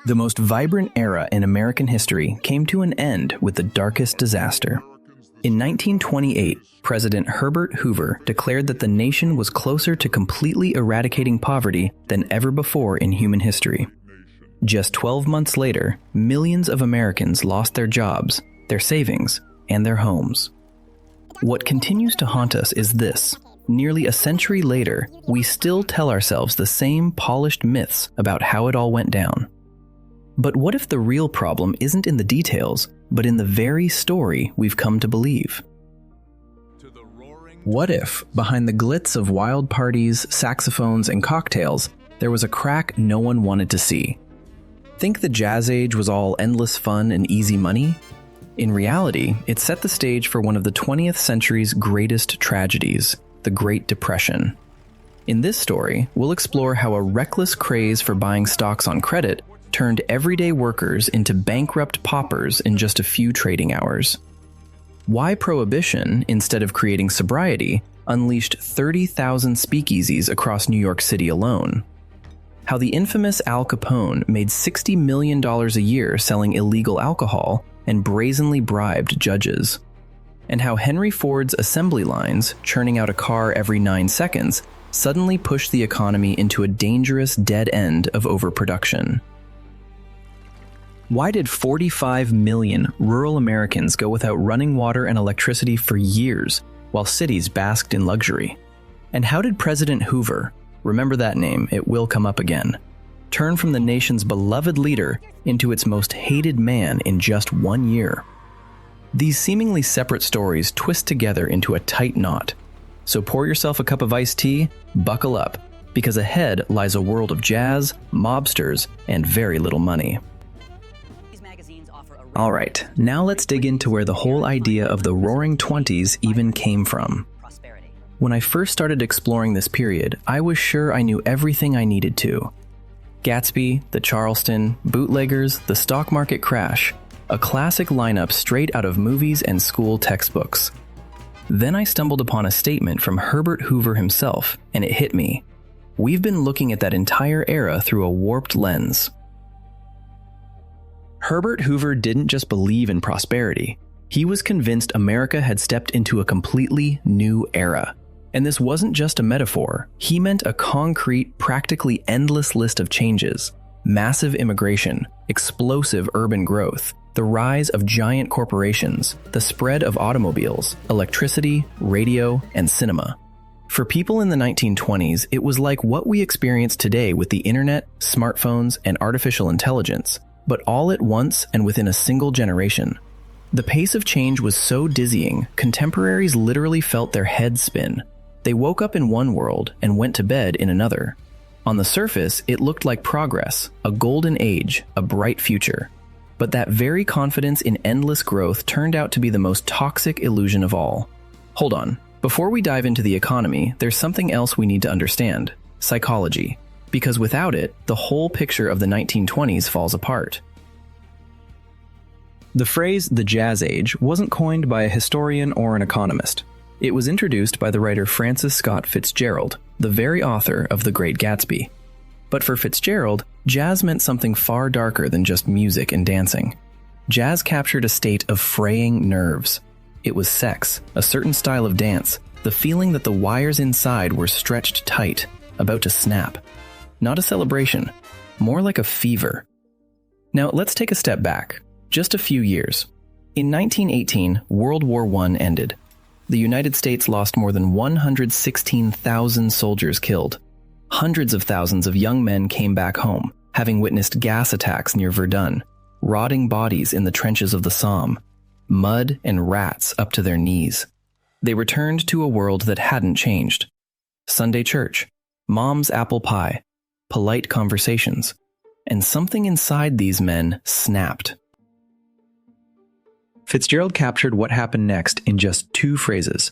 The most vibrant era in American history came to an end with the darkest disaster. In 1928, President Herbert Hoover declared that the nation was closer to completely eradicating poverty than ever before in human history. Just 12 months later, millions of Americans lost their jobs, their savings, and their homes. What continues to haunt us is this. Nearly a century later, we still tell ourselves the same polished myths about how it all went down. But what if the real problem isn't in the details, but in the very story we've come to believe? What if, behind the glitz of wild parties, saxophones, and cocktails, there was a crack no one wanted to see? Think the Jazz Age was all endless fun and easy money? In reality, it set the stage for one of the 20th century's greatest tragedies, the Great Depression. In this story, we'll explore how a reckless craze for buying stocks on credit turned everyday workers into bankrupt paupers in just a few trading hours. Why Prohibition, instead of creating sobriety, unleashed 30,000 speakeasies across New York City alone. How the infamous Al Capone made $60 million a year selling illegal alcohol and brazenly bribed judges. And how Henry Ford's assembly lines, churning out a car every 9 seconds, suddenly pushed the economy into a dangerous dead end of overproduction. Why did 45 million rural Americans go without running water and electricity for years, while cities basked in luxury? And how did President Hoover, remember that name, it will come up again, turn from the nation's beloved leader into its most hated man in just 1 year? These seemingly separate stories twist together into a tight knot. So pour yourself a cup of iced tea, buckle up, because ahead lies a world of jazz, mobsters, and very little money. Alright, now let's dig into where the whole idea of the Roaring Twenties even came from. When I first started exploring this period, I was sure I knew everything I needed to. Gatsby, the Charleston, bootleggers, the stock market crash, a classic lineup straight out of movies and school textbooks. Then I stumbled upon a statement from Herbert Hoover himself, and it hit me. We've been looking at that entire era through a warped lens. Herbert Hoover didn't just believe in prosperity. He was convinced America had stepped into a completely new era. And this wasn't just a metaphor. He meant a concrete, practically endless list of changes. Massive immigration, explosive urban growth, the rise of giant corporations, the spread of automobiles, electricity, radio, and cinema. For people in the 1920s, it was like what we experience today with the internet, smartphones, and artificial intelligence, but all at once and within a single generation. The pace of change was so dizzying, contemporaries literally felt their heads spin. They woke up in one world and went to bed in another. On the surface, it looked like progress, a golden age, a bright future. But that very confidence in endless growth turned out to be the most toxic illusion of all. Hold on. Before we dive into the economy, there's something else we need to understand: psychology. Because without it, the whole picture of the 1920s falls apart. The phrase "the Jazz Age" wasn't coined by a historian or an economist. It was introduced by the writer Francis Scott Fitzgerald, the very author of The Great Gatsby. But for Fitzgerald, jazz meant something far darker than just music and dancing. Jazz captured a state of fraying nerves. It was sex, a certain style of dance, the feeling that the wires inside were stretched tight, about to snap. Not a celebration, more like a fever. Now let's take a step back, just a few years. In 1918, World War I ended. The United States lost more than 116,000 soldiers killed. Hundreds of thousands of young men came back home, having witnessed gas attacks near Verdun, rotting bodies in the trenches of the Somme, mud and rats up to their knees. They returned to a world that hadn't changed. Sunday church, mom's apple pie, polite conversations, and something inside these men snapped. Fitzgerald captured what happened next in just 2 phrases: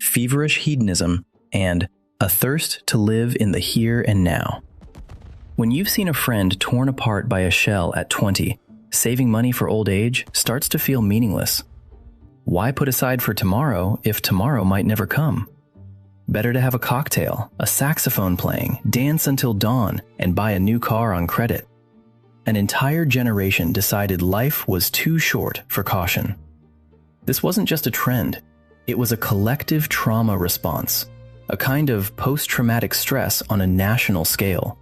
feverish hedonism and a thirst to live in the here and now. When you've seen a friend torn apart by a shell at 20, saving money for old age starts to feel meaningless. Why put aside for tomorrow if tomorrow might never come? Better to have a cocktail, a saxophone playing, dance until dawn, and buy a new car on credit. An entire generation decided life was too short for caution. This wasn't just a trend. It was a collective trauma response, a kind of post-traumatic stress on a national scale.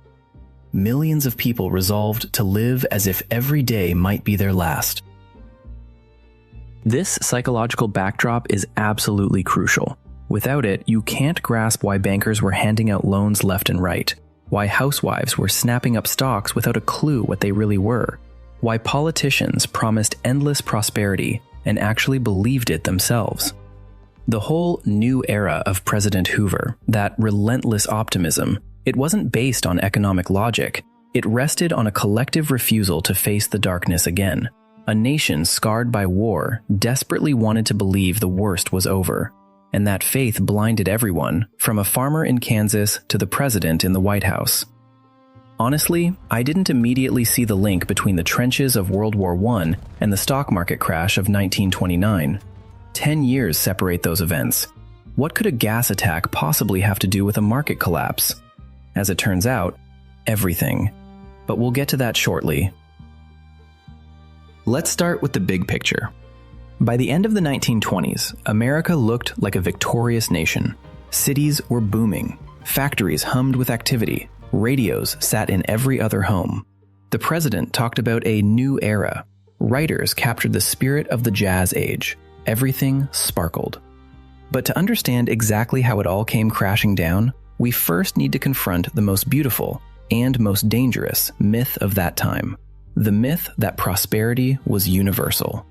Millions of people resolved to live as if every day might be their last. This psychological backdrop is absolutely crucial. Without it, you can't grasp why bankers were handing out loans left and right, why housewives were snapping up stocks without a clue what they really were, why politicians promised endless prosperity and actually believed it themselves. The whole new era of President Hoover, that relentless optimism, it wasn't based on economic logic. It rested on a collective refusal to face the darkness again. A nation scarred by war desperately wanted to believe the worst was over, and that faith blinded everyone, from a farmer in Kansas to the president in the White House. Honestly, I didn't immediately see the link between the trenches of World War I and the stock market crash of 1929. 10 years separate those events. What could a gas attack possibly have to do with a market collapse? As it turns out, everything. But we'll get to that shortly. Let's start with the big picture. By the end of the 1920s, America looked like a victorious nation. Cities were booming. Factories hummed with activity. Radios sat in every other home. The president talked about a new era. Writers captured the spirit of the jazz age. Everything sparkled. But to understand exactly how it all came crashing down, we first need to confront the most beautiful and most dangerous myth of that time. The myth that prosperity was universal.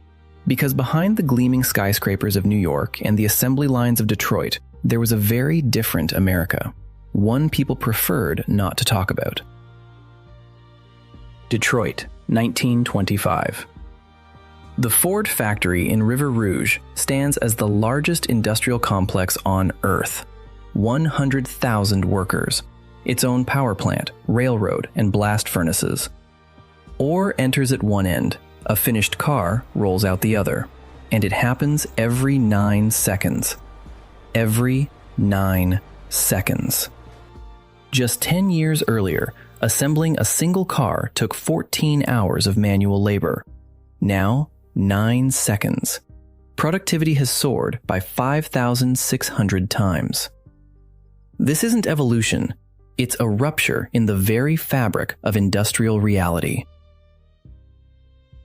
Because behind the gleaming skyscrapers of New York and the assembly lines of Detroit, there was a very different America. One people preferred not to talk about. Detroit, 1925. The Ford factory in River Rouge stands as the largest industrial complex on Earth. 100,000 workers, its own power plant, railroad, and blast furnaces. Ore enters at one end, a finished car rolls out the other, and it happens every 9 seconds. Every 9 seconds. Just 10 years earlier, assembling a single car took 14 hours of manual labor. Now, 9 seconds. Productivity has soared by 5,600 times. This isn't evolution. It's a rupture in the very fabric of industrial reality.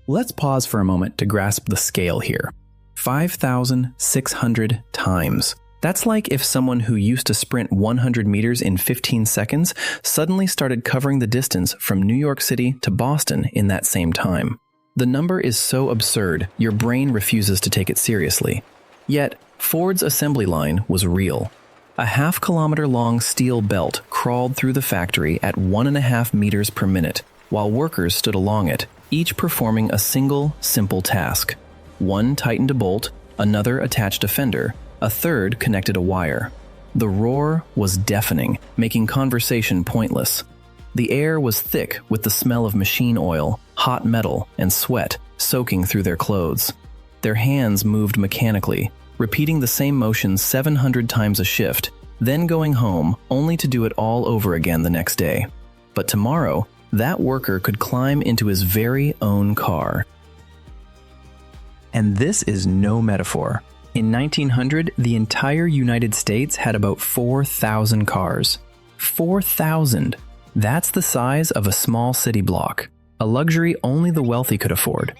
Let's pause for a moment to grasp the scale here. 5,600 times. That's like if someone who used to sprint 100 meters in 15 seconds suddenly started covering the distance from New York City to Boston in that same time. The number is so absurd, your brain refuses to take it seriously. Yet, Ford's assembly line was real. A half-kilometer-long steel belt crawled through the factory at 1.5 meters per minute, while workers stood along it, each performing a single, simple task. One tightened a bolt, another attached a fender, a third connected a wire. The roar was deafening, making conversation pointless. The air was thick with the smell of machine oil, hot metal, and sweat soaking through their clothes. Their hands moved mechanically, repeating the same motion 700 times a shift, then going home only to do it all over again the next day. But tomorrow, that worker could climb into his very own car. And this is no metaphor. In 1900, the entire United States had about 4,000 cars. 4,000! That's the size of a small city block, a luxury only the wealthy could afford.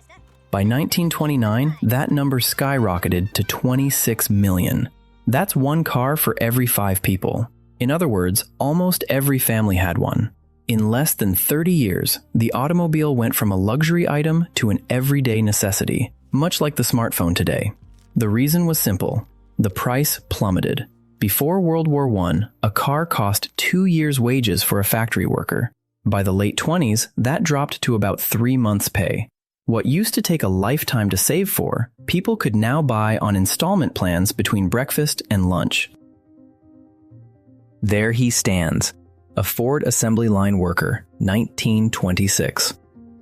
By 1929, that number skyrocketed to 26 million. That's one car for every 5 people. In other words, almost every family had one. In less than 30 years, the automobile went from a luxury item to an everyday necessity, much like the smartphone today. The reason was simple. The price plummeted. Before World War I, a car cost 2 years' wages for a factory worker. By the late 20s, that dropped to about 3 months' pay. What used to take a lifetime to save for, people could now buy on installment plans between breakfast and lunch. There he stands, a Ford assembly line worker, 1926.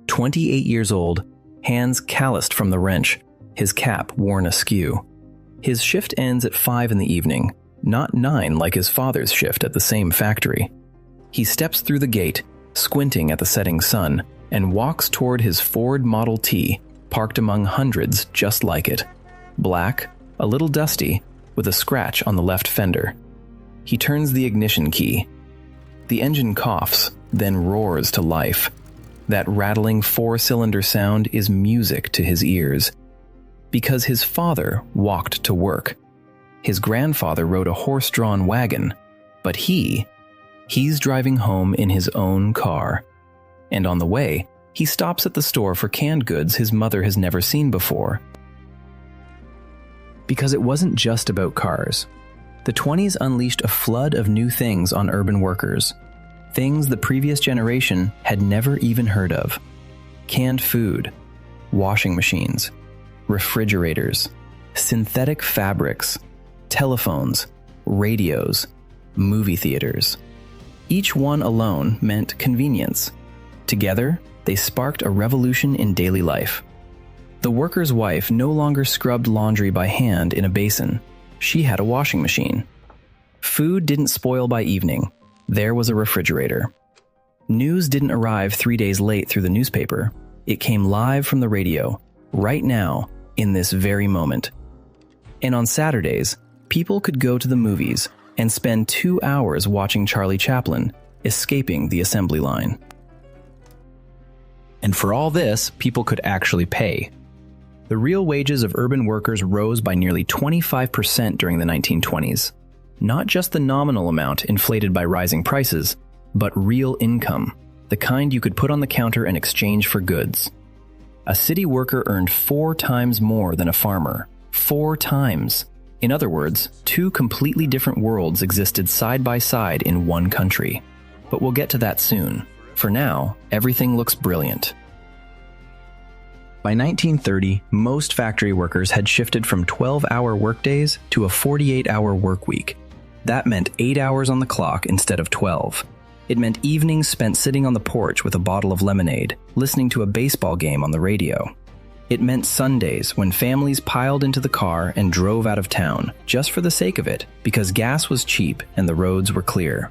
28 years old, hands calloused from the wrench, his cap worn askew. His shift ends at 5 in the evening, not 9 like his father's shift at the same factory. He steps through the gate, squinting at the setting sun, and walks toward his Ford Model T, parked among hundreds just like it. Black, a little dusty, with a scratch on the left fender. He turns the ignition key. The engine coughs, then roars to life. That rattling four-cylinder sound is music to his ears. Because his father walked to work. His grandfather rode a horse-drawn wagon, but he's driving home in his own car. And on the way, he stops at the store for canned goods his mother has never seen before. Because it wasn't just about cars. The 20s unleashed a flood of new things on urban workers. Things the previous generation had never even heard of. Canned food, washing machines, refrigerators, synthetic fabrics, telephones, radios, movie theaters. Each one alone meant convenience. Together, they sparked a revolution in daily life. The worker's wife no longer scrubbed laundry by hand in a basin. She had a washing machine. Food didn't spoil by evening. There was a refrigerator. News didn't arrive 3 days late through the newspaper. It came live from the radio, right now, in this very moment. And on Saturdays, people could go to the movies and spend 2 hours watching Charlie Chaplin, escaping the assembly line. And for all this, people could actually pay. The real wages of urban workers rose by nearly 25% during the 1920s. Not just the nominal amount inflated by rising prices, but real income, the kind you could put on the counter and exchange for goods. A city worker earned 4 times more than a farmer. 4 times. In other words, 2 completely different worlds existed side by side in one country. But we'll get to that soon. For now, everything looks brilliant. By 1930, most factory workers had shifted from 12-hour workdays to a 48-hour work week. That meant 8 hours on the clock instead of 12. It meant evenings spent sitting on the porch with a bottle of lemonade, listening to a baseball game on the radio. It meant Sundays when families piled into the car and drove out of town, just for the sake of it, because gas was cheap and the roads were clear.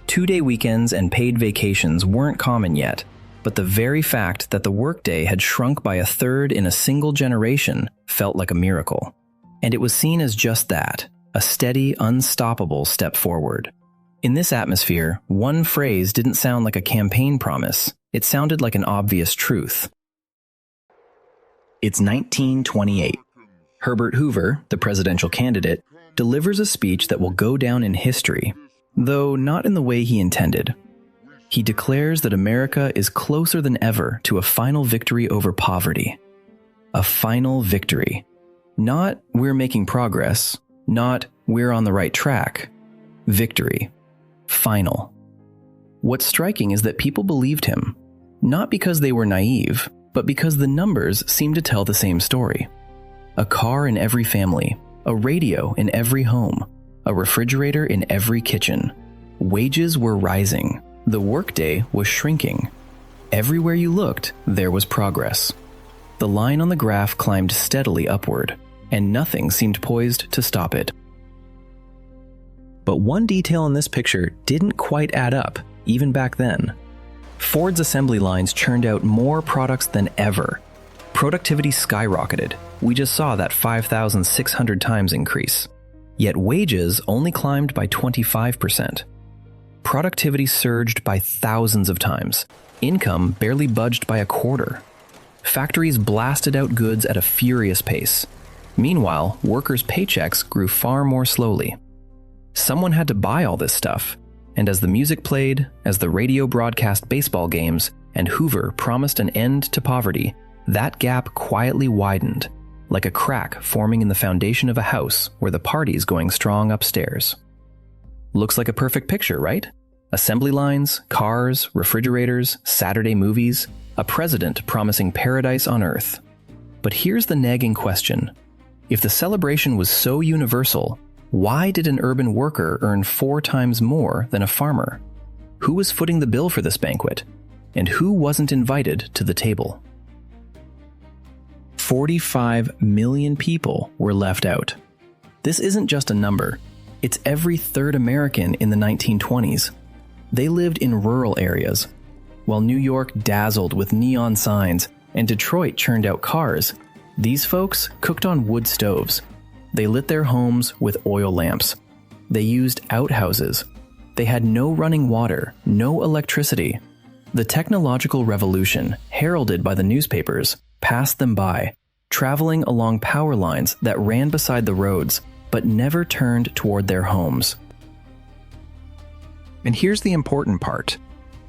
2-day weekends and paid vacations weren't common yet, but the very fact that the workday had shrunk by a third in a single generation felt like a miracle. And it was seen as just that, a steady, unstoppable step forward. In this atmosphere, one phrase didn't sound like a campaign promise. It sounded like an obvious truth. It's 1928. Herbert Hoover, the presidential candidate, delivers a speech that will go down in history, though not in the way he intended. He declares that America is closer than ever to a final victory over poverty. A final victory. Not we're making progress, not we're on the right track. Victory. Final. What's striking is that people believed him, not because they were naive, but because the numbers seemed to tell the same story. A car in every family, a radio in every home, a refrigerator in every kitchen. Wages were rising. The workday was shrinking. Everywhere you looked, there was progress. The line on the graph climbed steadily upward, and nothing seemed poised to stop it. But one detail in this picture didn't quite add up, even back then. Ford's assembly lines churned out more products than ever. Productivity skyrocketed. We just saw that 5,600 times increase. Yet wages only climbed by 25%. Productivity surged by thousands of times. Income barely budged by a quarter. Factories blasted out goods at a furious pace. Meanwhile, workers' paychecks grew far more slowly. Someone had to buy all this stuff, and as the music played, as the radio broadcast baseball games, and Hoover promised an end to poverty, that gap quietly widened, like a crack forming in the foundation of a house where the party's going strong upstairs. Looks like a perfect picture, right? Assembly lines, cars, refrigerators, Saturday movies, a president promising paradise on earth. But here's the nagging question. If the celebration was so universal, why did an urban worker earn 4 times more than a farmer? Who was footing the bill for this banquet? And who wasn't invited to the table? 45 million people were left out. This isn't just a number. It's every third American in the 1920s. They lived in rural areas. While New York dazzled with neon signs and Detroit churned out cars, these folks cooked on wood stoves. They lit their homes with oil lamps. They used outhouses. They had no running water, no electricity. The technological revolution, heralded by the newspapers, passed them by, traveling along power lines that ran beside the roads, but never turned toward their homes. And here's the important part.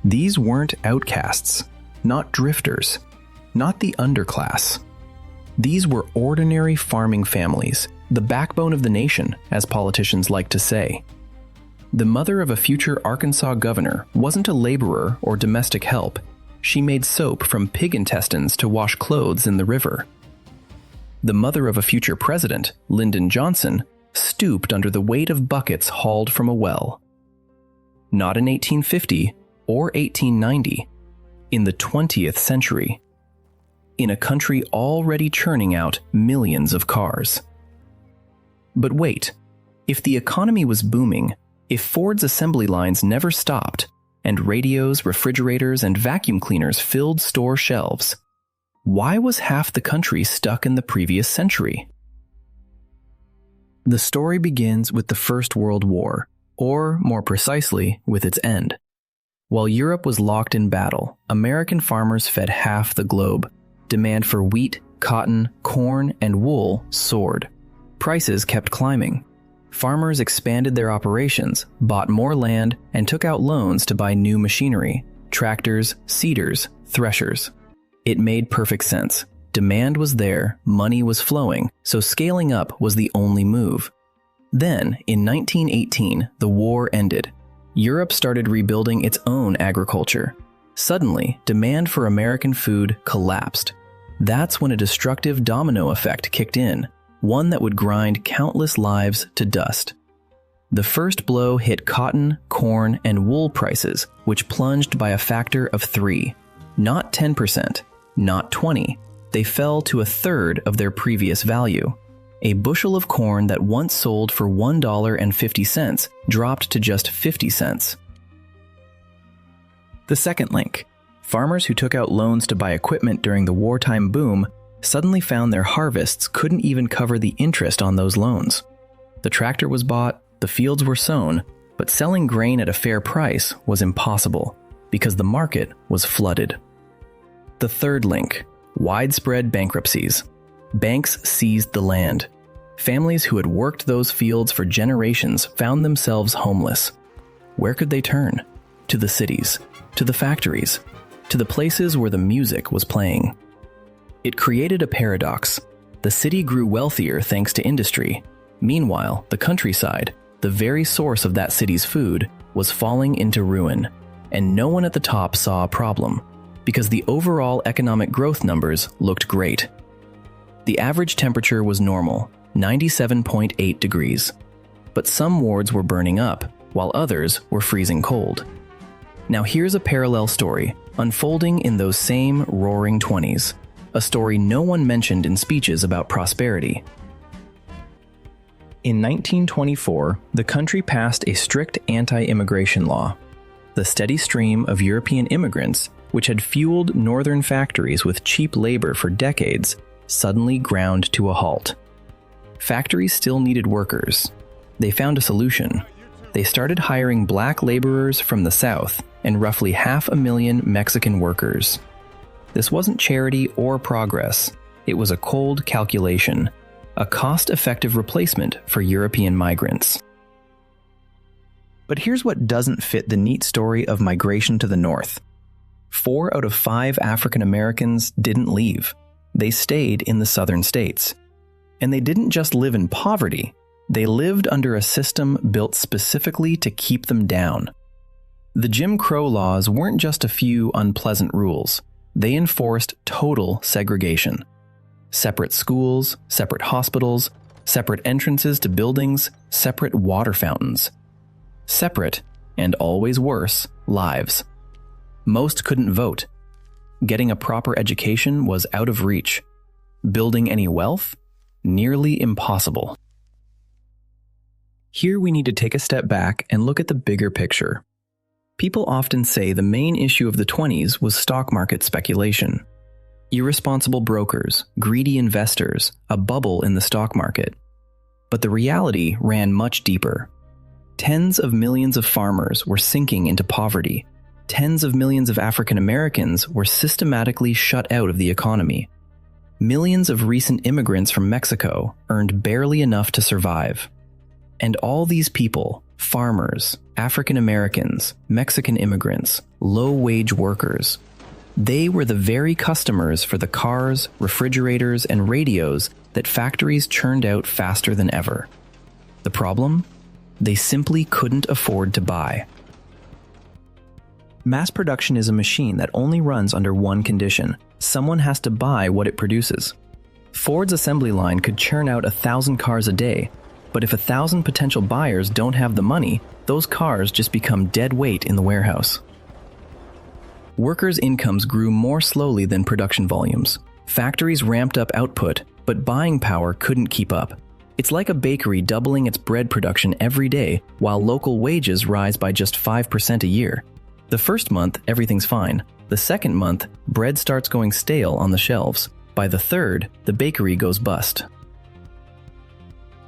These weren't outcasts, not drifters, not the underclass. These were ordinary farming families, the backbone of the nation, as politicians like to say. The mother of a future Arkansas governor wasn't a laborer or domestic help. She made soap from pig intestines to wash clothes in the river. The mother of a future president, Lyndon Johnson, stooped under the weight of buckets hauled from a well. Not in 1850 or 1890, in the 20th century, in a country already churning out millions of cars. But wait, if the economy was booming, if Ford's assembly lines never stopped, and radios, refrigerators, and vacuum cleaners filled store shelves, why was half the country stuck in the previous century? The story begins with the First World War, or more precisely, with its end. While Europe was locked in battle, American farmers fed half the globe. Demand for wheat, cotton, corn, and wool soared. Prices kept climbing. Farmers expanded their operations, bought more land, and took out loans to buy new machinery, tractors, seeders, threshers. It made perfect sense. Demand was there, money was flowing, so scaling up was the only move. Then, in 1918, the war ended. Europe started rebuilding its own agriculture. Suddenly, demand for American food collapsed. That's when a destructive domino effect kicked in, one that would grind countless lives to dust. The first blow hit cotton, corn, and wool prices, which plunged by a factor of 3. Not 10%, not 20%. They fell to a third of their previous value. A bushel of corn that once sold for $1.50 dropped to just 50 cents. The second link. Farmers who took out loans to buy equipment during the wartime boom suddenly found their harvests couldn't even cover the interest on those loans. The tractor was bought, the fields were sown, but selling grain at a fair price was impossible because the market was flooded. The third link. Widespread bankruptcies. Banks seized the land. Families who had worked those fields for generations found themselves homeless. Where could they turn? To the cities, to the factories, to the places where the music was playing. It created a paradox. The city grew wealthier thanks to industry. Meanwhile, the countryside, the very source of that city's food, was falling into ruin, and no one at the top saw a problem, because the overall economic growth numbers looked great. The average temperature was normal, 97.8 degrees, but some wards were burning up, while others were freezing cold. Now here's a parallel story, unfolding in those same roaring 20s, a story no one mentioned in speeches about prosperity. In 1924, the country passed a strict anti-immigration law. The steady stream of European immigrants, which had fueled northern factories with cheap labor for decades, suddenly ground to a halt. Factories still needed workers. They found a solution. They started hiring black laborers from the South and roughly 500,000 Mexican workers. This wasn't charity or progress. It was a cold calculation, a cost-effective replacement for European migrants. But here's what doesn't fit the neat story of migration to the North. 4 out of 5 African Americans didn't leave. They stayed in the southern states. And they didn't just live in poverty. They lived under a system built specifically to keep them down. The Jim Crow laws weren't just a few unpleasant rules. They enforced total segregation. Separate schools, separate hospitals, separate entrances to buildings, separate water fountains. Separate, and always worse, lives. Most couldn't vote. Getting a proper education was out of reach. Building any wealth? Nearly impossible. Here we need to take a step back and look at the bigger picture. People often say the main issue of the 20s was stock market speculation. Irresponsible brokers, greedy investors, a bubble in the stock market. But the reality ran much deeper. Tens of millions of farmers were sinking into poverty. Tens of millions of African Americans were systematically shut out of the economy. Millions of recent immigrants from Mexico earned barely enough to survive. And all these people, farmers, African Americans, Mexican immigrants, low-wage workers, they were the very customers for the cars, refrigerators, and radios that factories churned out faster than ever. The problem? They simply couldn't afford to buy. Mass production is a machine that only runs under one condition. Someone has to buy what it produces. Ford's assembly line could churn out 1,000 cars a day, but if 1,000 potential buyers don't have the money, those cars just become dead weight in the warehouse. Workers' incomes grew more slowly than production volumes. Factories ramped up output, but buying power couldn't keep up. It's like a bakery doubling its bread production every day, while local wages rise by just 5% a year. The first month, everything's fine. The second month, bread starts going stale on the shelves. By the third, the bakery goes bust.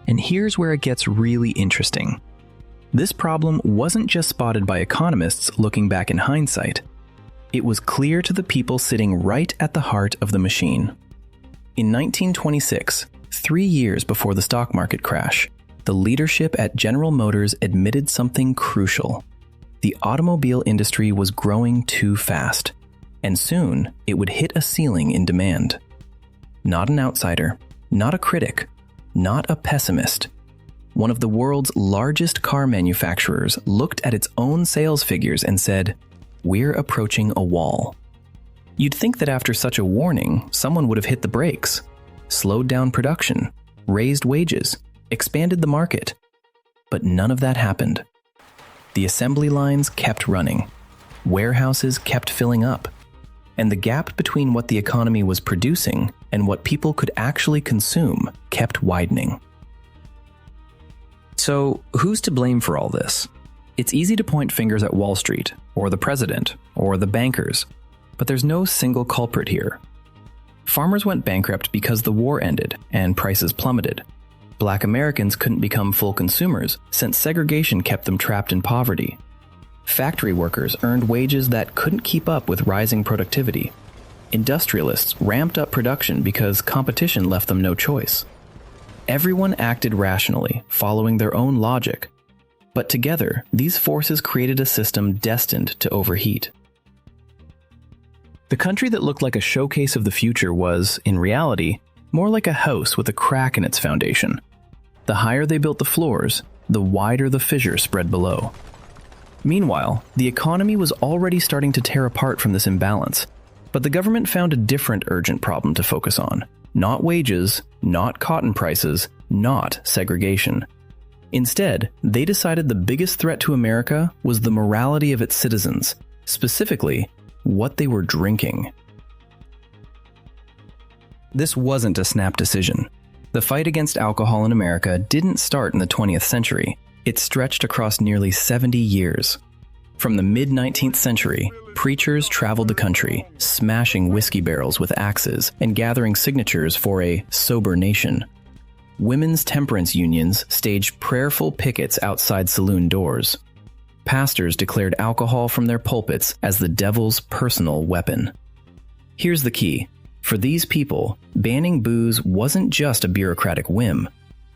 And here's where it gets really interesting. This problem wasn't just spotted by economists looking back in hindsight. It was clear to the people sitting right at the heart of the machine. In 1926, 3 years before the stock market crash, the leadership at General Motors admitted something crucial. The automobile industry was growing too fast, and soon it would hit a ceiling in demand. Not an outsider, not a critic, not a pessimist. One of the world's largest car manufacturers looked at its own sales figures and said, "We're approaching a wall." You'd think that after such a warning, someone would have hit the brakes, slowed down production, raised wages, expanded the market. But none of that happened. The assembly lines kept running. Warehouses kept filling up. And the gap between what the economy was producing and what people could actually consume kept widening. So, who's to blame for all this? It's easy to point fingers at Wall Street, or the president, or the bankers, but there's no single culprit here. Farmers went bankrupt because the war ended and prices plummeted. Black Americans couldn't become full consumers since segregation kept them trapped in poverty. Factory workers earned wages that couldn't keep up with rising productivity. Industrialists ramped up production because competition left them no choice. Everyone acted rationally, following their own logic. But together, these forces created a system destined to overheat. The country that looked like a showcase of the future was, in reality, more like a house with a crack in its foundation. The higher they built the floors, the wider the fissure spread below. Meanwhile, the economy was already starting to tear apart from this imbalance, but the government found a different urgent problem to focus on. Not wages, not cotton prices, not segregation. Instead, they decided the biggest threat to America was the morality of its citizens, specifically, what they were drinking. This wasn't a snap decision. The fight against alcohol in America didn't start in the 20th century. It stretched across nearly 70 years. From the mid-19th century, preachers traveled the country, smashing whiskey barrels with axes and gathering signatures for a sober nation. Women's temperance unions staged prayerful pickets outside saloon doors. Pastors declared alcohol from their pulpits as the devil's personal weapon. Here's the key. For these people, banning booze wasn't just a bureaucratic whim.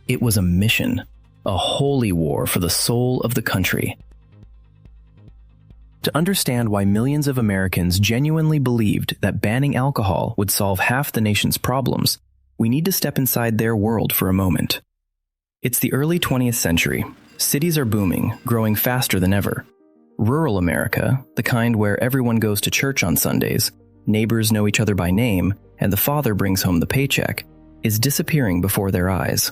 It was a mission, a holy war for the soul of the country. To understand why millions of Americans genuinely believed that banning alcohol would solve half the nation's problems, we need to step inside their world for a moment. It's the early 20th century. Cities are booming, growing faster than ever. Rural America, the kind where everyone goes to church on Sundays, neighbors know each other by name, and the father brings home the paycheck, is disappearing before their eyes.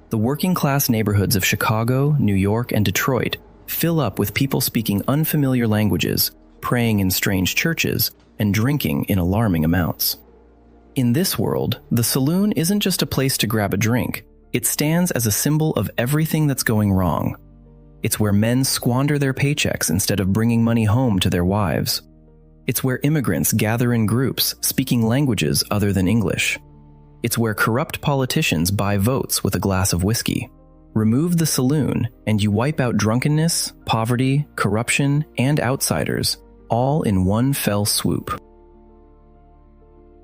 The working-class neighborhoods of Chicago, New York, and Detroit fill up with people speaking unfamiliar languages, praying in strange churches, and drinking in alarming amounts. In this world, the saloon isn't just a place to grab a drink. It stands as a symbol of everything that's going wrong. It's where men squander their paychecks instead of bringing money home to their wives. It's where immigrants gather in groups speaking languages other than English. It's where corrupt politicians buy votes with a glass of whiskey. Remove the saloon, and you wipe out drunkenness, poverty, corruption, and outsiders, all in one fell swoop.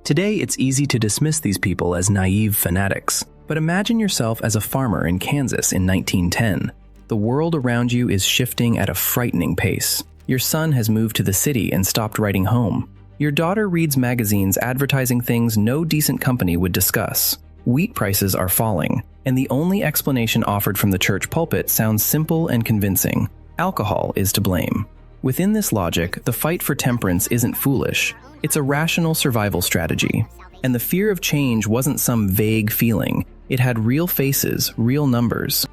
Today, it's easy to dismiss these people as naive fanatics, but imagine yourself as a farmer in Kansas in 1910. The world around you is shifting at a frightening pace. Your son has moved to the city and stopped writing home. Your daughter reads magazines advertising things no decent company would discuss. Wheat prices are falling, and the only explanation offered from the church pulpit sounds simple and convincing. Alcohol is to blame. Within this logic, the fight for temperance isn't foolish. It's a rational survival strategy. And the fear of change wasn't some vague feeling. It had real faces, real numbers.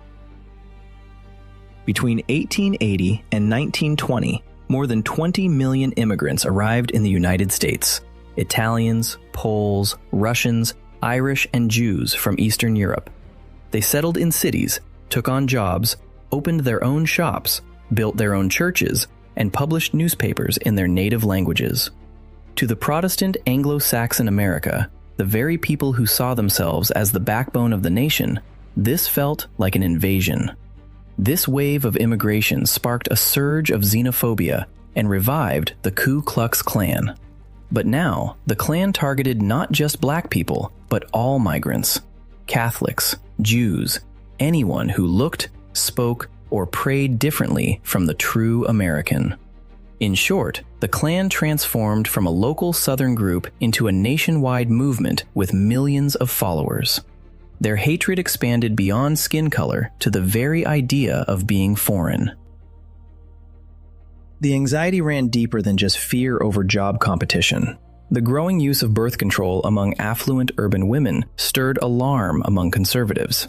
Between 1880 and 1920, more than 20 million immigrants arrived in the United States. Italians, Poles, Russians, Irish, and Jews from Eastern Europe. They settled in cities, took on jobs, opened their own shops, built their own churches, and published newspapers in their native languages. To the Protestant Anglo-Saxon America, the very people who saw themselves as the backbone of the nation, this felt like an invasion. This wave of immigration sparked a surge of xenophobia and revived the Ku Klux Klan. But now, the Klan targeted not just black people, but all migrants, Catholics, Jews, anyone who looked, spoke, or prayed differently from the true American. In short, the Klan transformed from a local Southern group into a nationwide movement with millions of followers. Their hatred expanded beyond skin color to the very idea of being foreign. The anxiety ran deeper than just fear over job competition. The growing use of birth control among affluent urban women stirred alarm among conservatives.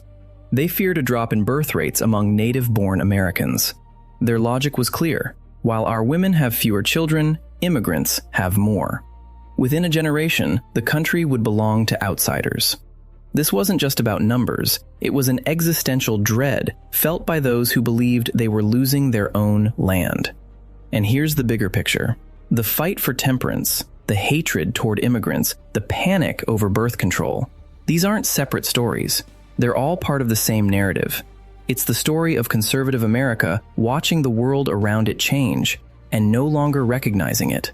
They feared a drop in birth rates among native-born Americans. Their logic was clear. While our women have fewer children, immigrants have more. Within a generation, the country would belong to outsiders. This wasn't just about numbers, it was an existential dread felt by those who believed they were losing their own land. And here's the bigger picture. The fight for temperance, the hatred toward immigrants, the panic over birth control. These aren't separate stories. They're all part of the same narrative. It's the story of conservative America watching the world around it change and no longer recognizing it.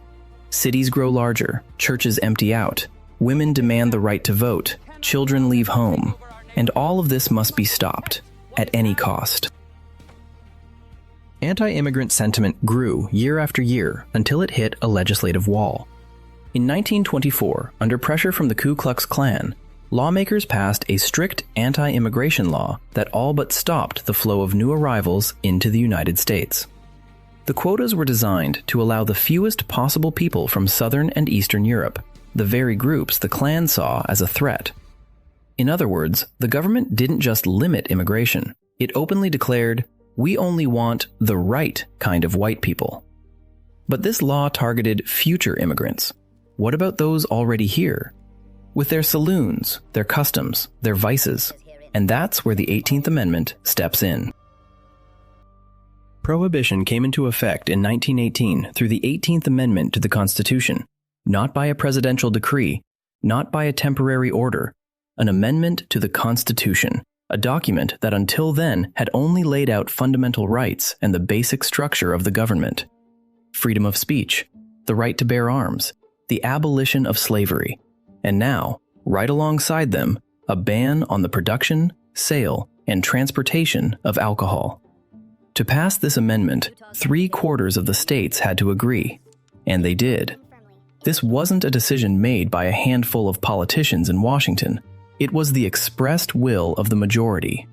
Cities grow larger, churches empty out, women demand the right to vote, children leave home, and all of this must be stopped at any cost. Anti-immigrant sentiment grew year after year until it hit a legislative wall. In 1924, under pressure from the Ku Klux Klan, lawmakers passed a strict anti-immigration law that all but stopped the flow of new arrivals into the United States. The quotas were designed to allow the fewest possible people from Southern and Eastern Europe, the very groups the Klan saw as a threat. In other words, the government didn't just limit immigration. It openly declared, "We only want the right kind of white people." But this law targeted future immigrants. What about those already here? With their saloons, their customs, their vices. And that's where the 18th Amendment steps in. Prohibition came into effect in 1918 through the 18th Amendment to the Constitution, not by a presidential decree, not by a temporary order, an amendment to the Constitution, a document that until then had only laid out fundamental rights and the basic structure of the government. Freedom of speech, the right to bear arms, the abolition of slavery, and now, right alongside them, a ban on the production, sale, and transportation of alcohol. To pass this amendment, 3/4 of the states had to agree, and they did. This wasn't a decision made by a handful of politicians in Washington. It was the expressed will of the majority.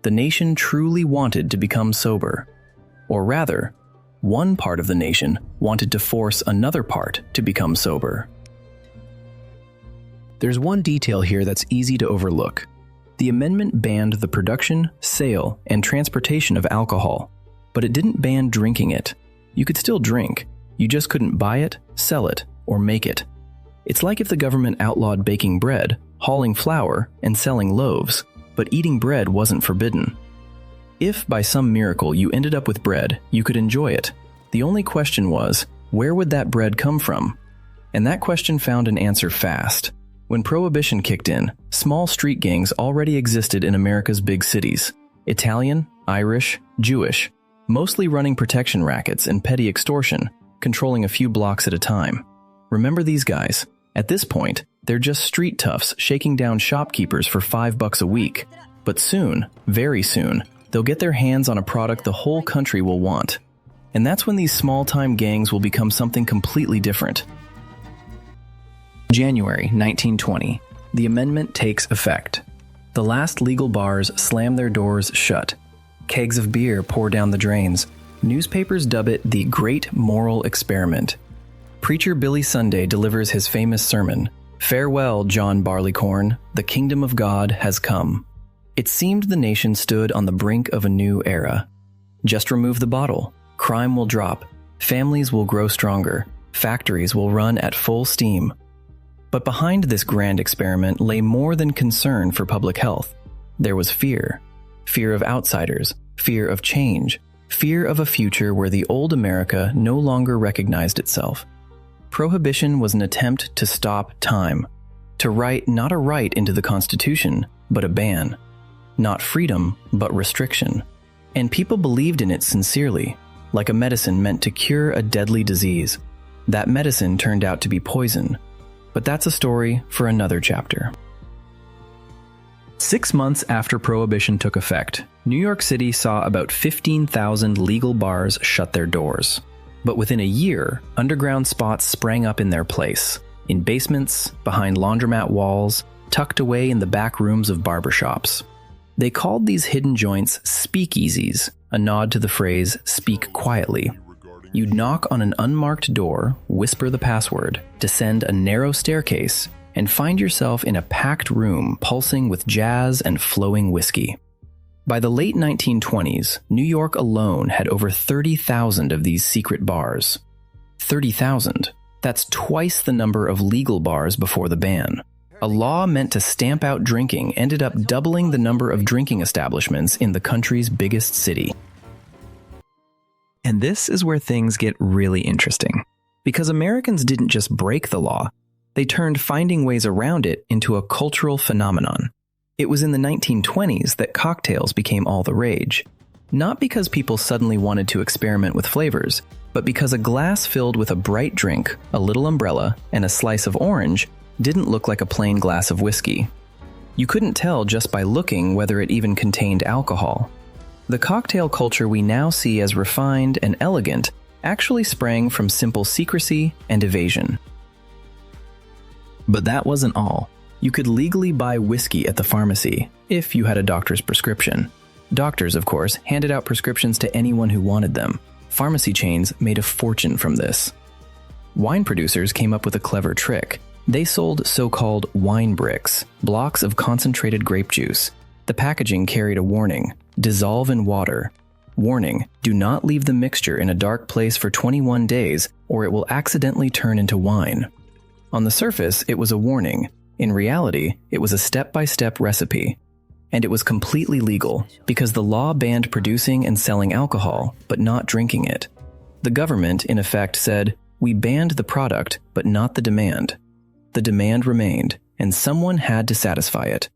The nation truly wanted to become sober. Or rather, one part of the nation wanted to force another part to become sober. There's one detail here that's easy to overlook. The amendment banned the production, sale, and transportation of alcohol, but it didn't ban drinking it. You could still drink, you just couldn't buy it, sell it, or make it. It's like if the government outlawed baking bread, hauling flour, and selling loaves, but eating bread wasn't forbidden. If by some miracle you ended up with bread, you could enjoy it. The only question was, where would that bread come from? And that question found an answer fast. When Prohibition kicked in, small street gangs already existed in America's big cities. Italian, Irish, Jewish, mostly running protection rackets and petty extortion, controlling a few blocks at a time. Remember these guys? At this point, they're just street toughs shaking down shopkeepers for $5 a week. But soon, very soon, they'll get their hands on a product the whole country will want. And that's when these small-time gangs will become something completely different. January 1920. The amendment takes effect. The last legal bars slam their doors shut. Kegs of beer pour down the drains. Newspapers dub it the Great Moral Experiment. Preacher Billy Sunday delivers his famous sermon, "Farewell, John Barleycorn, the kingdom of God has come." It seemed the nation stood on the brink of a new era. Just remove the bottle. Crime will drop. Families will grow stronger. Factories will run at full steam. But behind this grand experiment lay more than concern for public health. There was fear. Fear of outsiders. Fear of change. Fear of a future where the old America no longer recognized itself. Prohibition was an attempt to stop time. To write not a right into the Constitution, but a ban. Not freedom, but restriction. And people believed in it sincerely, like a medicine meant to cure a deadly disease. That medicine turned out to be poison. But that's a story for another chapter. 6 months after Prohibition took effect, New York City saw about 15,000 legal bars shut their doors. But within a year, underground spots sprang up in their place, in basements, behind laundromat walls, tucked away in the back rooms of barbershops. They called these hidden joints speakeasies, a nod to the phrase, "speak quietly." You'd knock on an unmarked door, whisper the password, descend a narrow staircase, and find yourself in a packed room pulsing with jazz and flowing whiskey. By the late 1920s, New York alone had over 30,000 of these secret bars. 30,000. That's twice the number of legal bars before the ban. A law meant to stamp out drinking ended up doubling the number of drinking establishments in the country's biggest city. And this is where things get really interesting. Because Americans didn't just break the law, they turned finding ways around it into a cultural phenomenon. It was in the 1920s that cocktails became all the rage. Not because people suddenly wanted to experiment with flavors, but because a glass filled with a bright drink, a little umbrella, and a slice of orange didn't look like a plain glass of whiskey. You couldn't tell just by looking whether it even contained alcohol. The cocktail culture we now see as refined and elegant actually sprang from simple secrecy and evasion. But that wasn't all. You could legally buy whiskey at the pharmacy, if you had a doctor's prescription. Doctors, of course, handed out prescriptions to anyone who wanted them. Pharmacy chains made a fortune from this. Wine producers came up with a clever trick. They sold so-called wine bricks, blocks of concentrated grape juice. The packaging carried a warning, dissolve in water. Warning, do not leave the mixture in a dark place for 21 days or it will accidentally turn into wine. On the surface, it was a warning. In reality, it was a step-by-step recipe. And it was completely legal because the law banned producing and selling alcohol, but not drinking it. The government, in effect, said, we banned the product, but not the demand. The demand remained, and someone had to satisfy it.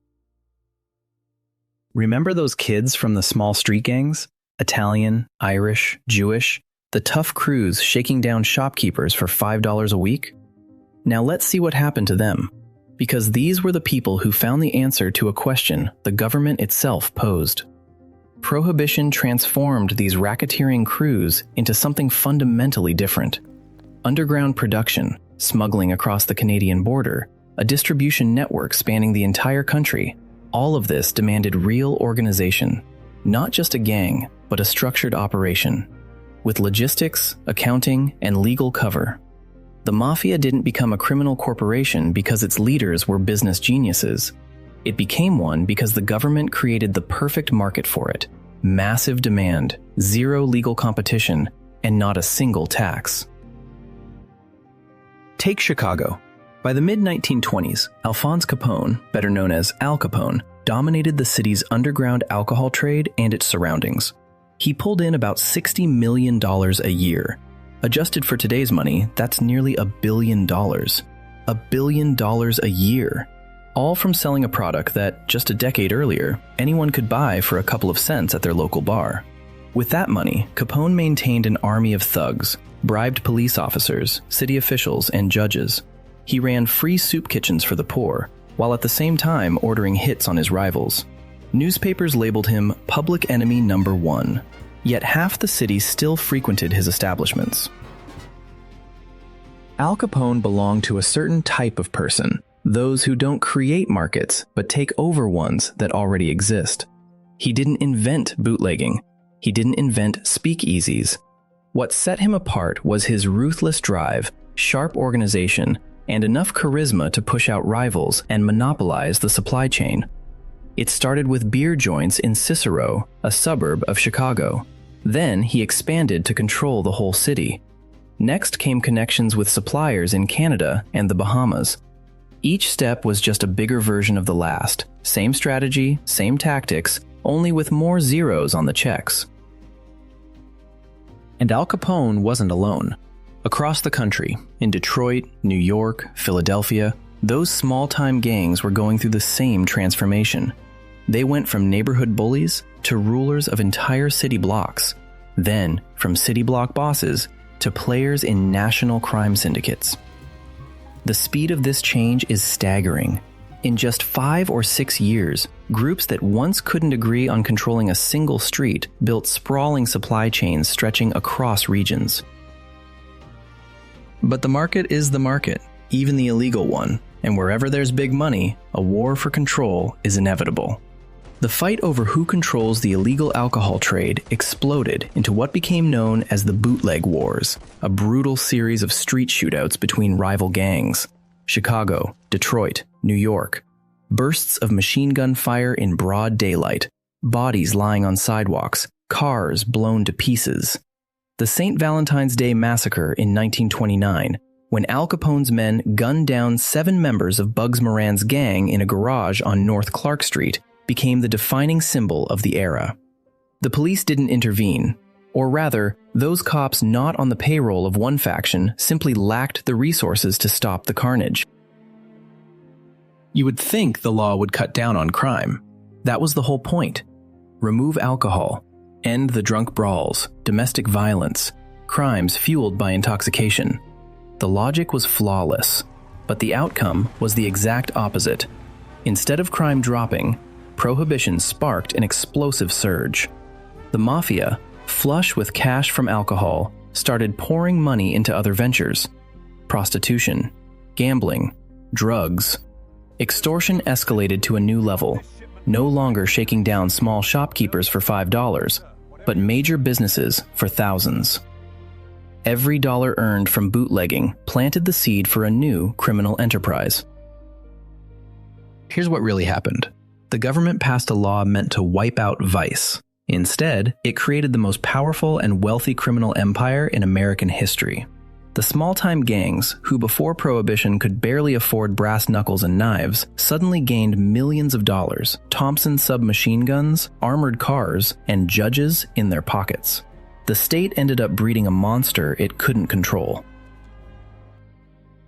Remember those kids from the small street gangs? Italian, Irish, Jewish, the tough crews shaking down shopkeepers for $5 a week? Now let's see what happened to them. Because these were the people who found the answer to a question the government itself posed. Prohibition transformed these racketeering crews into something fundamentally different. Underground production, smuggling across the Canadian border, a distribution network spanning the entire country, all of this demanded real organization. Not just a gang, but a structured operation. With logistics, accounting, and legal cover. The Mafia didn't become a criminal corporation because its leaders were business geniuses. It became one because the government created the perfect market for it. Massive demand, zero legal competition, and not a single tax. Take Chicago. By the mid-1920s, Alphonse Capone, better known as Al Capone, dominated the city's underground alcohol trade and its surroundings. He pulled in about $60 million a year. Adjusted for today's money, that's nearly $1 billion. $1 billion a year. All from selling a product that, just a decade earlier, anyone could buy for a couple of cents at their local bar. With that money, Capone maintained an army of thugs, bribed police officers, city officials, and judges. He ran free soup kitchens for the poor, while at the same time ordering hits on his rivals. Newspapers labeled him public enemy number one, yet half the city still frequented his establishments. Al Capone belonged to a certain type of person, those who don't create markets but take over ones that already exist. He didn't invent bootlegging. He didn't invent speakeasies. What set him apart was his ruthless drive, sharp organization, and enough charisma to push out rivals and monopolize the supply chain. It started with beer joints in Cicero, a suburb of Chicago. Then he expanded to control the whole city. Next came connections with suppliers in Canada and the Bahamas. Each step was just a bigger version of the last. Same strategy, same tactics, only with more zeros on the checks. And Al Capone wasn't alone. Across the country, in Detroit, New York, Philadelphia, those small-time gangs were going through the same transformation. They went from neighborhood bullies to rulers of entire city blocks, then from city block bosses to players in national crime syndicates. The speed of this change is staggering. In just 5 or 6 years, groups that once couldn't agree on controlling a single street built sprawling supply chains stretching across regions. But the market is the market, even the illegal one, and wherever there's big money, a war for control is inevitable. The fight over who controls the illegal alcohol trade exploded into what became known as the Bootleg Wars, a brutal series of street shootouts between rival gangs. Chicago, Detroit, New York. Bursts of machine gun fire in broad daylight, bodies lying on sidewalks, cars blown to pieces. The St. Valentine's Day Massacre in 1929, when Al Capone's men gunned down 7 members of Bugs Moran's gang in a garage on North Clark Street, became the defining symbol of the era. The police didn't intervene, or rather, those cops not on the payroll of one faction simply lacked the resources to stop the carnage. You would think the law would cut down on crime. That was the whole point. Remove alcohol, end the drunk brawls, domestic violence, crimes fueled by intoxication. The logic was flawless, but the outcome was the exact opposite. Instead of crime dropping, prohibition sparked an explosive surge. The mafia, flush with cash from alcohol, started pouring money into other ventures. Prostitution, gambling, drugs. Extortion escalated to a new level, no longer shaking down small shopkeepers for $5, but major businesses for thousands. Every dollar earned from bootlegging planted the seed for a new criminal enterprise. Here's what really happened. The government passed a law meant to wipe out vice. Instead, it created the most powerful and wealthy criminal empire in American history. The small-time gangs, who before Prohibition could barely afford brass knuckles and knives, suddenly gained millions of dollars, Thompson submachine guns, armored cars, and judges in their pockets. The state ended up breeding a monster it couldn't control.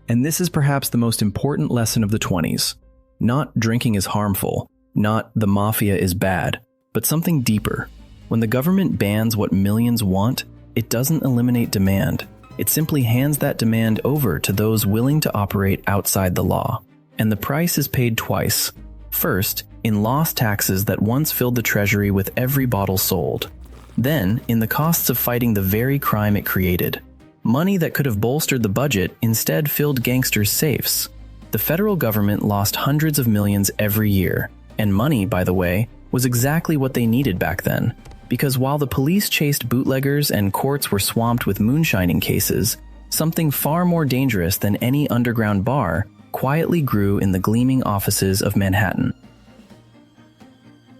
And this is perhaps the most important lesson of the 20s. Not drinking is harmful, not the mafia is bad, but something deeper. When the government bans what millions want, it doesn't eliminate demand. It simply hands that demand over to those willing to operate outside the law. And the price is paid twice. First, in lost taxes that once filled the treasury with every bottle sold. Then, in the costs of fighting the very crime it created. Money that could have bolstered the budget instead filled gangsters' safes. The federal government lost hundreds of millions every year. And money, by the way, was exactly what they needed back then. Because while the police chased bootleggers and courts were swamped with moonshining cases, something far more dangerous than any underground bar quietly grew in the gleaming offices of Manhattan.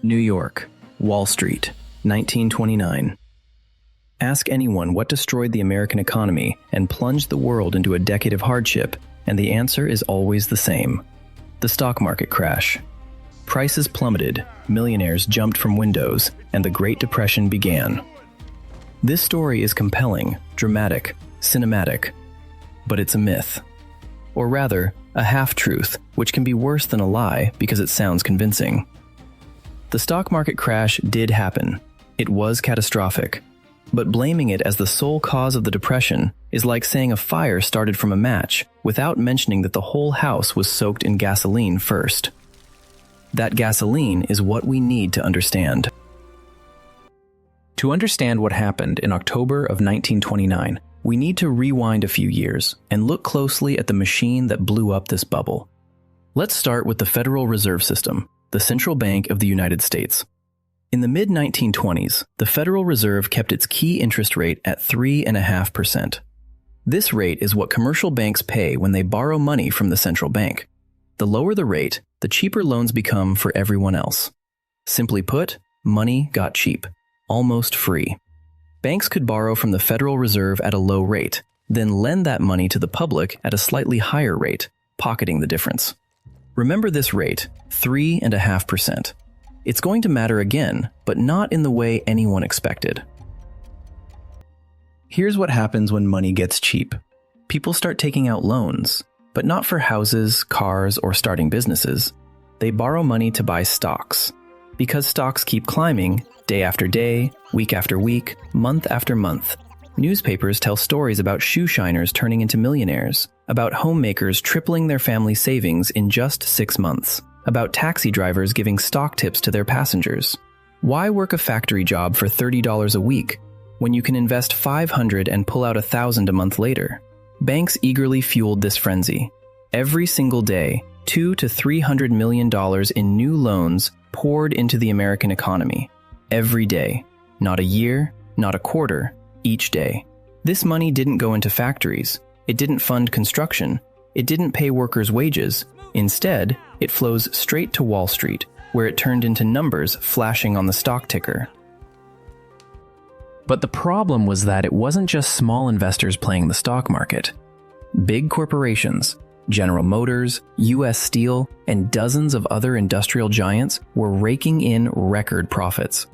New York, Wall Street, 1929. Ask anyone what destroyed the American economy and plunged the world into a decade of hardship, and the answer is always the same: the stock market crash. Prices plummeted, millionaires jumped from windows, and the Great Depression began. This story is compelling, dramatic, cinematic, but it's a myth. Or rather, a half-truth, which can be worse than a lie because it sounds convincing. The stock market crash did happen. It was catastrophic. But blaming it as the sole cause of the depression is like saying a fire started from a match without mentioning that the whole house was soaked in gasoline first. That gasoline is what we need to understand. To understand what happened in October of 1929, we need to rewind a few years and look closely at the machine that blew up this bubble. Let's start with the Federal Reserve System, the central bank of the United States. In the mid-1920s, the Federal Reserve kept its key interest rate at 3.5%. This rate is what commercial banks pay when they borrow money from the central bank. The lower the rate, the cheaper loans become for everyone else. Simply put, money got cheap, almost free. Banks could borrow from the Federal Reserve at a low rate, then lend that money to the public at a slightly higher rate, pocketing the difference. Remember this rate, 3.5%. It's going to matter again, but not in the way anyone expected. Here's what happens when money gets cheap. People start taking out loans, but not for houses, cars, or starting businesses. They borrow money to buy stocks. Because stocks keep climbing, day after day, week after week, month after month. Newspapers tell stories about shoe shiners turning into millionaires, about homemakers tripling their family savings in just 6 months, about taxi drivers giving stock tips to their passengers. Why work a factory job for $30 a week when you can invest $500 and pull out $1,000 a month later? Banks eagerly fueled this frenzy. Every single day, $200 to $300 million in new loans poured into the American economy. Every day. Not a year, not a quarter, each day. This money didn't go into factories. It didn't fund construction. It didn't pay workers' wages. Instead, it flows straight to Wall Street, where it turned into numbers flashing on the stock ticker. But the problem was that it wasn't just small investors playing the stock market. Big corporations, General Motors, U.S. Steel, and dozens of other industrial giants were raking in record profits.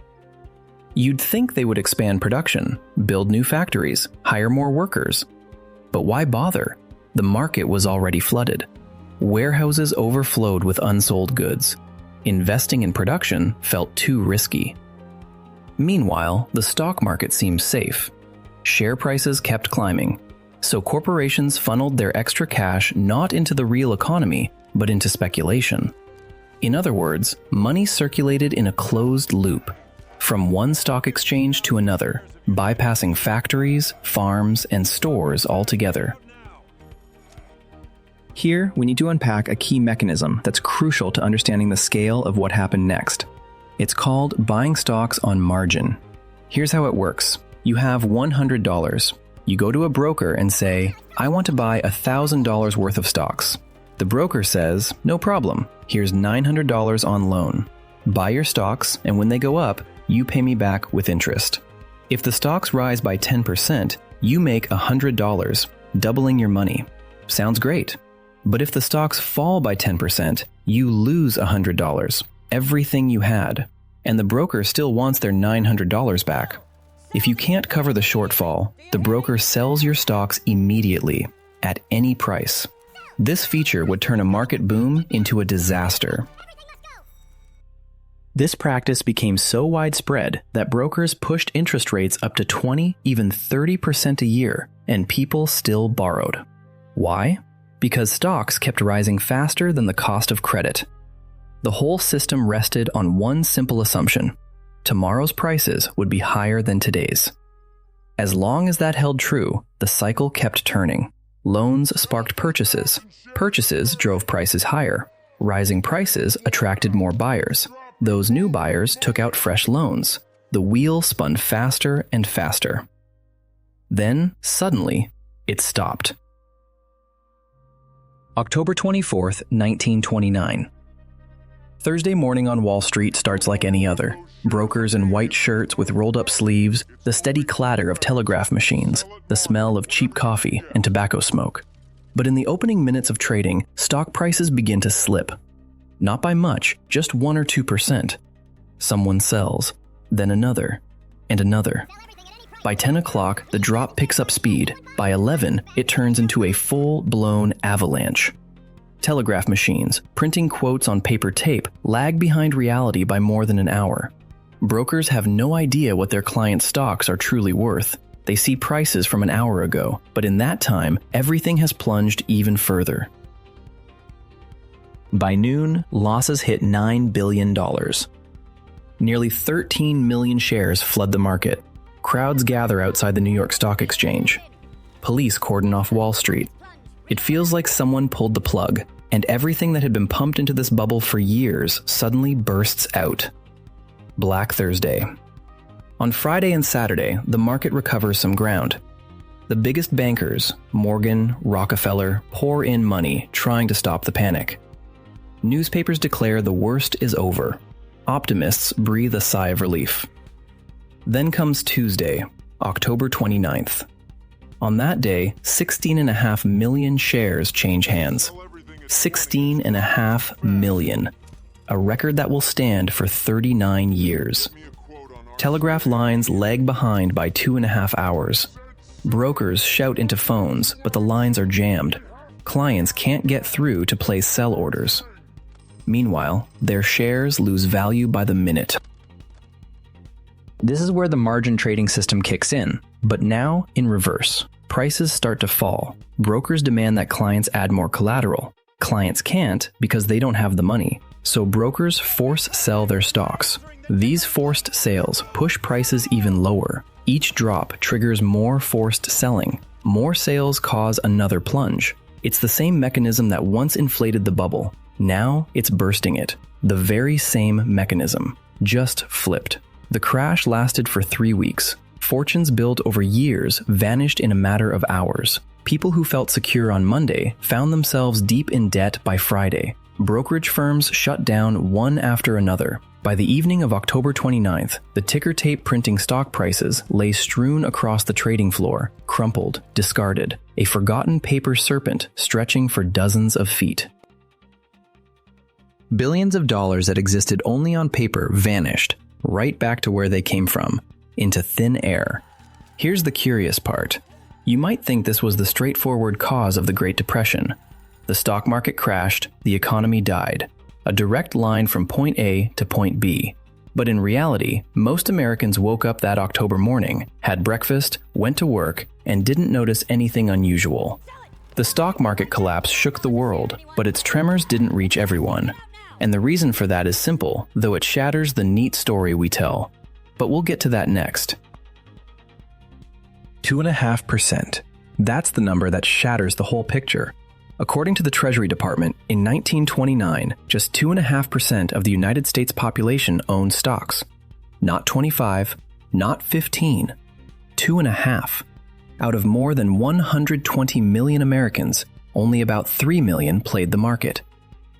You'd think they would expand production, build new factories, hire more workers. But why bother? The market was already flooded. Warehouses overflowed with unsold goods. Investing in production felt too risky. Meanwhile, the stock market seemed safe. Share prices kept climbing. So corporations funneled their extra cash not into the real economy, but into speculation. In other words, money circulated in a closed loop, from one stock exchange to another, bypassing factories, farms, and stores altogether. Here, we need to unpack a key mechanism that's crucial to understanding the scale of what happened next. It's called buying stocks on margin. Here's how it works. You have $100. You go to a broker and say, I want to buy $1,000 worth of stocks. The broker says, no problem, here's $900 on loan. Buy your stocks, and when they go up, you pay me back with interest. If the stocks rise by 10%, you make $100, doubling your money. Sounds great. But if the stocks fall by 10%, you lose $100, everything you had, and the broker still wants their $900 back. If you can't cover the shortfall, the broker sells your stocks immediately, at any price. This feature would turn a market boom into a disaster. This practice became so widespread that brokers pushed interest rates up to 20, even 30% a year, and people still borrowed. Why? Because stocks kept rising faster than the cost of credit. The whole system rested on one simple assumption: tomorrow's prices would be higher than today's. As long as that held true, the cycle kept turning. Loans sparked purchases. Purchases drove prices higher. Rising prices attracted more buyers. Those new buyers took out fresh loans. The wheel spun faster and faster. Then, suddenly, it stopped. October 24th, 1929. Thursday morning on Wall Street starts like any other. Brokers in white shirts with rolled-up sleeves, the steady clatter of telegraph machines, the smell of cheap coffee and tobacco smoke. But in the opening minutes of trading, stock prices begin to slip. Not by much, just 1 or 2%. Someone sells, then another, and another. By 10 o'clock, the drop picks up speed. By 11, it turns into a full-blown avalanche. Telegraph machines, printing quotes on paper tape, lag behind reality by more than an hour. Brokers have no idea what their clients' stocks are truly worth. They see prices from an hour ago, but in that time, everything has plunged even further. By noon, losses hit $9 billion. Nearly 13 million shares flood the market. Crowds gather outside the New York Stock Exchange. Police cordon off Wall Street. It feels like someone pulled the plug, and everything that had been pumped into this bubble for years suddenly bursts out. Black Thursday. On Friday and Saturday, the market recovers some ground. The biggest bankers, Morgan, Rockefeller, pour in money trying to stop the panic. Newspapers declare the worst is over. Optimists breathe a sigh of relief. Then comes Tuesday, October 29th. On that day, 16.5 million shares change hands. 16.5 million. A record that will stand for 39 years. Telegraph lines lag behind by 2.5 hours. Brokers shout into phones, but the lines are jammed. Clients can't get through to place sell orders. Meanwhile, their shares lose value by the minute. This is where the margin trading system kicks in, but now in reverse. Prices start to fall. Brokers demand that clients add more collateral. Clients can't because they don't have the money, so brokers force sell their stocks. These forced sales push prices even lower. Each drop triggers more forced selling. More sales cause another plunge. It's the same mechanism that once inflated the bubble. Now it's bursting it. The very same mechanism, just flipped. The crash lasted for 3 weeks. Fortunes built over years vanished in a matter of hours. People who felt secure on Monday found themselves deep in debt by Friday. Brokerage firms shut down one after another. By the evening of October 29th, the ticker tape printing stock prices lay strewn across the trading floor, crumpled, discarded, a forgotten paper serpent stretching for dozens of feet. Billions of dollars that existed only on paper vanished, right back to where they came from, into thin air. Here's the curious part. You might think this was the straightforward cause of the Great Depression. The stock market crashed, the economy died. A direct line from point A to point B. But in reality, most Americans woke up that October morning, had breakfast, went to work, and didn't notice anything unusual. The stock market collapse shook the world, but its tremors didn't reach everyone. And the reason for that is simple, though it shatters the neat story we tell. But we'll get to that next. 2.5%. That's the number that shatters the whole picture. According to the Treasury Department, in 1929, just 2.5% of the United States population owned stocks. Not 25, not 15, 2.5. Out of more than 120 million Americans, only about 3 million played the market.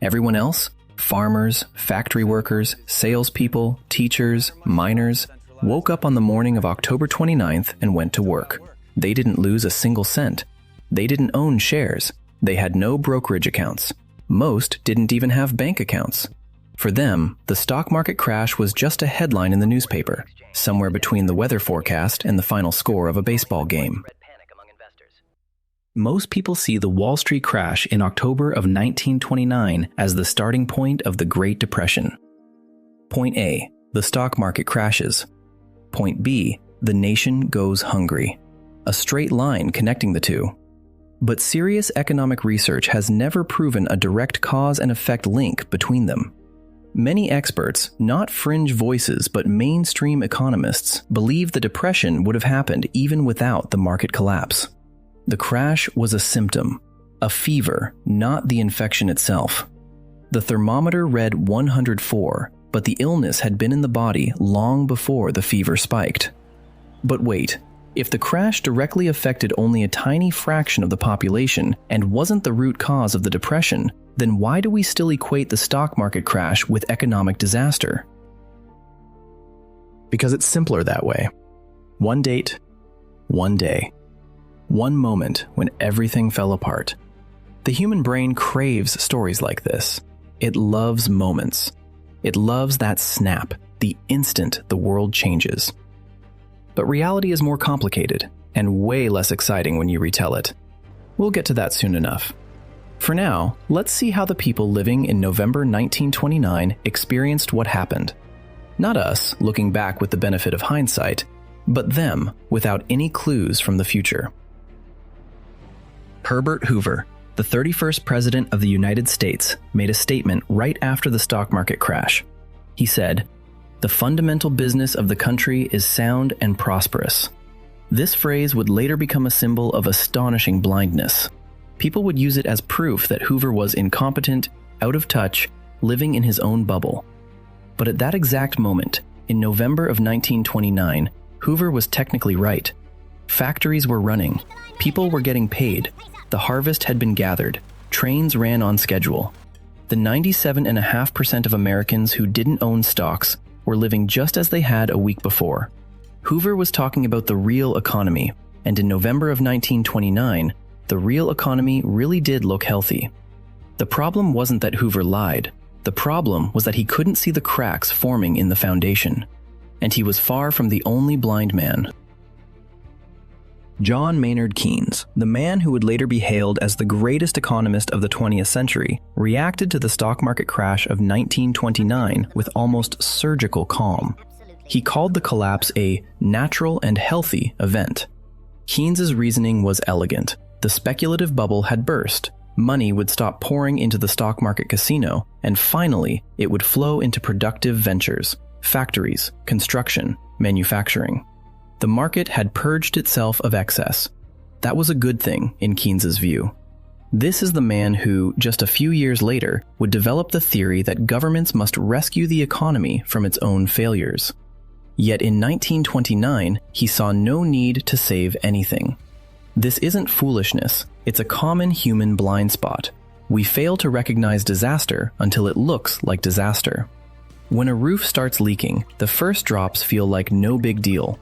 Everyone else, farmers, factory workers, salespeople, teachers, miners, woke up on the morning of October 29th and went to work. They didn't lose a single cent. They didn't own shares. They had no brokerage accounts. Most didn't even have bank accounts. For them, the stock market crash was just a headline in the newspaper, somewhere between the weather forecast and the final score of a baseball game. Most people see the Wall Street crash in October of 1929 as the starting point of the Great Depression. Point A, the stock market crashes. Point B, the nation goes hungry. A straight line connecting the two. But serious economic research has never proven a direct cause and effect link between them. Many experts, not fringe voices but mainstream economists, believe the depression would have happened even without the market collapse. The crash was a symptom, a fever, not the infection itself. The thermometer read 104, but the illness had been in the body long before the fever spiked. But wait, if the crash directly affected only a tiny fraction of the population and wasn't the root cause of the depression, then why do we still equate the stock market crash with economic disaster? Because it's simpler that way. One date, one day. One moment when everything fell apart. The human brain craves stories like this. It loves moments. It loves that snap, the instant the world changes. But reality is more complicated and way less exciting when you retell it. We'll get to that soon enough. For now, let's see how the people living in November 1929 experienced what happened. Not us, looking back with the benefit of hindsight, but them, without any clues from the future. Herbert Hoover, the 31st President of the United States, made a statement right after the stock market crash. He said, "The fundamental business of the country is sound and prosperous." This phrase would later become a symbol of astonishing blindness. People would use it as proof that Hoover was incompetent, out of touch, living in his own bubble. But at that exact moment, in November of 1929, Hoover was technically right. Factories were running, people were getting paid, the harvest had been gathered, trains ran on schedule. The 97.5% of Americans who didn't own stocks were living just as they had a week before. Hoover was talking about the real economy, and in November of 1929, the real economy really did look healthy. The problem wasn't that Hoover lied. The problem was that he couldn't see the cracks forming in the foundation. And he was far from the only blind man. John Maynard Keynes, the man who would later be hailed as the greatest economist of the 20th century, reacted to the stock market crash of 1929 with almost surgical calm. He called the collapse a natural and healthy event. Keynes's reasoning was elegant. The speculative bubble had burst. Money would stop pouring into the stock market casino, and finally, it would flow into productive ventures, factories, construction, manufacturing. The market had purged itself of excess. That was a good thing, in Keynes's view. This is the man who, just a few years later, would develop the theory that governments must rescue the economy from its own failures. Yet in 1929, he saw no need to save anything. This isn't foolishness, it's a common human blind spot. We fail to recognize disaster until it looks like disaster. When a roof starts leaking, the first drops feel like no big deal.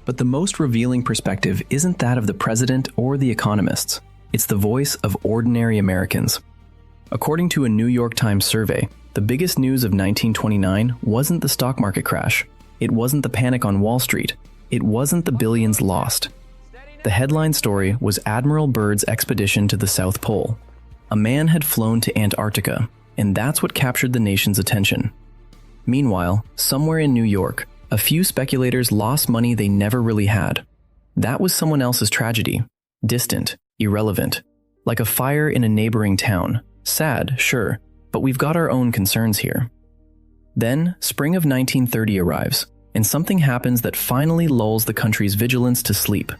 But the most revealing perspective isn't that of the president or the economists. It's the voice of ordinary Americans. According to a New York Times survey, the biggest news of 1929 wasn't the stock market crash. It wasn't the panic on Wall Street. It wasn't the billions lost. The headline story was Admiral Byrd's expedition to the South Pole. A man had flown to Antarctica, and that's what captured the nation's attention. Meanwhile, somewhere in New York, a few speculators lost money they never really had. That was someone else's tragedy. Distant, irrelevant. Like a fire in a neighboring town. Sad, sure, but we've got our own concerns here. Then, spring of 1930 arrives, and something happens that finally lulls the country's vigilance to sleep.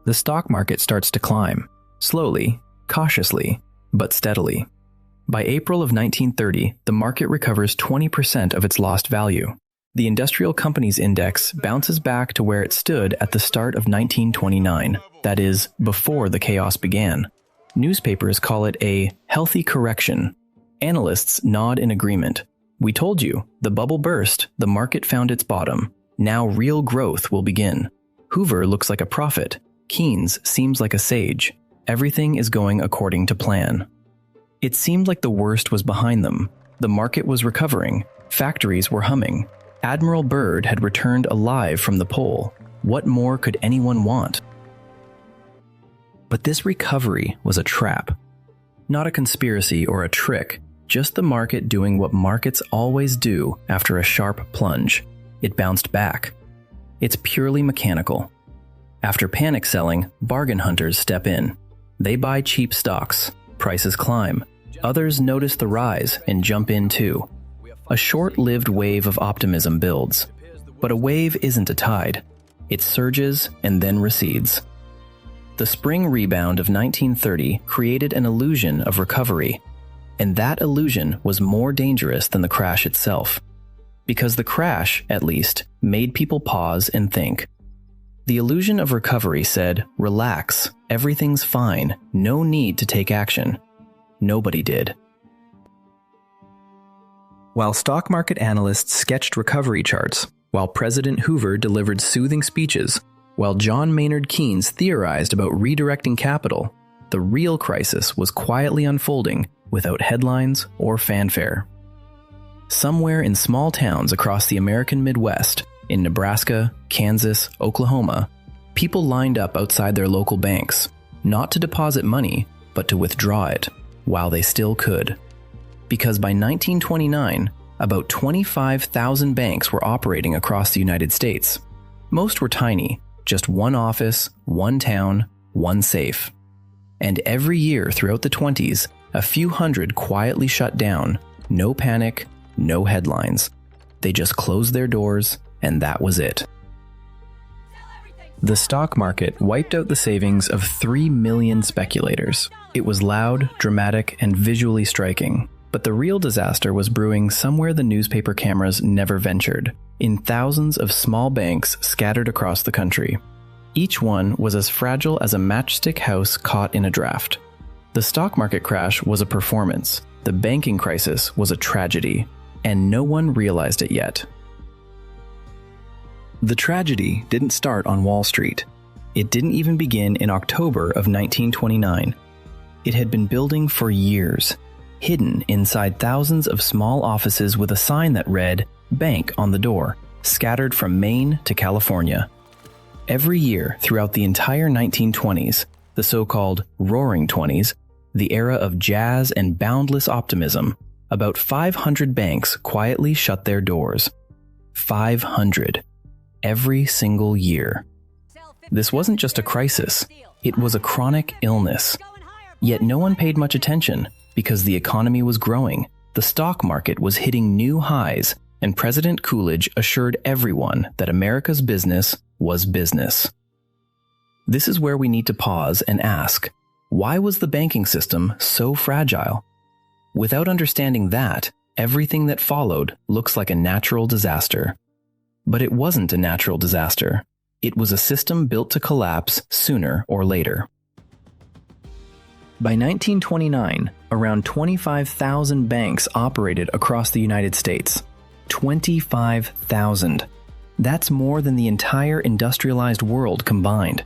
The stock market starts to climb, slowly, cautiously, but steadily. By April of 1930, the market recovers 20% of its lost value. The Industrial Companies Index bounces back to where it stood at the start of 1929, that is, before the chaos began. Newspapers call it a healthy correction. Analysts nod in agreement. We told you, the bubble burst, the market found its bottom. Now real growth will begin. Hoover looks like a prophet. Keynes seems like a sage. Everything is going according to plan. It seemed like the worst was behind them. The market was recovering. Factories were humming. Admiral Byrd had returned alive from the pole. What more could anyone want? But this recovery was a trap. Not a conspiracy or a trick, just the market doing what markets always do after a sharp plunge. It bounced back. It's purely mechanical. After panic selling, bargain hunters step in. They buy cheap stocks. Prices climb. Others notice the rise and jump in too. A short-lived wave of optimism builds. But a wave isn't a tide. It surges and then recedes. The spring rebound of 1930 created an illusion of recovery. And that illusion was more dangerous than the crash itself. Because the crash, at least, made people pause and think. The illusion of recovery said, relax, everything's fine, no need to take action. Nobody did. While stock market analysts sketched recovery charts, while President Hoover delivered soothing speeches, while John Maynard Keynes theorized about redirecting capital, the real crisis was quietly unfolding without headlines or fanfare. Somewhere in small towns across the American Midwest, in Nebraska, Kansas, Oklahoma, people lined up outside their local banks, not to deposit money, but to withdraw it, while they still could. Because by 1929, about 25,000 banks were operating across the United States. Most were tiny, just one office, one town, one safe. And every year throughout the 20s, a few hundred quietly shut down, no panic, no headlines. They just closed their doors, and that was it. The stock market wiped out the savings of 3 million speculators. It was loud, dramatic, and visually striking. But the real disaster was brewing somewhere the newspaper cameras never ventured, in thousands of small banks scattered across the country. Each one was as fragile as a matchstick house caught in a draft. The stock market crash was a performance, the banking crisis was a tragedy, and no one realized it yet. The tragedy didn't start on Wall Street. It didn't even begin in October of 1929. It had been building for years, hidden inside thousands of small offices with a sign that read, "Bank" on the door, scattered from Maine to California. Every year throughout the entire 1920s, the so-called Roaring Twenties, the era of jazz and boundless optimism, about 500 banks quietly shut their doors. 500. Every single year. This wasn't just a crisis, it was a chronic illness. Yet no one paid much attention because the economy was growing, the stock market was hitting new highs, and President Coolidge assured everyone that America's business was business. This is where we need to pause and ask, why was the banking system so fragile? Without understanding that, everything that followed looks like a natural disaster. But it wasn't a natural disaster. It was a system built to collapse sooner or later. By 1929, around 25,000 banks operated across the United States. 25,000. That's more than the entire industrialized world combined.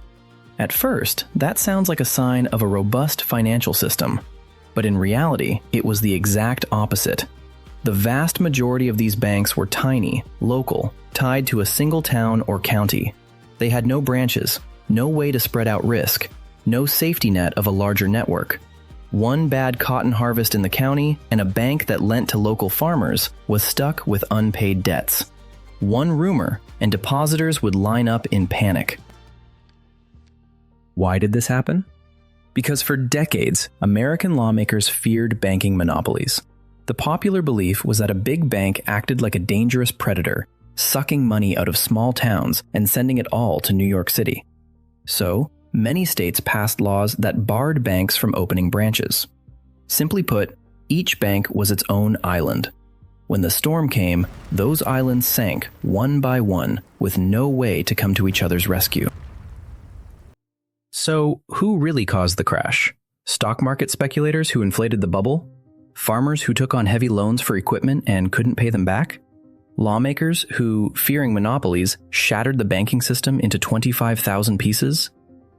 At first, that sounds like a sign of a robust financial system. But in reality, it was the exact opposite. The vast majority of these banks were tiny, local, tied to a single town or county. They had no branches, no way to spread out risk, no safety net of a larger network. One bad cotton harvest in the county, and a bank that lent to local farmers was stuck with unpaid debts. One rumor, and depositors would line up in panic. Why did this happen? Because for decades, American lawmakers feared banking monopolies. The popular belief was that a big bank acted like a dangerous predator, sucking money out of small towns and sending it all to New York City. So, many states passed laws that barred banks from opening branches. Simply put, each bank was its own island. When the storm came, those islands sank one by one, with no way to come to each other's rescue. So, who really caused the crash? Stock market speculators who inflated the bubble? Farmers who took on heavy loans for equipment and couldn't pay them back? Lawmakers who, fearing monopolies, shattered the banking system into 25,000 pieces?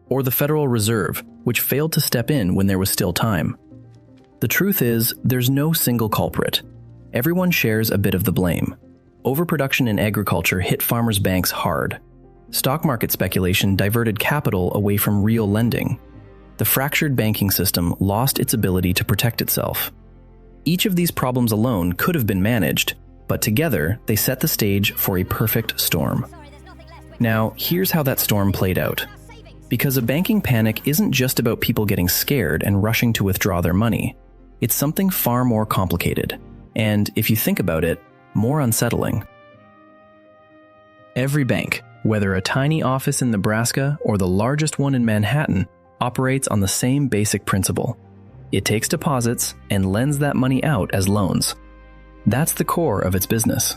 Or the Federal Reserve, which failed to step in when there was still time? The truth is, there's no single culprit. Everyone shares a bit of the blame. Overproduction in agriculture hit farmers' banks hard. Stock market speculation diverted capital away from real lending. The fractured banking system lost its ability to protect itself. Each of these problems alone could have been managed, but together they set the stage for a perfect storm. Now, here's how that storm played out. Because a banking panic isn't just about people getting scared and rushing to withdraw their money. It's something far more complicated, and if you think about it, more unsettling. Every bank, whether a tiny office in Nebraska or the largest one in Manhattan, operates on the same basic principle. It takes deposits and lends that money out as loans. That's the core of its business.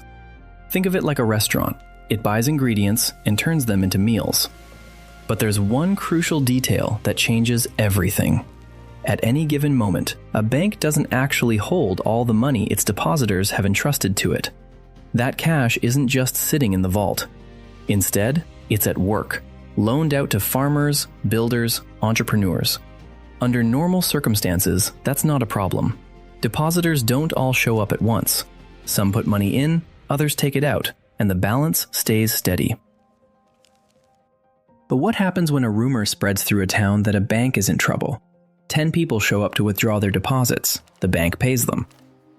Think of it like a restaurant. It buys ingredients and turns them into meals. But there's one crucial detail that changes everything. At any given moment, a bank doesn't actually hold all the money its depositors have entrusted to it. That cash isn't just sitting in the vault. Instead, it's at work, loaned out to farmers, builders, entrepreneurs. Under normal circumstances, that's not a problem. Depositors don't all show up at once. Some put money in, others take it out, and the balance stays steady. But what happens when a rumor spreads through a town that a bank is in trouble? 10 people show up to withdraw their deposits. The bank pays them.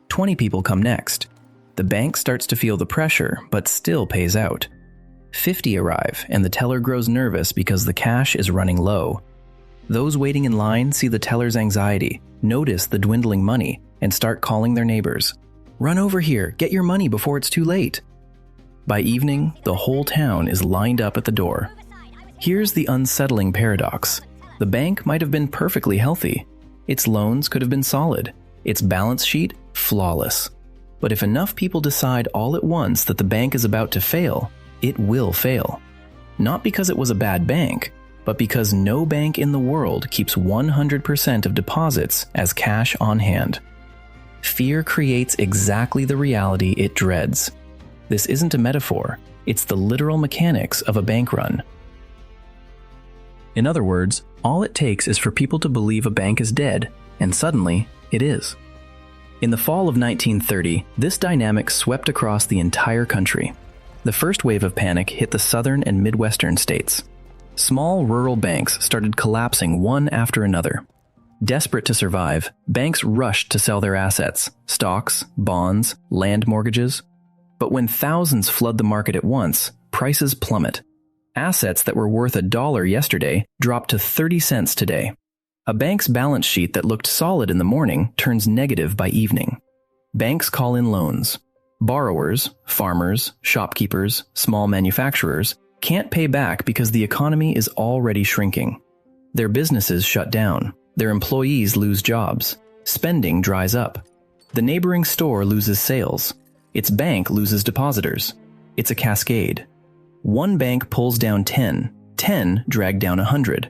20 people come next. The bank starts to feel the pressure, but still pays out. 50 arrive, and the teller grows nervous because the cash is running low. Those waiting in line see the teller's anxiety, notice the dwindling money, and start calling their neighbors. Run over here, get your money before it's too late. By evening, the whole town is lined up at the door. Here's the unsettling paradox. The bank might have been perfectly healthy. Its loans could have been solid. Its balance sheet, flawless. But if enough people decide all at once that the bank is about to fail, it will fail. Not because it was a bad bank, but because no bank in the world keeps 100% of deposits as cash on hand. Fear creates exactly the reality it dreads. This isn't a metaphor, it's the literal mechanics of a bank run. In other words, all it takes is for people to believe a bank is dead, and suddenly, it is. In the fall of 1930, this dynamic swept across the entire country. The first wave of panic hit the southern and midwestern states. Small rural banks started collapsing one after another. Desperate to survive, banks rushed to sell their assets, stocks, bonds, land mortgages. But when thousands flood the market at once, prices plummet. Assets that were worth $1 yesterday dropped to 30 cents today. A bank's balance sheet that looked solid in the morning turns negative by evening. Banks call in loans. Borrowers, farmers, shopkeepers, small manufacturers, can't pay back because the economy is already shrinking. Their businesses shut down. Their employees lose jobs. Spending dries up. The neighboring store loses sales. Its bank loses depositors. It's a cascade. One bank pulls down 10. 10 drag down 100.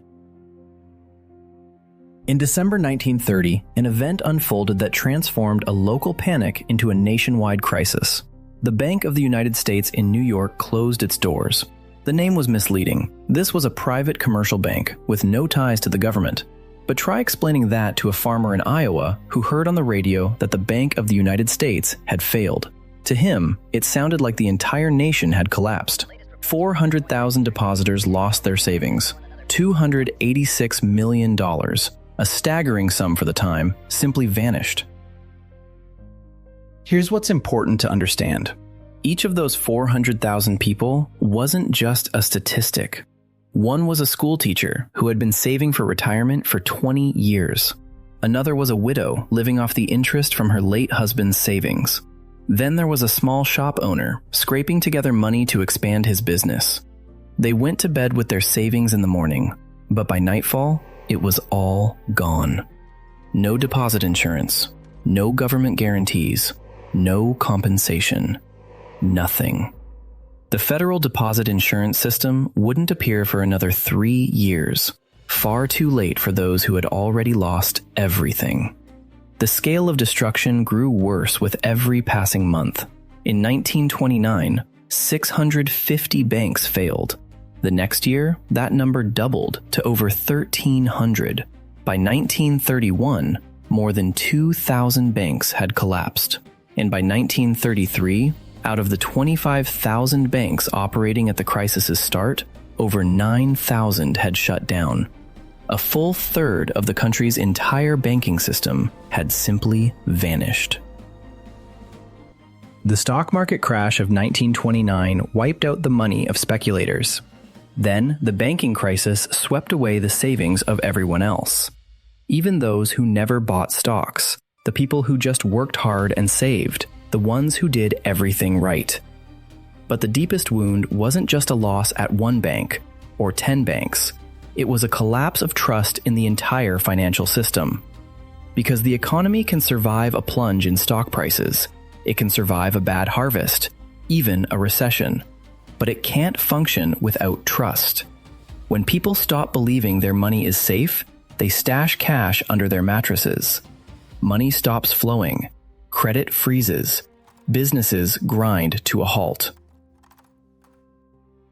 In December 1930, an event unfolded that transformed a local panic into a nationwide crisis. The Bank of the United States in New York closed its doors. The name was misleading. This was a private commercial bank with no ties to the government. But try explaining that to a farmer in Iowa who heard on the radio that the Bank of the United States had failed. To him, it sounded like the entire nation had collapsed. 400,000 depositors lost their savings. $286 million, a staggering sum for the time, simply vanished. Here's what's important to understand. Each of those 400,000 people wasn't just a statistic. One was a school teacher who had been saving for retirement for 20 years. Another was a widow living off the interest from her late husband's savings. Then there was a small shop owner scraping together money to expand his business. They went to bed with their savings in the morning, but by nightfall, it was all gone. No deposit insurance, no government guarantees, no compensation, nothing. The federal deposit insurance system wouldn't appear for another 3 years, far too late for those who had already lost everything. The scale of destruction grew worse with every passing month. In 1929, 650 banks failed. The next year, that number doubled to over 1,300. By 1931, more than 2,000 banks had collapsed. And by 1933, out of the 25,000 banks operating at the crisis's start, over 9,000 had shut down. A full third of the country's entire banking system had simply vanished. The stock market crash of 1929 wiped out the money of speculators. Then, the banking crisis swept away the savings of everyone else. Even those who never bought stocks, the people who just worked hard and saved, the ones who did everything right. But the deepest wound wasn't just a loss at one bank, or 10 banks. It was a collapse of trust in the entire financial system. Because the economy can survive a plunge in stock prices, it can survive a bad harvest, even a recession. But it can't function without trust. When people stop believing their money is safe, they stash cash under their mattresses. Money stops flowing. Credit freezes. Businesses grind to a halt.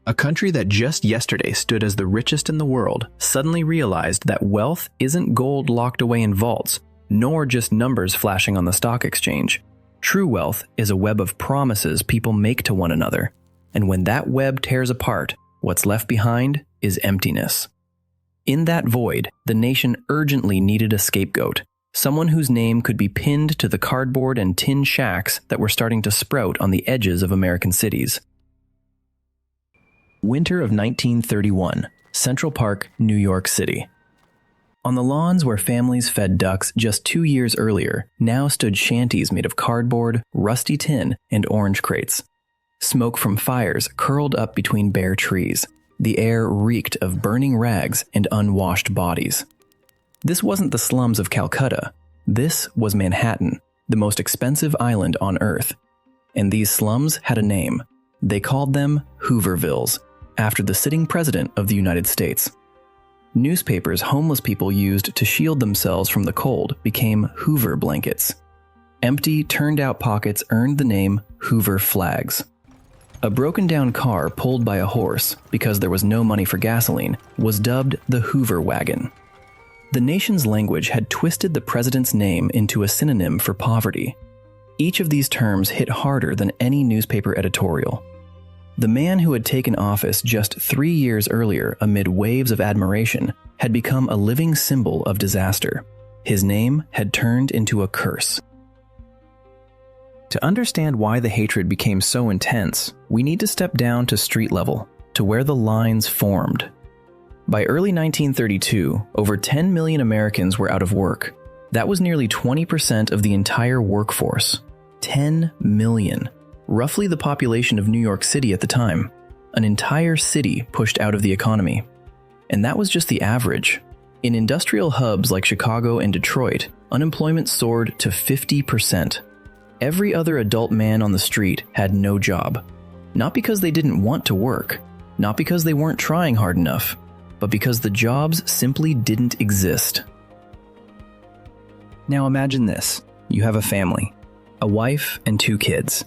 A country that just yesterday stood as the richest in the world suddenly realized that wealth isn't gold locked away in vaults, nor just numbers flashing on the stock exchange. True wealth is a web of promises people make to one another, and when that web tears apart, what's left behind is emptiness. In that void, the nation urgently needed a scapegoat, someone whose name could be pinned to the cardboard and tin shacks that were starting to sprout on the edges of American cities. Winter of 1931, Central Park, New York City. On the lawns where families fed ducks just 2 years earlier, now stood shanties made of cardboard, rusty tin, and orange crates. Smoke from fires curled up between bare trees. The air reeked of burning rags and unwashed bodies. This wasn't the slums of Calcutta. This was Manhattan, the most expensive island on Earth. And these slums had a name. They called them Hoovervilles, after the sitting president of the United States. Newspapers homeless people used to shield themselves from the cold became Hoover blankets. Empty, turned-out pockets earned the name Hoover flags. A broken-down car pulled by a horse, because there was no money for gasoline, was dubbed the Hoover wagon. The nation's language had twisted the president's name into a synonym for poverty. Each of these terms hit harder than any newspaper editorial. The man who had taken office just 3 years earlier amid waves of admiration had become a living symbol of disaster. His name had turned into a curse. To understand why the hatred became so intense, we need to step down to street level, to where the lines formed. By early 1932, over 10 million Americans were out of work. That was nearly 20% of the entire workforce. 10 million. Roughly the population of New York City at the time. An entire city pushed out of the economy. And that was just the average. In industrial hubs like Chicago and Detroit, unemployment soared to 50%. Every other adult man on the street had no job. Not because they didn't want to work, not because they weren't trying hard enough, but because the jobs simply didn't exist. Now imagine this. You have a family, a wife and 2 kids.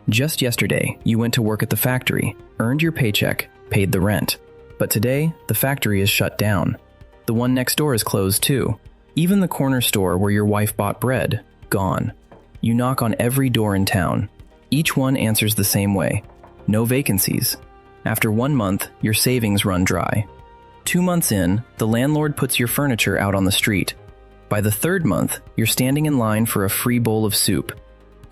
Just yesterday, you went to work at the factory, earned your paycheck, paid the rent. But today, the factory is shut down. The one next door is closed too. Even the corner store where your wife bought bread, gone. You knock on every door in town. Each one answers the same way. No vacancies. After 1 month, your savings run dry. 2 months in, the landlord puts your furniture out on the street. By the 3rd month, you're standing in line for a free bowl of soup.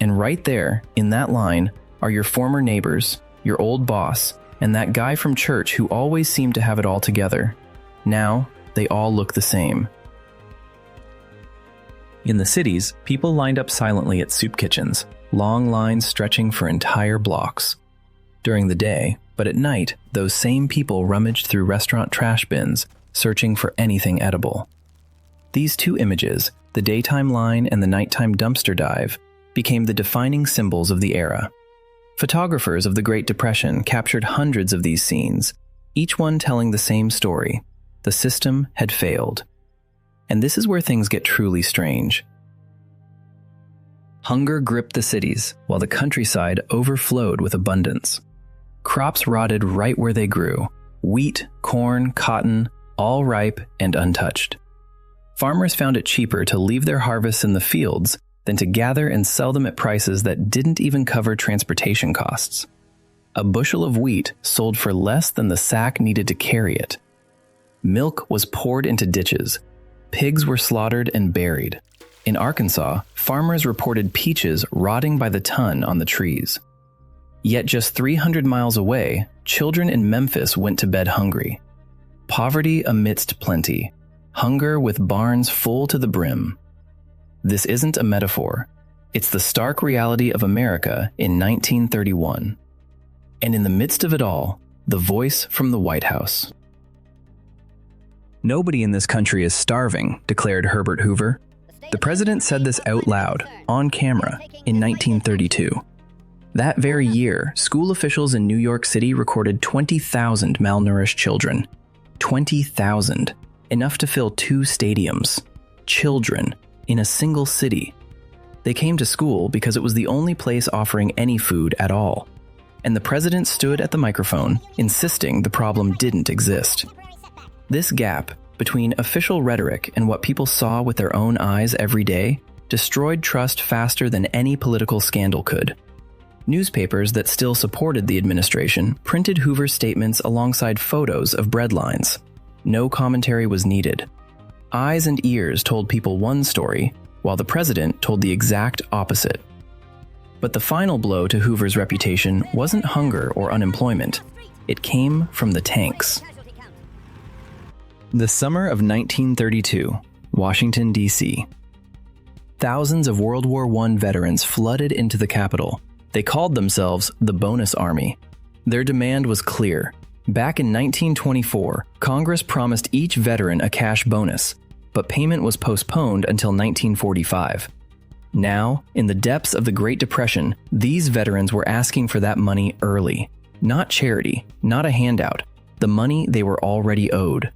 And right there, in that line, are your former neighbors, your old boss, and that guy from church who always seemed to have it all together. Now, they all look the same. In the cities, people lined up silently at soup kitchens, long lines stretching for entire blocks. During the day, but at night, those same people rummaged through restaurant trash bins, searching for anything edible. These 2 images, the daytime line and the nighttime dumpster dive, became the defining symbols of the era. Photographers of the Great Depression captured hundreds of these scenes, each one telling the same story. The system had failed. And this is where things get truly strange. Hunger gripped the cities, while the countryside overflowed with abundance. Crops rotted right where they grew. Wheat, corn, cotton, all ripe and untouched. Farmers found it cheaper to leave their harvests in the fields than to gather and sell them at prices that didn't even cover transportation costs. A bushel of wheat sold for less than the sack needed to carry it. Milk was poured into ditches. Pigs were slaughtered and buried. In Arkansas, farmers reported peaches rotting by the ton on the trees. Yet just 300 miles away, children in Memphis went to bed hungry. Poverty amidst plenty. Hunger with barns full to the brim. This isn't a metaphor. It's the stark reality of America in 1931. And in the midst of it all, the voice from the White House. "Nobody in this country is starving," declared Herbert Hoover. The president said this out loud, on camera, in 1932. That very year, school officials in New York City recorded 20,000 malnourished children. 20,000. Enough to fill 2 stadiums. Children. In a single city. They came to school because it was the only place offering any food at all. and the president stood at the microphone, insisting the problem didn't exist. This gap between official rhetoric and what people saw with their own eyes every day destroyed trust faster than any political scandal could. Newspapers that still supported the administration printed Hoover's statements alongside photos of breadlines. No commentary was needed. Eyes and ears told people one story, while the president told the exact opposite. But the final blow to Hoover's reputation wasn't hunger or unemployment. It came from the tanks. The summer of 1932, Washington, D.C. Thousands of World War I veterans flooded into the Capitol. They called themselves the Bonus Army. Their demand was clear. Back in 1924, Congress promised each veteran a cash bonus, but payment was postponed until 1945. Now, in the depths of the Great Depression, these veterans were asking for that money early. Not charity, not a handout, the money they were already owed.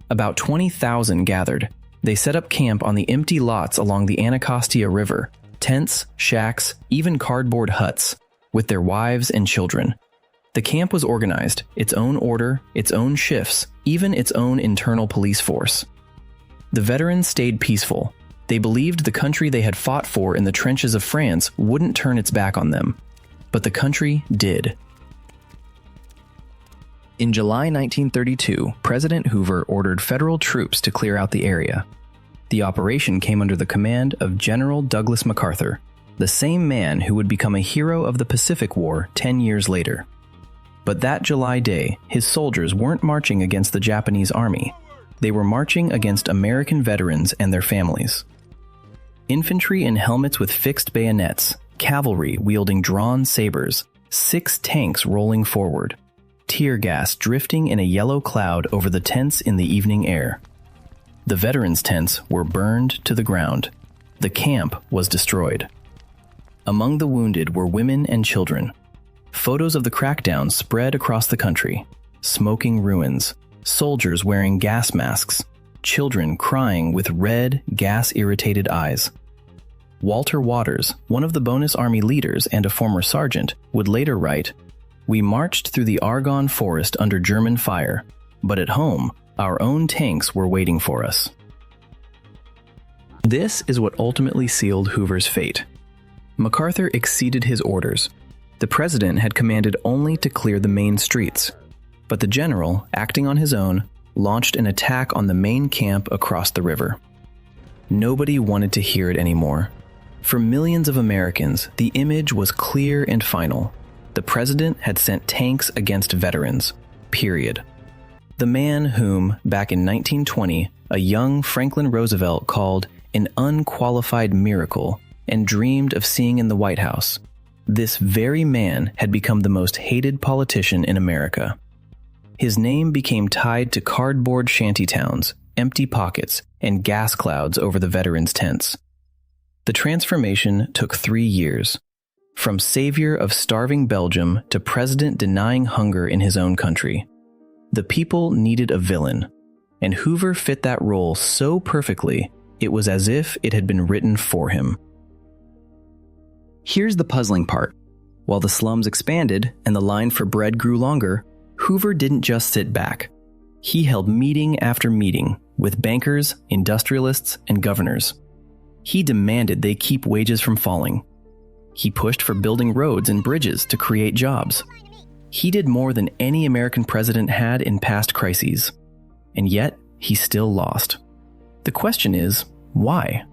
About 20,000 gathered. They set up camp on the empty lots along the Anacostia River, tents, shacks, even cardboard huts, with their wives and children. The camp was organized, its own order, its own shifts, even its own internal police force. The veterans stayed peaceful. They believed the country they had fought for in the trenches of France wouldn't turn its back on them. But the country did. In July 1932, President Hoover ordered federal troops to clear out the area. The operation came under the command of General Douglas MacArthur, the same man who would become a hero of the Pacific War 10 years later. But that July day, his soldiers weren't marching against the Japanese army. They were marching against American veterans and their families. Infantry in helmets with fixed bayonets, cavalry wielding drawn sabers, 6 tanks rolling forward, tear gas drifting in a yellow cloud over the tents in the evening air. The veterans' tents were burned to the ground. The camp was destroyed. Among the wounded were women and children. Photos of the crackdown spread across the country. Smoking ruins, soldiers wearing gas masks, children crying with red, gas-irritated eyes. Walter Waters, one of the Bonus Army leaders and a former sergeant, would later write, "We marched through the Argonne Forest under German fire, but at home, our own tanks were waiting for us." This is what ultimately sealed Hoover's fate. MacArthur exceeded his orders. The president had commanded only to clear the main streets, but the general, acting on his own, launched an attack on the main camp across the river. Nobody wanted to hear it anymore. For millions of Americans, the image was clear and final. The president had sent tanks against veterans, period. The man whom, back in 1920, a young Franklin Roosevelt called an unqualified miracle and dreamed of seeing in the White House, this very man had become the most hated politician in America. His name became tied to cardboard shantytowns, empty pockets, and gas clouds over the veterans' tents. The transformation took 3 years. From savior of starving Belgium to president denying hunger in his own country. The people needed a villain, and Hoover fit that role so perfectly, it was as if it had been written for him. Here's the puzzling part. While the slums expanded and the line for bread grew longer, Hoover didn't just sit back. He held meeting after meeting with bankers, industrialists, and governors. He demanded they keep wages from falling. He pushed for building roads and bridges to create jobs. He did more than any American president had in past crises. And yet, he still lost. The question is, why?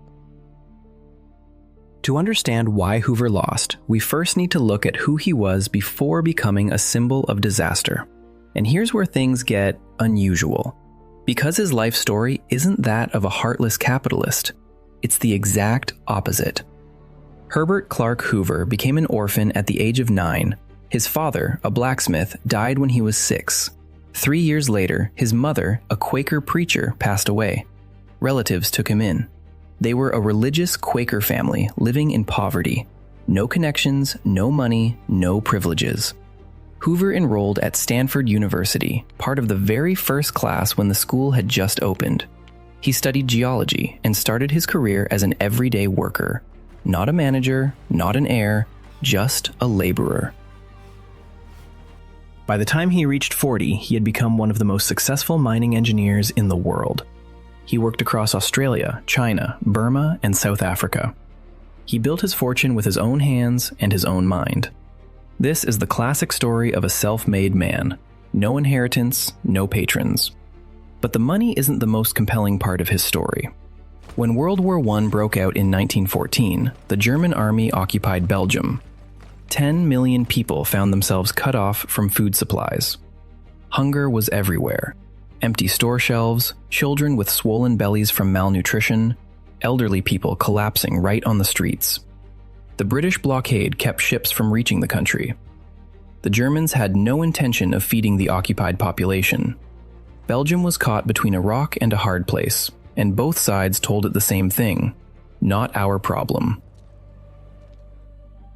To understand why Hoover lost, we first need to look at who he was before becoming a symbol of disaster. And here's where things get unusual. Because his life story isn't that of a heartless capitalist, it's the exact opposite. Herbert Clark Hoover became an orphan at the age of 9. His father, a blacksmith, died when he was 6. 3 years later, his mother, a Quaker preacher, passed away. Relatives took him in. They were a religious Quaker family living in poverty. No connections, no money, no privileges. Hoover enrolled at Stanford University, part of the very first class when the school had just opened. He studied geology and started his career as an everyday worker. Not a manager, not an heir, just a laborer. By the time he reached 40, he had become one of the most successful mining engineers in the world. He worked across Australia, China, Burma, and South Africa. He built his fortune with his own hands and his own mind. This is the classic story of a self-made man. No inheritance, no patrons. But the money isn't the most compelling part of his story. When World War I broke out in 1914, the German army occupied Belgium. 10 million people found themselves cut off from food supplies. Hunger was everywhere. Empty store shelves, children with swollen bellies from malnutrition, elderly people collapsing right on the streets. The British blockade kept ships from reaching the country. The Germans had no intention of feeding the occupied population. Belgium was caught between a rock and a hard place, and both sides told it the same thing: not our problem.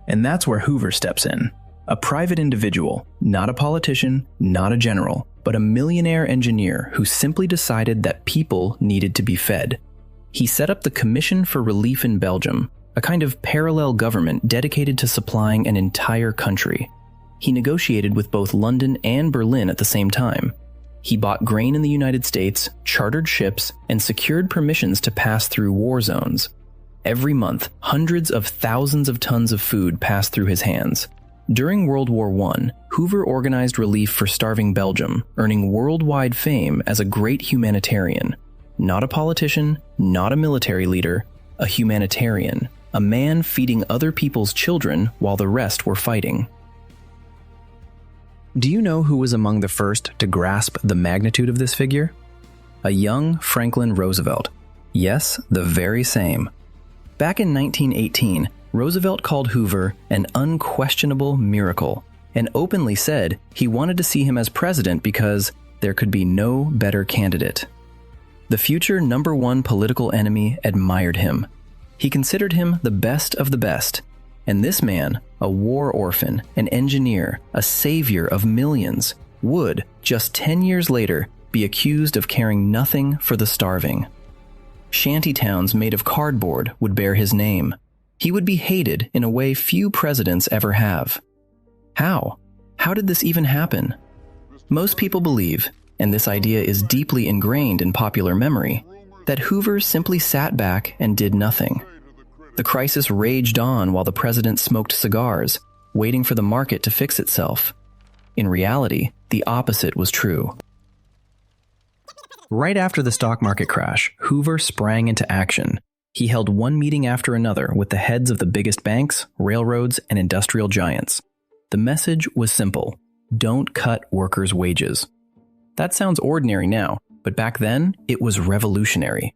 And that's where Hoover steps in. A private individual, not a politician, not a general, but a millionaire engineer who simply decided that people needed to be fed. He set up the Commission for Relief in Belgium, a kind of parallel government dedicated to supplying an entire country. He negotiated with both London and Berlin at the same time. He bought grain in the United States, chartered ships, and secured permissions to pass through war zones. Every month, hundreds of thousands of tons of food passed through his hands. During World War I, Hoover organized relief for starving Belgium, earning worldwide fame as a great humanitarian. Not a politician, not a military leader, a humanitarian, a man feeding other people's children while the rest were fighting. Do you know who was among the first to grasp the magnitude of this figure? A young Franklin Roosevelt. Yes, the very same. Back in 1918, Roosevelt called Hoover an unquestionable miracle and openly said he wanted to see him as president because there could be no better candidate. The future #1 political enemy admired him. He considered him the best of the best. And this man, a war orphan, an engineer, a savior of millions, would, just 10 years later, be accused of caring nothing for the starving. Shantytowns made of cardboard would bear his name. He would be hated in a way few presidents ever have. How? How did this even happen? Most people believe, and this idea is deeply ingrained in popular memory, that Hoover simply sat back and did nothing. The crisis raged on while the president smoked cigars, waiting for the market to fix itself. In reality, the opposite was true. Right after the stock market crash, Hoover sprang into action. He held one meeting after another with the heads of the biggest banks, railroads, and industrial giants. The message was simple: don't cut workers' wages. That sounds ordinary now, but back then, it was revolutionary.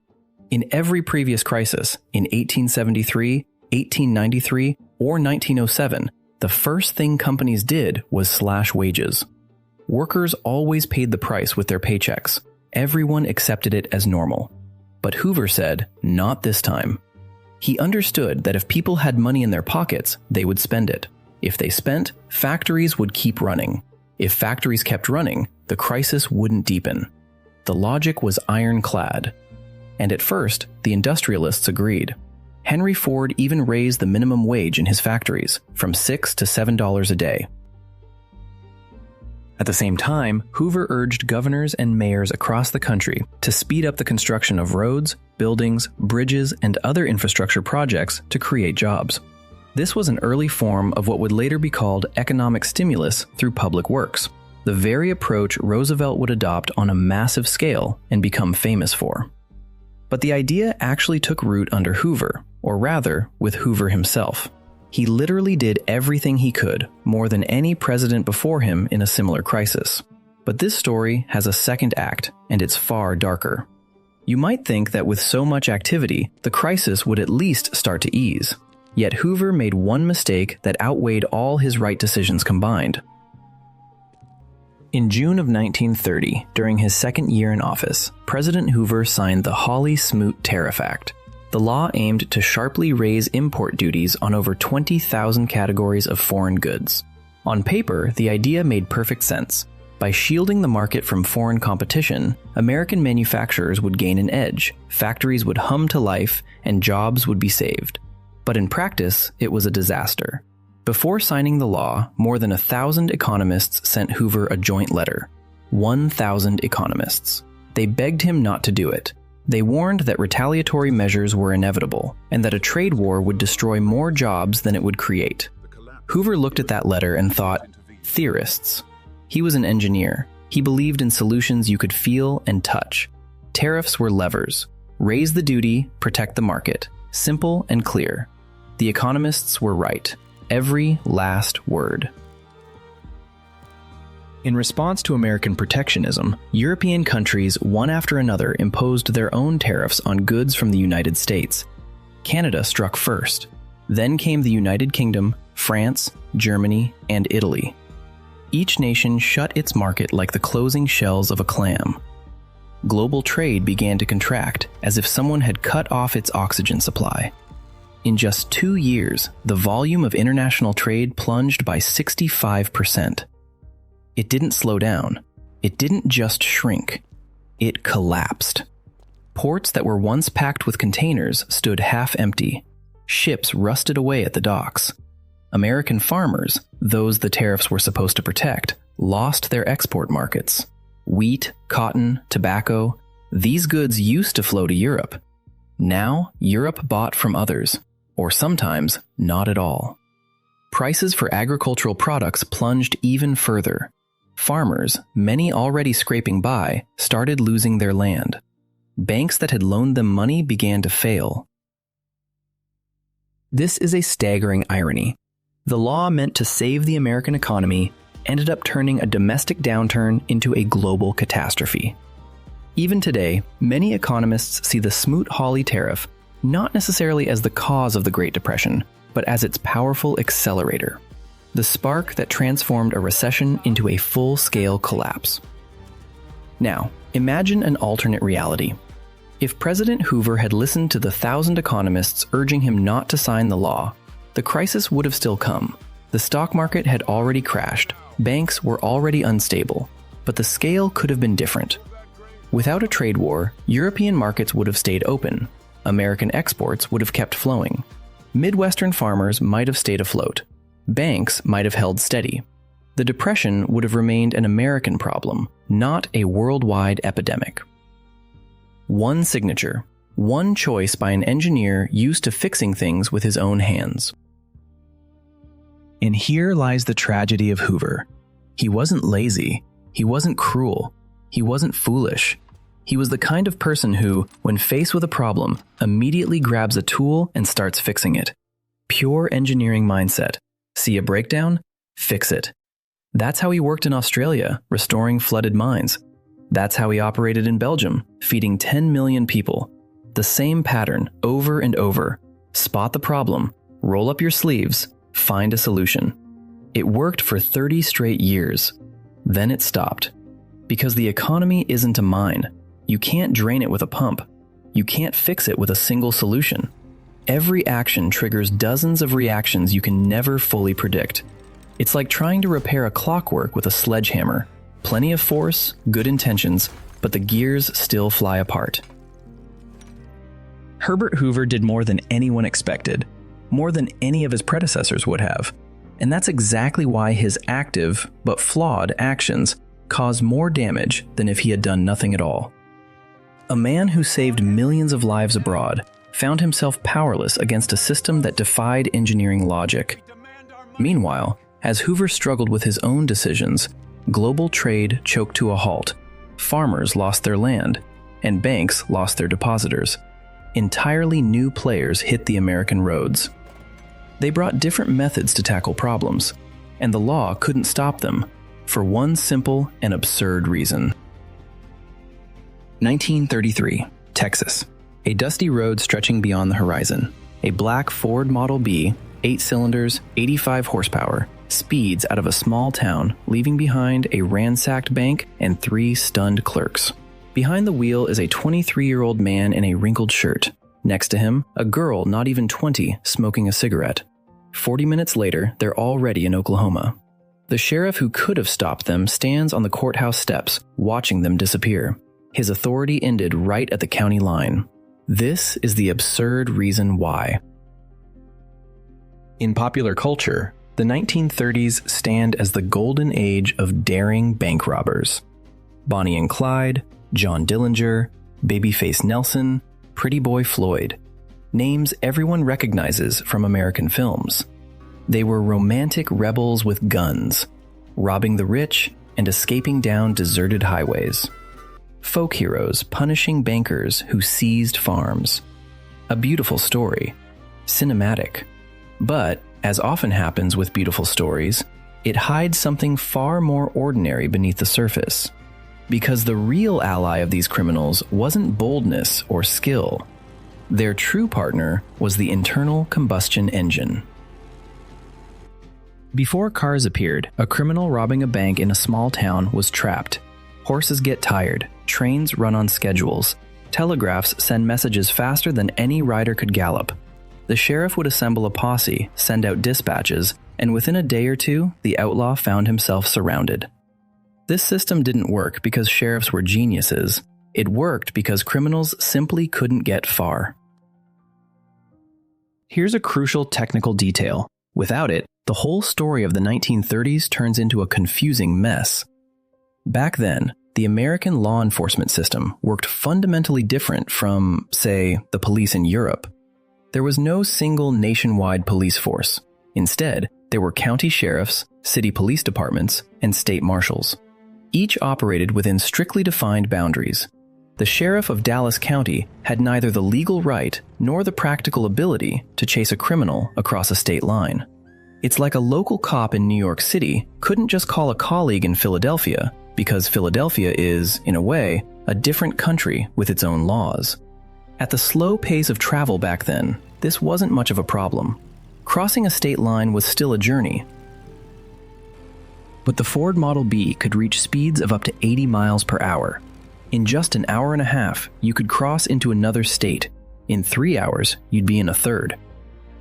In every previous crisis, in 1873, 1893, or 1907, the first thing companies did was slash wages. Workers always paid the price with their paychecks. Everyone accepted it as normal. But Hoover said, not this time. He understood that if people had money in their pockets, they would spend it. If they spent, factories would keep running. If factories kept running, the crisis wouldn't deepen. The logic was ironclad. And at first, the industrialists agreed. Henry Ford even raised the minimum wage in his factories from $6 to $7 a day. At the same time, Hoover urged governors and mayors across the country to speed up the construction of roads, buildings, bridges, and other infrastructure projects to create jobs. This was an early form of what would later be called economic stimulus through public works, the very approach Roosevelt would adopt on a massive scale and become famous for. But the idea actually took root under Hoover, or rather, with Hoover himself. He literally did everything he could, more than any president before him in a similar crisis. But this story has a second act, and it's far darker. You might think that with so much activity, the crisis would at least start to ease. Yet Hoover made one mistake that outweighed all his right decisions combined. In June of 1930, during his second year in office, President Hoover signed the Hawley-Smoot Tariff Act. The law aimed to sharply raise import duties on over 20,000 categories of foreign goods. On paper, the idea made perfect sense. By shielding the market from foreign competition, American manufacturers would gain an edge, factories would hum to life, and jobs would be saved. But in practice, it was a disaster. Before signing the law, more than 1,000 economists sent Hoover a joint letter. 1,000 economists. They begged him not to do it. They warned that retaliatory measures were inevitable, and that a trade war would destroy more jobs than it would create. Hoover looked at that letter and thought, theorists. He was an engineer. He believed in solutions you could feel and touch. Tariffs were levers. Raise the duty, protect the market. Simple and clear. The economists were right. Every last word. In response to American protectionism, European countries, one after another, imposed their own tariffs on goods from the United States. Canada struck first. Then came the United Kingdom, France, Germany, and Italy. Each nation shut its market like the closing shells of a clam. Global trade began to contract, as if someone had cut off its oxygen supply. In just 2 years, the volume of international trade plunged by 65%. It didn't slow down. It didn't just shrink. It collapsed. Ports that were once packed with containers stood half empty. Ships rusted away at the docks. American farmers, those the tariffs were supposed to protect, lost their export markets. Wheat, cotton, tobacco, these goods used to flow to Europe. Now, Europe bought from others, or sometimes not at all. Prices for agricultural products plunged even further. Farmers, many already scraping by, started losing their land. Banks that had loaned them money began to fail. This is a staggering irony. The law meant to save the American economy ended up turning a domestic downturn into a global catastrophe. Even today, many economists see the Smoot-Hawley tariff not necessarily as the cause of the Great Depression, but as its powerful accelerator. The spark that transformed a recession into a full-scale collapse. Now, imagine an alternate reality. If President Hoover had listened to the 1,000 economists urging him not to sign the law, the crisis would have still come. The stock market had already crashed, banks were already unstable, but the scale could have been different. Without a trade war, European markets would have stayed open. American exports would have kept flowing. Midwestern farmers might have stayed afloat. Banks might have held steady. The Depression would have remained an American problem, not a worldwide epidemic. One signature, one choice by an engineer used to fixing things with his own hands. And here lies the tragedy of Hoover. He wasn't lazy. He wasn't cruel. He wasn't foolish. He was the kind of person who, when faced with a problem, immediately grabs a tool and starts fixing it. Pure engineering mindset. See a breakdown? Fix it. That's how he worked in Australia, restoring flooded mines. That's how he operated in Belgium, feeding 10 million people. The same pattern, over and over. Spot the problem, roll up your sleeves, find a solution. It worked for 30 straight years. Then it stopped. Because the economy isn't a mine. You can't drain it with a pump. You can't fix it with a single solution. Every action triggers dozens of reactions you can never fully predict. It's like trying to repair a clockwork with a sledgehammer. Plenty of force, good intentions, but the gears still fly apart. Herbert Hoover did more than anyone expected, more than any of his predecessors would have. And that's exactly why his active, but flawed actions caused more damage than if he had done nothing at all. A man who saved millions of lives abroad found himself powerless against a system that defied engineering logic. Meanwhile, as Hoover struggled with his own decisions, global trade choked to a halt, farmers lost their land, and banks lost their depositors. Entirely new players hit the American roads. They brought different methods to tackle problems, and the law couldn't stop them, for one simple and absurd reason. 1933, Texas. A dusty road stretching beyond the horizon. A black Ford Model B, 8 cylinders, 85 horsepower, speeds out of a small town, leaving behind a ransacked bank and 3 stunned clerks. Behind the wheel is a 23-year-old man in a wrinkled shirt. Next to him, a girl not even 20, smoking a cigarette. 40 minutes later, they're already in Oklahoma. The sheriff who could have stopped them stands on the courthouse steps, watching them disappear. His authority ended right at the county line. This is the absurd reason why. In popular culture, The 1930s stand as the golden age of daring bank robbers. Bonnie and Clyde, John Dillinger, Babyface Nelson, Pretty Boy Floyd. Names everyone recognizes from American films. They were romantic rebels with guns, robbing the rich and escaping down deserted highways. Folk heroes punishing bankers who seized farms. A beautiful story. Cinematic. But, as often happens with beautiful stories, it hides something far more ordinary beneath the surface. Because the real ally of these criminals wasn't boldness or skill. Their true partner was the internal combustion engine. Before cars appeared, a criminal robbing a bank in a small town was trapped. Horses get tired, trains run on schedules, telegraphs send messages faster than any rider could gallop. The sheriff would assemble a posse, send out dispatches, and within a day or two, the outlaw found himself surrounded. This system didn't work because sheriffs were geniuses. It worked because criminals simply couldn't get far. Here's a crucial technical detail. Without it, the whole story of the 1930s turns into a confusing mess. Back then, the American law enforcement system worked fundamentally different from, say, the police in Europe. There was no single nationwide police force. Instead, there were county sheriffs, city police departments, and state marshals. Each operated within strictly defined boundaries. The sheriff of Dallas County had neither the legal right nor the practical ability to chase a criminal across a state line. It's like a local cop in New York City couldn't just call a colleague in Philadelphia because Philadelphia is, in a way, a different country with its own laws. At the slow pace of travel back then, this wasn't much of a problem. Crossing a state line was still a journey. But the Ford Model B could reach speeds of up to 80 miles per hour. In just an hour and a half, you could cross into another state. In 3 hours, you'd be in a third.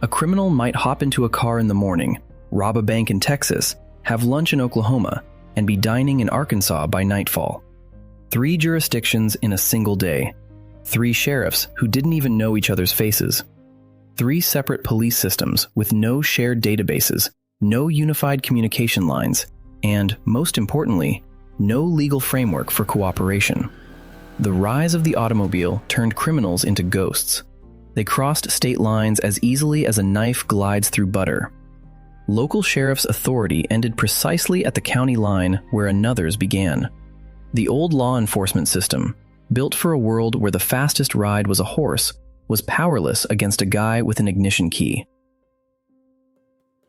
A criminal might hop into a car in the morning, rob a bank in Texas, have lunch in Oklahoma, and be dining in Arkansas by nightfall. 3 jurisdictions in a single day. 3 sheriffs who didn't even know each other's faces. 3 separate police systems with no shared databases, no unified communication lines, and, most importantly, no legal framework for cooperation. The rise of the automobile turned criminals into ghosts. They crossed state lines as easily as a knife glides through butter. Local sheriff's authority ended precisely at the county line where another's began. The old law enforcement system, built for a world where the fastest ride was a horse, was powerless against a guy with an ignition key.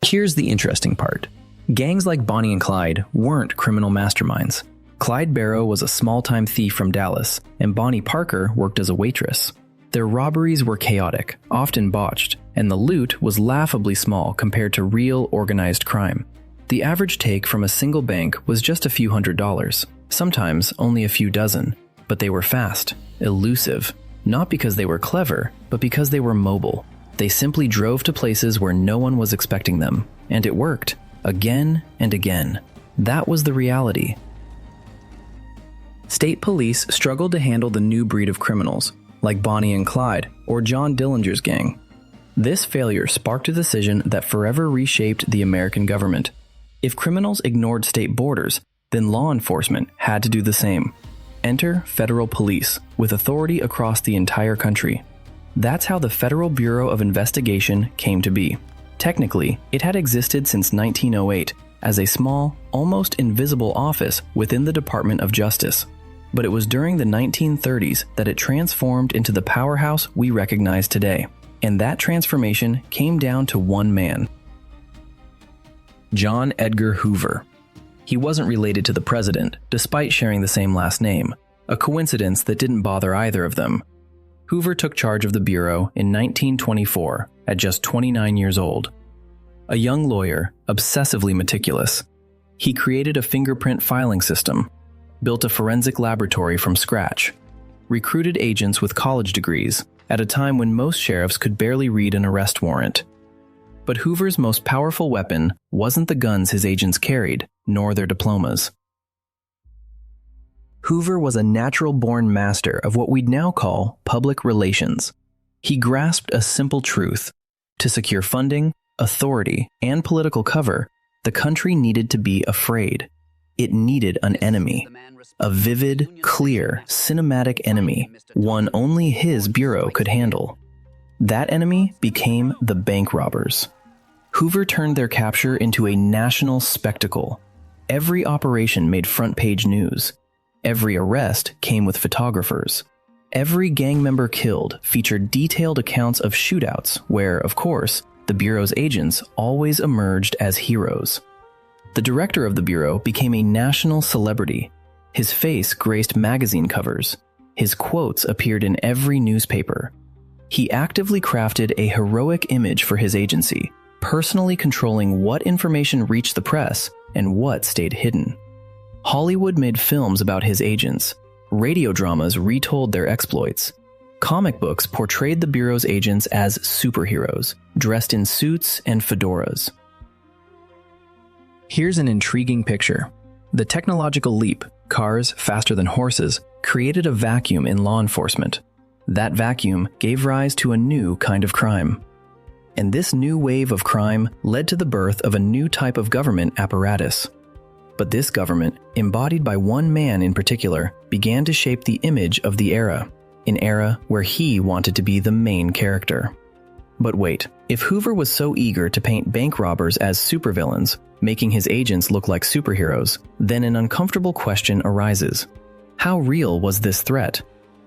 Here's the interesting part. Gangs like Bonnie and Clyde weren't criminal masterminds. Clyde Barrow was a small-time thief from Dallas, and Bonnie Parker worked as a waitress. Their robberies were chaotic, often botched, and the loot was laughably small compared to real organized crime. The average take from a single bank was just a few $100s, sometimes only a few dozen, but they were fast, elusive, not because they were clever, but because they were mobile. They simply drove to places where no one was expecting them, and it worked, again and again. That was the reality. State police struggled to handle the new breed of criminals, like Bonnie and Clyde or John Dillinger's gang. This failure sparked a decision that forever reshaped the American government. If criminals ignored state borders, then law enforcement had to do the same. Enter federal police, with authority across the entire country. That's how the Federal Bureau of Investigation came to be. Technically, it had existed since 1908 as a small, almost invisible office within the Department of Justice. But it was during the 1930s that it transformed into the powerhouse we recognize today. And that transformation came down to one man. John Edgar Hoover. He wasn't related to the president, despite sharing the same last name, a coincidence that didn't bother either of them. Hoover took charge of the Bureau in 1924, at just 29 years old. A young lawyer, obsessively meticulous, he created a fingerprint filing system, built a forensic laboratory from scratch, recruited agents with college degrees at a time when most sheriffs could barely read an arrest warrant. But Hoover's most powerful weapon wasn't the guns his agents carried, nor their diplomas. Hoover was a natural-born master of what we'd now call public relations. He grasped a simple truth. To secure funding, authority, and political cover, the country needed to be afraid. It needed an enemy. A vivid, clear, cinematic enemy, one only his bureau could handle. That enemy became the bank robbers. Hoover turned their capture into a national spectacle. Every operation made front-page news. Every arrest came with photographers. Every gang member killed featured detailed accounts of shootouts where, of course, the Bureau's agents always emerged as heroes. The director of the Bureau became a national celebrity. His face graced magazine covers. His quotes appeared in every newspaper. He actively crafted a heroic image for his agency, personally controlling what information reached the press and what stayed hidden. Hollywood made films about his agents. Radio dramas retold their exploits. Comic books portrayed the Bureau's agents as superheroes, dressed in suits and fedoras. Here's an intriguing picture. The technological leap, cars faster than horses, created a vacuum in law enforcement. That vacuum gave rise to a new kind of crime. And this new wave of crime led to the birth of a new type of government apparatus. But this government, embodied by one man in particular, began to shape the image of the era, an era where he wanted to be the main character. But wait, if Hoover was so eager to paint bank robbers as supervillains, making his agents look like superheroes, then an uncomfortable question arises. How real was this threat?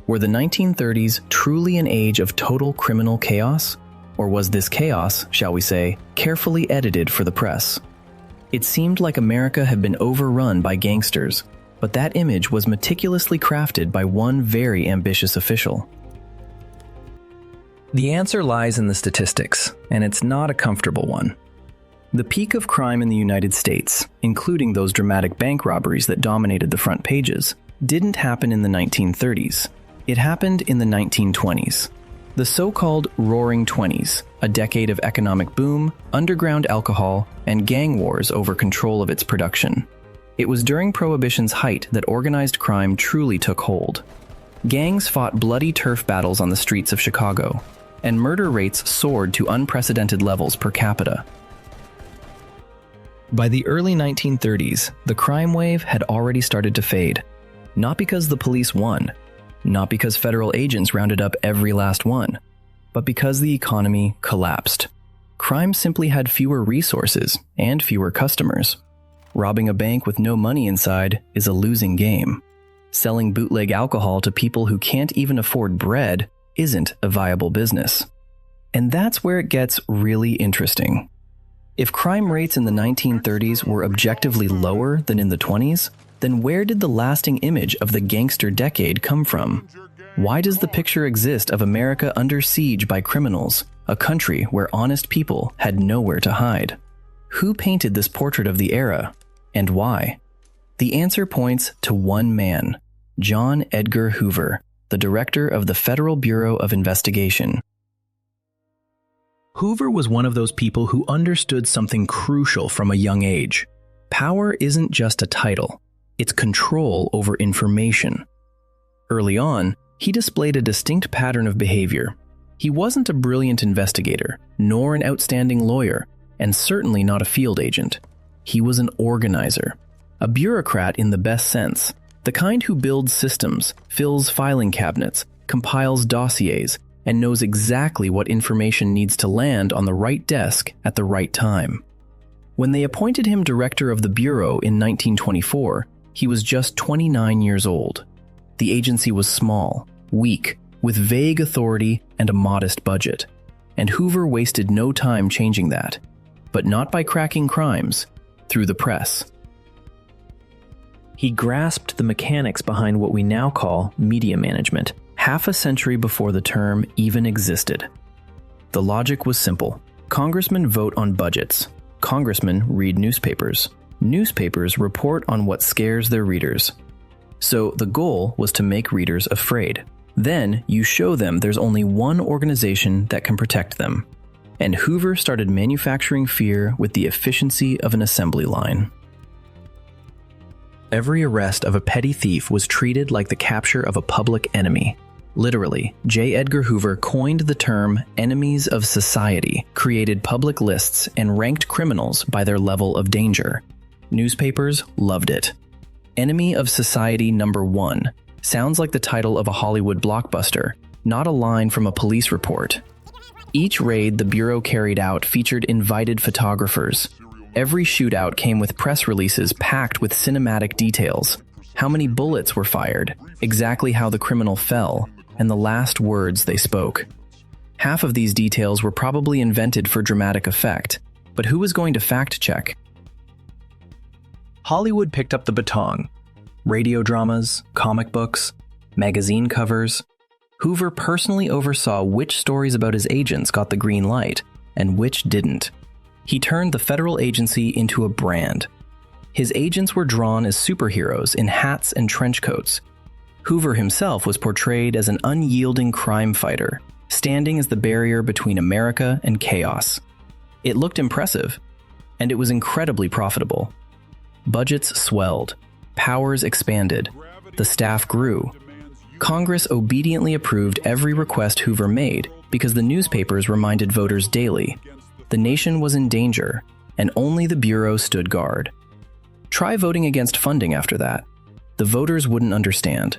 Were the 1930s truly an age of total criminal chaos? Or was this chaos, shall we say, carefully edited for the press? It seemed like America had been overrun by gangsters, but that image was meticulously crafted by one very ambitious official. The answer lies in the statistics, and it's not a comfortable one. The peak of crime in the United States, including those dramatic bank robberies that dominated the front pages, didn't happen in the 1930s. It happened in the 1920s. The so-called Roaring Twenties, a decade of economic boom, underground alcohol, and gang wars over control of its production. It was during Prohibition's height that organized crime truly took hold. Gangs fought bloody turf battles on the streets of Chicago, and murder rates soared to unprecedented levels per capita. By the early 1930s, the crime wave had already started to fade. Not because the police won, not because federal agents rounded up every last one, but because the economy collapsed. Crime simply had fewer resources and fewer customers. Robbing a bank with no money inside is a losing game. Selling bootleg alcohol to people who can't even afford bread isn't a viable business. And that's where it gets really interesting. If crime rates in the 1930s were objectively lower than in the 20s, then where did the lasting image of the gangster decade come from? Why does the picture exist of America under siege by criminals, a country where honest people had nowhere to hide? Who painted this portrait of the era, and why? The answer points to one man, John Edgar Hoover, the director of the Federal Bureau of Investigation. Hoover was one of those people who understood something crucial from a young age. Power isn't just a title. It's control over information. Early on, he displayed a distinct pattern of behavior. He wasn't a brilliant investigator, nor an outstanding lawyer, and certainly not a field agent. He was an organizer, a bureaucrat in the best sense, the kind who builds systems, fills filing cabinets, compiles dossiers, and knows exactly what information needs to land on the right desk at the right time. When they appointed him director of the Bureau in 1924, he was just 29 years old. The agency was small, weak, with vague authority and a modest budget. And Hoover wasted no time changing that. But not by cracking crimes, through the press. He grasped the mechanics behind what we now call media management, half a century before the term even existed. The logic was simple. Congressmen vote on budgets. Congressmen read newspapers. Newspapers report on what scares their readers. So the goal was to make readers afraid. Then you show them there's only one organization that can protect them. And Hoover started manufacturing fear with the efficiency of an assembly line. Every arrest of a petty thief was treated like the capture of a public enemy. Literally, J. Edgar Hoover coined the term enemies of society, created public lists, and ranked criminals by their level of danger. Newspapers loved it. Enemy of Society Number 1 sounds like the title of a Hollywood blockbuster, not a line from a police report. Each raid the Bureau carried out featured invited photographers. Every shootout came with press releases packed with cinematic details. How many bullets were fired, exactly how the criminal fell, and the last words they spoke. Half of these details were probably invented for dramatic effect, but who was going to fact-check? Hollywood picked up the baton. Radio dramas, comic books, magazine covers. Hoover personally oversaw which stories about his agents got the green light and which didn't. He turned the federal agency into a brand. His agents were drawn as superheroes in hats and trench coats. Hoover himself was portrayed as an unyielding crime fighter, standing as the barrier between America and chaos. It looked impressive, and it was incredibly profitable. Budgets swelled, powers expanded, the staff grew. Congress obediently approved every request Hoover made because the newspapers reminded voters daily the nation was in danger, and only the Bureau stood guard. Try voting against funding after that. The voters wouldn't understand.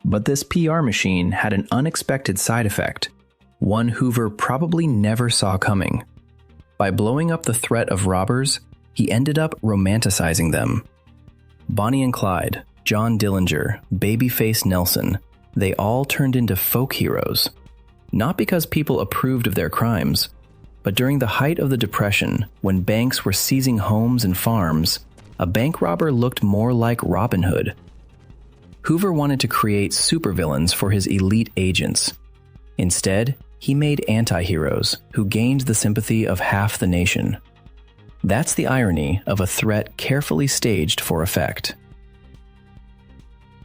But this PR machine had an unexpected side effect, one Hoover probably never saw coming. By blowing up the threat of robbers, he ended up romanticizing them. Bonnie and Clyde, John Dillinger, Babyface Nelson, they all turned into folk heroes. Not because people approved of their crimes, but during the height of the Depression, when banks were seizing homes and farms, a bank robber looked more like Robin Hood. Hoover wanted to create supervillains for his elite agents. Instead, he made anti-heroes who gained the sympathy of half the nation. That's the irony of a threat carefully staged for effect.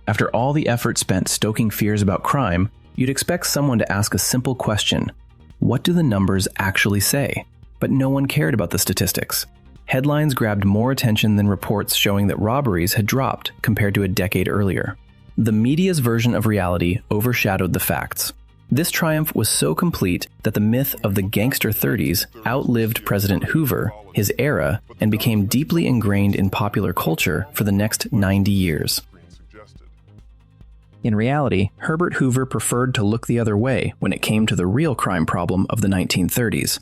After all the effort spent stoking fears about crime, you'd expect someone to ask a simple question: what do the numbers actually say? But no one cared about the statistics. Headlines grabbed more attention than reports showing that robberies had dropped compared to a decade earlier. The media's version of reality overshadowed the facts. This triumph was so complete that the myth of the gangster 30s outlived President Hoover, his era, and became deeply ingrained in popular culture for the next 90 years. In reality, Herbert Hoover preferred to look the other way when it came to the real crime problem of the 1930s.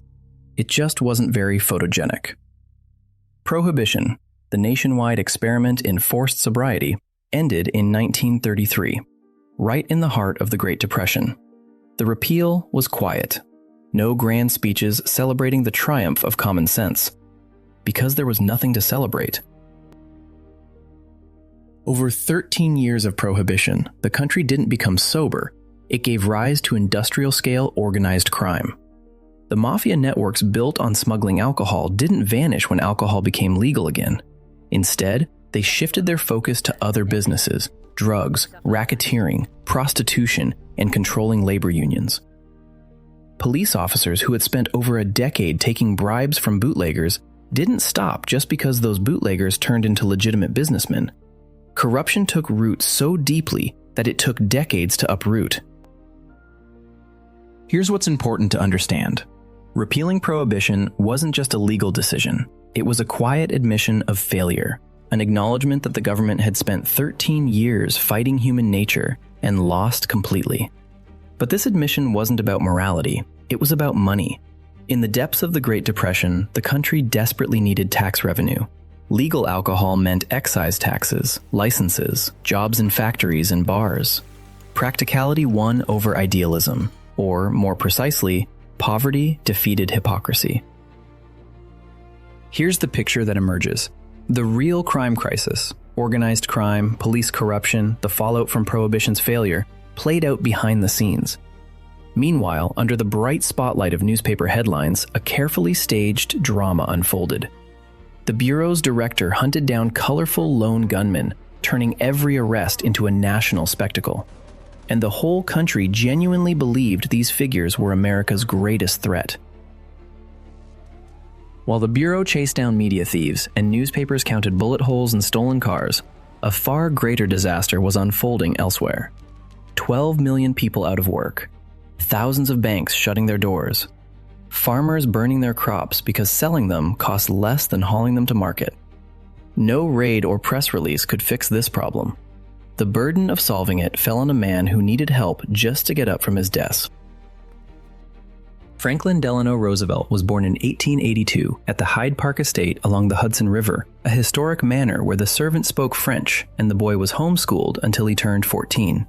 It just wasn't very photogenic. Prohibition, the nationwide experiment in forced sobriety, ended in 1933, right in the heart of the Great Depression. The repeal was quiet. No grand speeches celebrating the triumph of common sense, because there was nothing to celebrate. Over 13 years of prohibition, the country didn't become sober. It gave rise to industrial-scale organized crime. The mafia networks built on smuggling alcohol didn't vanish when alcohol became legal again. Instead, they shifted their focus to other businesses: drugs, racketeering, prostitution, and controlling labor unions. Police officers who had spent over a decade taking bribes from bootleggers didn't stop just because those bootleggers turned into legitimate businessmen. Corruption took root so deeply that it took decades to uproot. Here's what's important to understand. Repealing prohibition wasn't just a legal decision. It was a quiet admission of failure, an acknowledgement that the government had spent 13 years fighting human nature and lost completely. But this admission wasn't about morality. It was about money. In the depths of the Great Depression, the country desperately needed tax revenue. Legal alcohol meant excise taxes, licenses, jobs in factories and bars. Practicality won over idealism, or more precisely, poverty defeated hypocrisy. Here's the picture that emerges. The real crime crisis, organized crime, police corruption, the fallout from Prohibition's failure, played out behind the scenes. Meanwhile, under the bright spotlight of newspaper headlines, a carefully staged drama unfolded. The Bureau's director hunted down colorful lone gunmen, turning every arrest into a national spectacle. And the whole country genuinely believed these figures were America's greatest threat. While the Bureau chased down media thieves and newspapers counted bullet holes and stolen cars, a far greater disaster was unfolding elsewhere. 12 million people out of work, thousands of banks shutting their doors, farmers burning their crops because selling them cost less than hauling them to market. No raid or press release could fix this problem. The burden of solving it fell on a man who needed help just to get up from his desk. Franklin Delano Roosevelt was born in 1882 at the Hyde Park Estate along the Hudson River, a historic manor where the servant spoke French and the boy was homeschooled until he turned 14.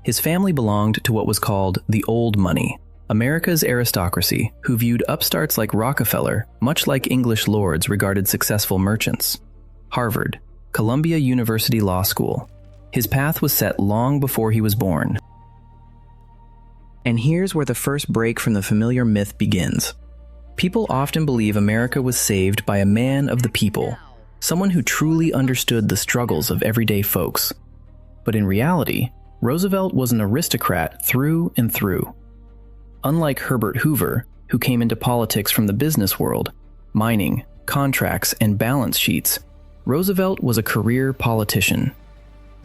His family belonged to what was called the Old Money, America's aristocracy, who viewed upstarts like Rockefeller much like English lords regarded successful merchants. Harvard, Columbia University Law School. His path was set long before he was born. And here's where the first break from the familiar myth begins. People often believe America was saved by a man of the people, someone who truly understood the struggles of everyday folks. But in reality, Roosevelt was an aristocrat through and through. Unlike Herbert Hoover, who came into politics from the business world, mining, contracts, and balance sheets, Roosevelt was a career politician.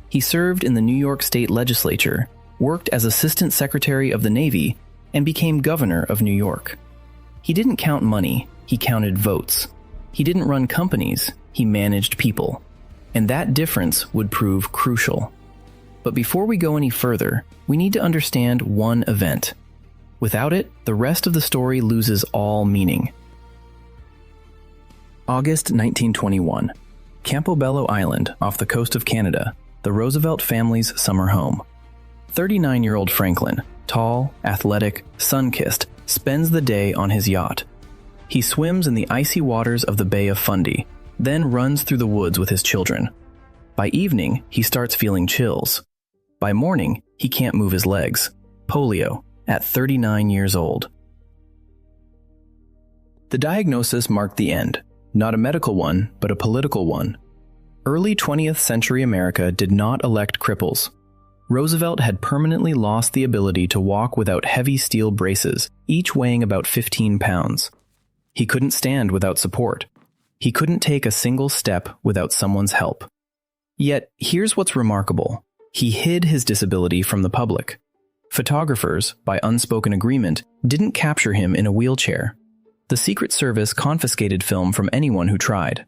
He served in the New York State Legislature, worked as Assistant Secretary of the Navy, and became governor of New York. He didn't count money, he counted votes. He didn't run companies, he managed people. And that difference would prove crucial. But before we go any further, we need to understand one event. Without it, the rest of the story loses all meaning. August 1921. Campobello Island, off the coast of Canada, the Roosevelt family's summer home. 39-year-old Franklin, tall, athletic, sun-kissed, spends the day on his yacht. He swims in the icy waters of the Bay of Fundy, then runs through the woods with his children. By evening, he starts feeling chills. By morning, he can't move his legs. Polio, at 39 years old. The diagnosis marked the end, not a medical one, but a political one. Early 20th century America did not elect cripples. Roosevelt had permanently lost the ability to walk without heavy steel braces, each weighing about 15 pounds. He couldn't stand without support. He couldn't take a single step without someone's help. Yet, here's what's remarkable. He hid his disability from the public. Photographers, by unspoken agreement, didn't capture him in a wheelchair. The Secret Service confiscated film from anyone who tried.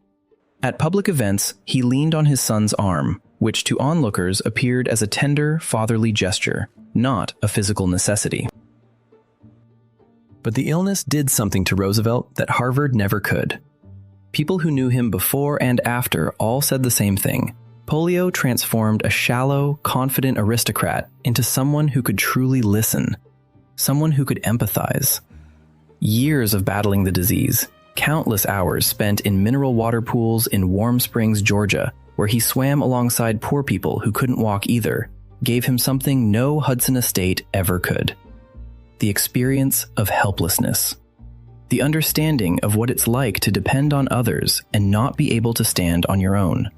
At public events, he leaned on his son's arm, which to onlookers appeared as a tender, fatherly gesture, not a physical necessity. But the illness did something to Roosevelt that Harvard never could. People who knew him before and after all said the same thing. Polio transformed a shallow, confident aristocrat into someone who could truly listen, someone who could empathize. Years of battling the disease, countless hours spent in mineral water pools in Warm Springs, Georgia, where he swam alongside poor people who couldn't walk either, gave him something no Hudson estate ever could. The experience of helplessness. The understanding of what it's like to depend on others and not be able to stand on your own.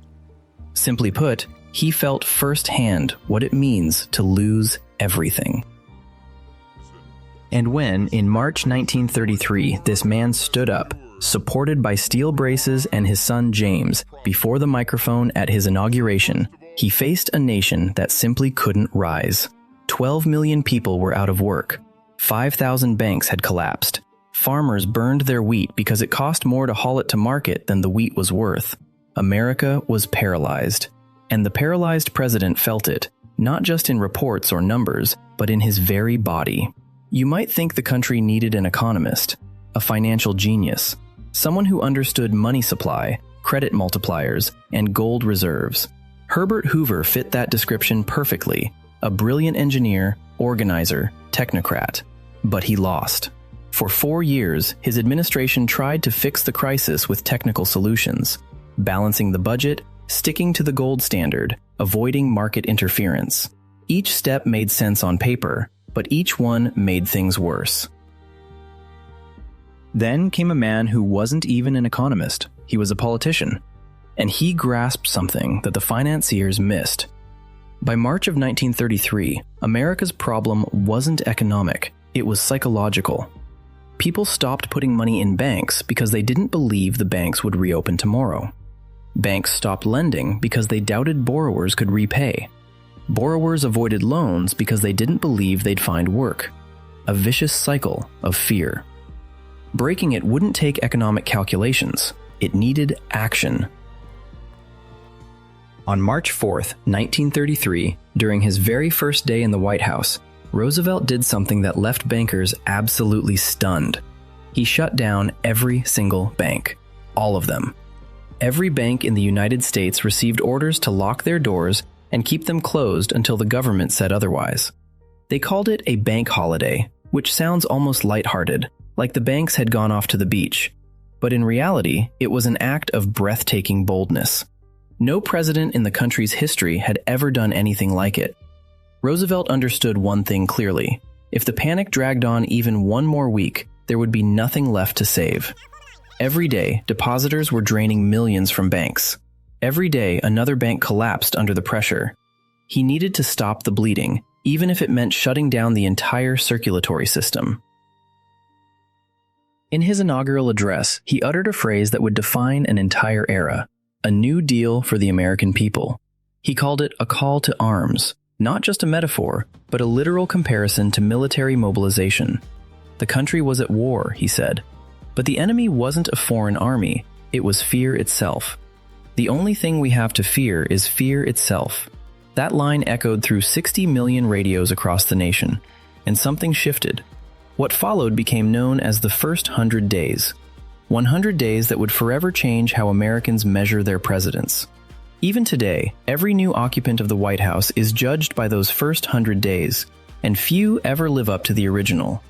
Simply put, he felt firsthand what it means to lose everything. And when, in March 1933, this man stood up, supported by steel braces and his son James, before the microphone at his inauguration, he faced a nation that simply couldn't rise. 12 million people were out of work. 5,000 banks had collapsed. Farmers burned their wheat because it cost more to haul it to market than the wheat was worth. America was paralyzed. And the paralyzed president felt it, not just in reports or numbers, but in his very body. You might think the country needed an economist, a financial genius, someone who understood money supply, credit multipliers, and gold reserves. Herbert Hoover fit that description perfectly, a brilliant engineer, organizer, technocrat. But he lost. For 4 years, his administration tried to fix the crisis with technical solutions, balancing the budget, sticking to the gold standard, avoiding market interference. Each step made sense on paper, but each one made things worse. Then came a man who wasn't even an economist. He was a politician. And he grasped something that the financiers missed. By March of 1933, America's problem wasn't economic, it was psychological. People stopped putting money in banks because they didn't believe the banks would reopen tomorrow. Banks stopped lending because they doubted borrowers could repay. Borrowers avoided loans because they didn't believe they'd find work. A vicious cycle of fear. Breaking it wouldn't take economic calculations. It needed action. On March 4th, 1933, during his very first day in the White House, Roosevelt did something that left bankers absolutely stunned. He shut down every single bank. All of them. Every bank in the United States received orders to lock their doors and keep them closed until the government said otherwise. They called it a bank holiday, which sounds almost lighthearted, like the banks had gone off to the beach. But in reality, it was an act of breathtaking boldness. No president in the country's history had ever done anything like it. Roosevelt understood one thing clearly. If the panic dragged on even one more week, there would be nothing left to save. Every day, depositors were draining millions from banks. Every day, another bank collapsed under the pressure. He needed to stop the bleeding, even if it meant shutting down the entire circulatory system. In his inaugural address, he uttered a phrase that would define an entire era, a new deal for the American people. He called it a call to arms, not just a metaphor, but a literal comparison to military mobilization. The country was at war, he said, but the enemy wasn't a foreign army, it was fear itself. The only thing we have to fear is fear itself. That line echoed through 60 million radios across the nation, and something shifted. What followed became known as the first 100 days. 100 days that would forever change how Americans measure their presidents. Even today, every new occupant of the White House is judged by those first 100 days, and few ever live up to the original.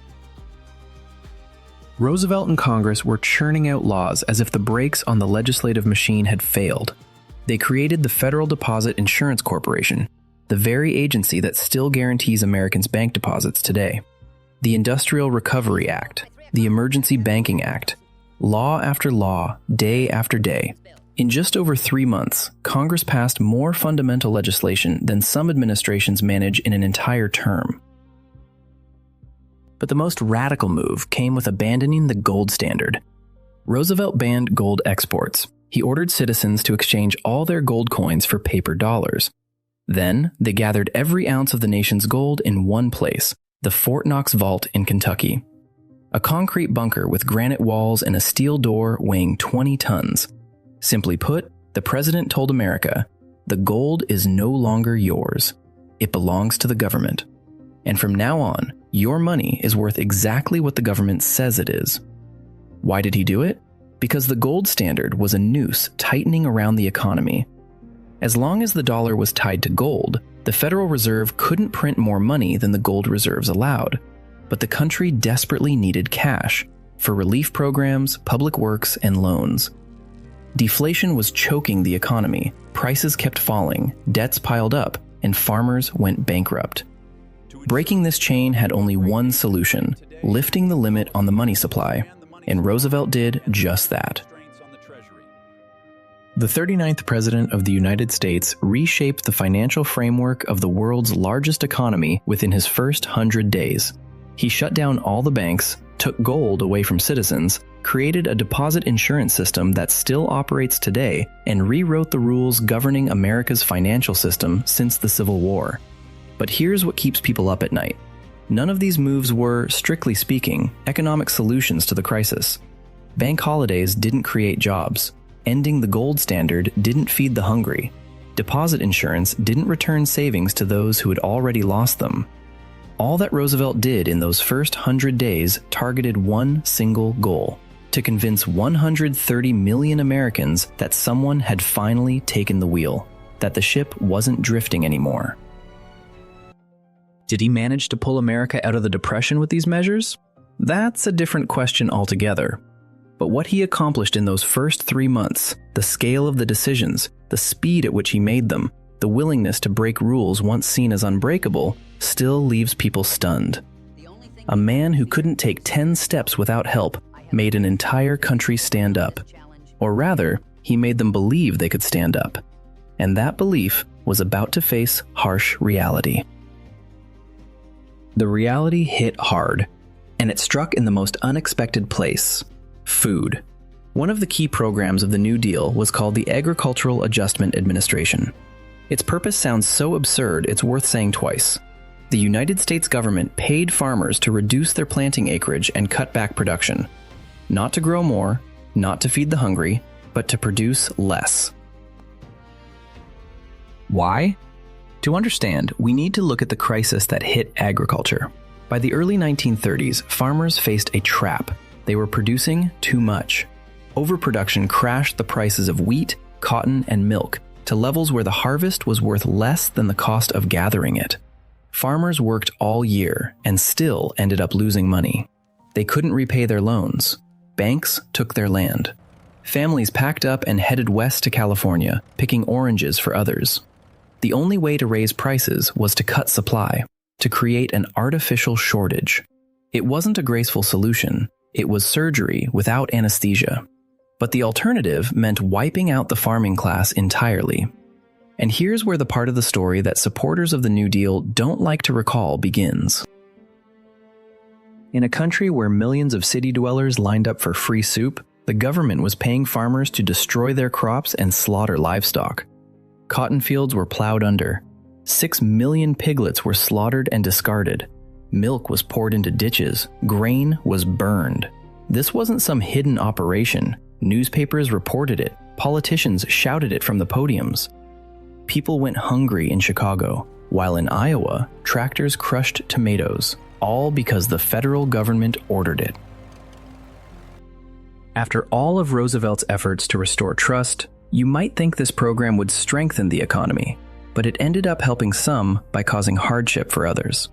Roosevelt and Congress were churning out laws as if the brakes on the legislative machine had failed. They created the Federal Deposit Insurance Corporation, the very agency that still guarantees Americans' bank deposits today. The Industrial Recovery Act, the Emergency Banking Act, law after law, day after day. In just over 3 months, Congress passed more fundamental legislation than some administrations manage in an entire term. But the most radical move came with abandoning the gold standard. Roosevelt banned gold exports. He ordered citizens to exchange all their gold coins for paper dollars. Then, they gathered every ounce of the nation's gold in one place, the Fort Knox Vault in Kentucky. A concrete bunker with granite walls and a steel door weighing 20 tons. Simply put, the president told America, the gold is no longer yours. It belongs to the government. And from now on, your money is worth exactly what the government says it is. Why did he do it? Because the gold standard was a noose tightening around the economy. As long as the dollar was tied to gold, the Federal Reserve couldn't print more money than the gold reserves allowed. But the country desperately needed cash for relief programs, public works, and loans. Deflation was choking the economy, prices kept falling, debts piled up, and farmers went bankrupt. Breaking this chain had only one solution, lifting the limit on the money supply, and Roosevelt did just that. The 39th President of the United States reshaped the financial framework of the world's largest economy within his first 100 days. He shut down all the banks, took gold away from citizens, created a deposit insurance system that still operates today, and rewrote the rules governing America's financial system since the Civil War. But here's what keeps people up at night. None of these moves were, strictly speaking, economic solutions to the crisis. Bank holidays didn't create jobs. Ending the gold standard didn't feed the hungry. Deposit insurance didn't return savings to those who had already lost them. All that Roosevelt did in those first 100 days targeted one single goal: to convince 130 million Americans that someone had finally taken the wheel, that the ship wasn't drifting anymore. Did he manage to pull America out of the Depression with these measures? That's a different question altogether. But what he accomplished in those first 3 months, the scale of the decisions, the speed at which he made them, the willingness to break rules once seen as unbreakable, still leaves people stunned. A man who couldn't take 10 steps without help made an entire country stand up. Or rather, he made them believe they could stand up. And that belief was about to face harsh reality. The reality hit hard, and it struck in the most unexpected place: food. One of the key programs of the New Deal was called the Agricultural Adjustment Administration. Its purpose sounds so absurd it's worth saying twice. The United States government paid farmers to reduce their planting acreage and cut back production. Not to grow more, not to feed the hungry, but to produce less. Why? To understand, we need to look at the crisis that hit agriculture. By the early 1930s, farmers faced a trap. They were producing too much. Overproduction crashed the prices of wheat, cotton, and milk to levels where the harvest was worth less than the cost of gathering it. Farmers worked all year and still ended up losing money. They couldn't repay their loans. Banks took their land. Families packed up and headed west to California, picking oranges for others. The only way to raise prices was to cut supply, to create an artificial shortage. It wasn't a graceful solution. It was surgery without anesthesia. But the alternative meant wiping out the farming class entirely. And here's where the part of the story that supporters of the New Deal don't like to recall begins. In a country where millions of city dwellers lined up for free soup, the government was paying farmers to destroy their crops and slaughter livestock. Cotton fields were plowed under. 6 million piglets were slaughtered and discarded. Milk was poured into ditches. Grain was burned. This wasn't some hidden operation. Newspapers reported it. Politicians shouted it from the podiums. People went hungry in Chicago, while in Iowa, tractors crushed tomatoes, all because the federal government ordered it. After all of Roosevelt's efforts to restore trust, you might think this program would strengthen the economy, but it ended up helping some by causing hardship for others.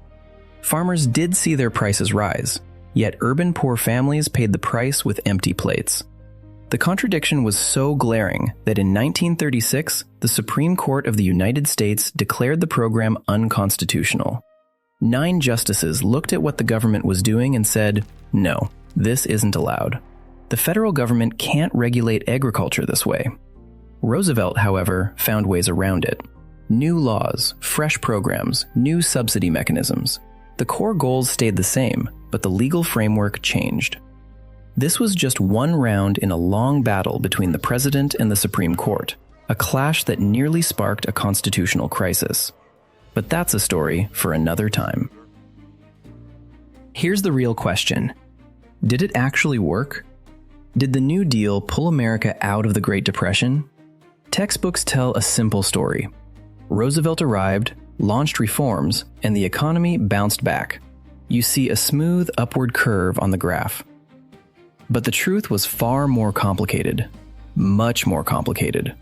Farmers did see their prices rise, yet urban poor families paid the price with empty plates. The contradiction was so glaring that in 1936, the Supreme Court of the United States declared the program unconstitutional. 9 justices looked at what the government was doing and said, "No, this isn't allowed. The federal government can't regulate agriculture this way." Roosevelt, however, found ways around it. New laws, fresh programs, new subsidy mechanisms. The core goals stayed the same, but the legal framework changed. This was just one round in a long battle between the president and the Supreme Court, a clash that nearly sparked a constitutional crisis. But that's a story for another time. Here's the real question. Did it actually work? Did the New Deal pull America out of the Great Depression? Textbooks tell a simple story. Roosevelt arrived, launched reforms, and the economy bounced back. You see a smooth upward curve on the graph. But the truth was far more complicated, much more complicated.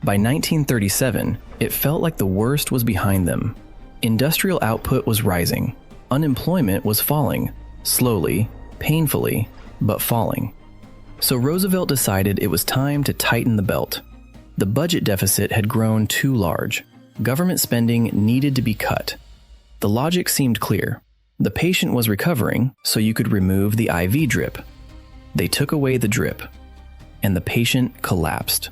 By 1937, it felt like the worst was behind them. Industrial output was rising. Unemployment was falling, slowly, painfully, but falling. So Roosevelt decided it was time to tighten the belt. The budget deficit had grown too large. Government spending needed to be cut. The logic seemed clear. The patient was recovering, so you could remove the IV drip. They took away the drip, and the patient collapsed.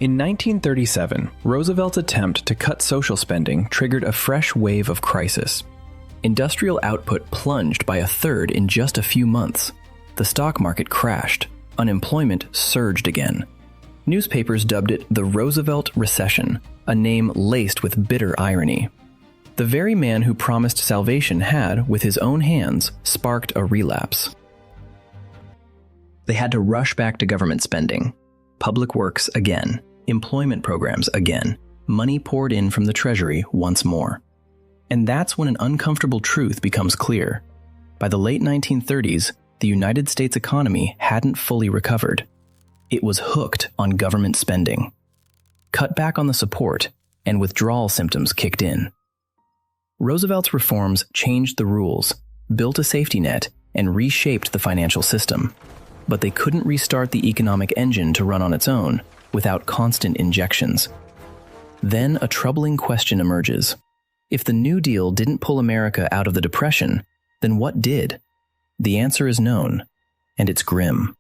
In 1937, Roosevelt's attempt to cut social spending triggered a fresh wave of crisis. Industrial output plunged by 1/3 in just a few months. The stock market crashed. Unemployment surged again. Newspapers dubbed it the Roosevelt Recession, a name laced with bitter irony. The very man who promised salvation had, with his own hands, sparked a relapse. They had to rush back to government spending. Public works again. Employment programs again. Money poured in from the Treasury once more. And that's when an uncomfortable truth becomes clear. By the late 1930s, the United States economy hadn't fully recovered. It was hooked on government spending. Cut back on the support, and withdrawal symptoms kicked in. Roosevelt's reforms changed the rules, built a safety net, and reshaped the financial system. But they couldn't restart the economic engine to run on its own without constant injections. Then a troubling question emerges. If the New Deal didn't pull America out of the Depression, then what did? The answer is known, and it's grim.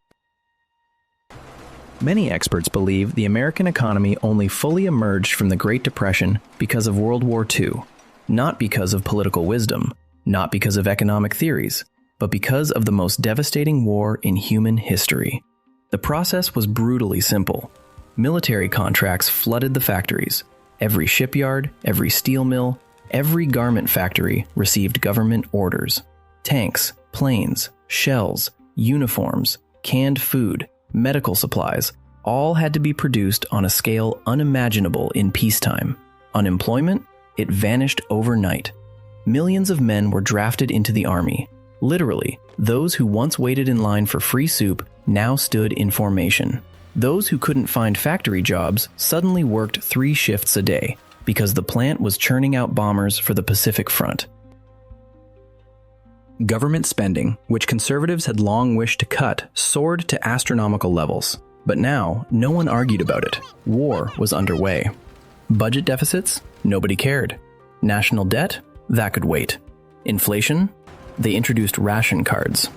Many experts believe the American economy only fully emerged from the Great Depression because of World War II, not because of political wisdom, not because of economic theories, but because of the most devastating war in human history. The process was brutally simple. Military contracts flooded the factories. Every shipyard, every steel mill, every garment factory received government orders. Tanks, planes, shells, uniforms, canned food, medical supplies, all had to be produced on a scale unimaginable in peacetime. Unemployment? It vanished overnight. Millions of men were drafted into the army. Literally, those who once waited in line for free soup now stood in formation. Those who couldn't find factory jobs suddenly worked 3 shifts a day because the plant was churning out bombers for the Pacific Front. Government spending, which conservatives had long wished to cut, soared to astronomical levels. But now, no one argued about it. War was underway. Budget deficits? Nobody cared. National debt? That could wait. Inflation? They introduced ration cards.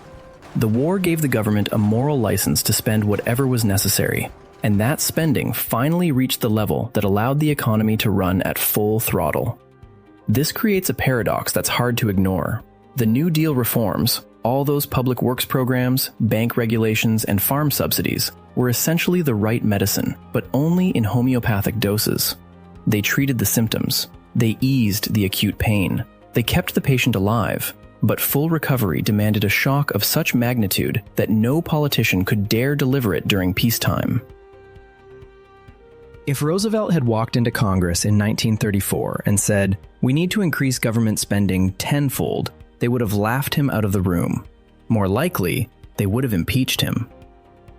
The war gave the government a moral license to spend whatever was necessary, and that spending finally reached the level that allowed the economy to run at full throttle. This creates a paradox that's hard to ignore. The New Deal reforms, all those public works programs, bank regulations, and farm subsidies, were essentially the right medicine, but only in homeopathic doses. They treated the symptoms. They eased the acute pain. They kept the patient alive. But full recovery demanded a shock of such magnitude that no politician could dare deliver it during peacetime. If Roosevelt had walked into Congress in 1934 and said, "We need to increase government spending tenfold," they would have laughed him out of the room. More likely, they would have impeached him.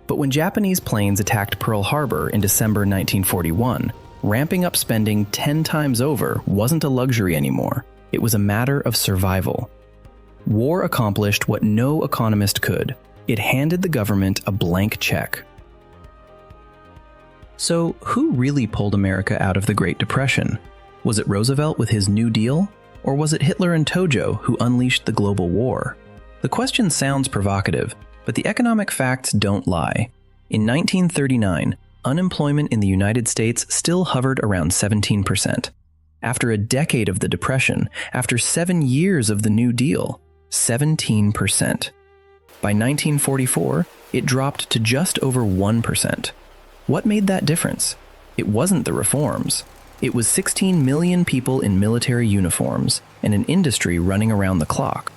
But when Japanese planes attacked Pearl Harbor in December 1941, ramping up spending 10 times over wasn't a luxury anymore. It was a matter of survival. War accomplished what no economist could. It handed the government a blank check. So, who really pulled America out of the Great Depression? Was it Roosevelt with his New Deal? Or was it Hitler and Tojo who unleashed the global war? The question sounds provocative, but the economic facts don't lie. In 1939, unemployment in the United States still hovered around 17%. After a decade of the Depression, after 7 years of the New Deal, 17%. By 1944, it dropped to just over 1%. What made that difference? It wasn't the reforms. It was 16 million people in military uniforms and an industry running around the clock.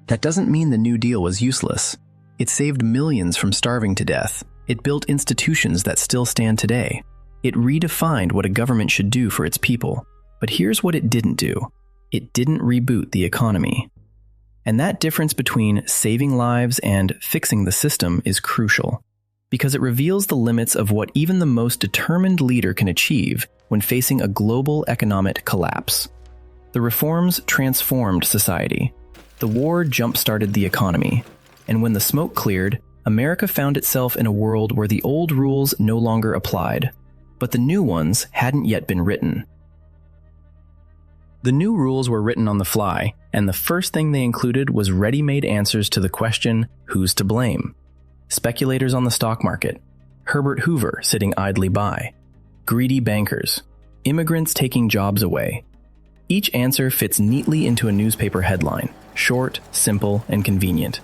That doesn't mean the New Deal was useless. It saved millions from starving to death. It built institutions that still stand today. It redefined what a government should do for its people. But here's what it didn't do. It didn't reboot the economy. And that difference between saving lives and fixing the system is crucial, because it reveals the limits of what even the most determined leader can achieve when facing a global economic collapse. The reforms transformed society. The war jump-started the economy. And when the smoke cleared, America found itself in a world where the old rules no longer applied, but the new ones hadn't yet been written. The new rules were written on the fly, and the first thing they included was ready-made answers to the question, who's to blame? Speculators on the stock market, Herbert Hoover sitting idly by, greedy bankers, immigrants taking jobs away. Each answer fits neatly into a newspaper headline, short, simple, and convenient.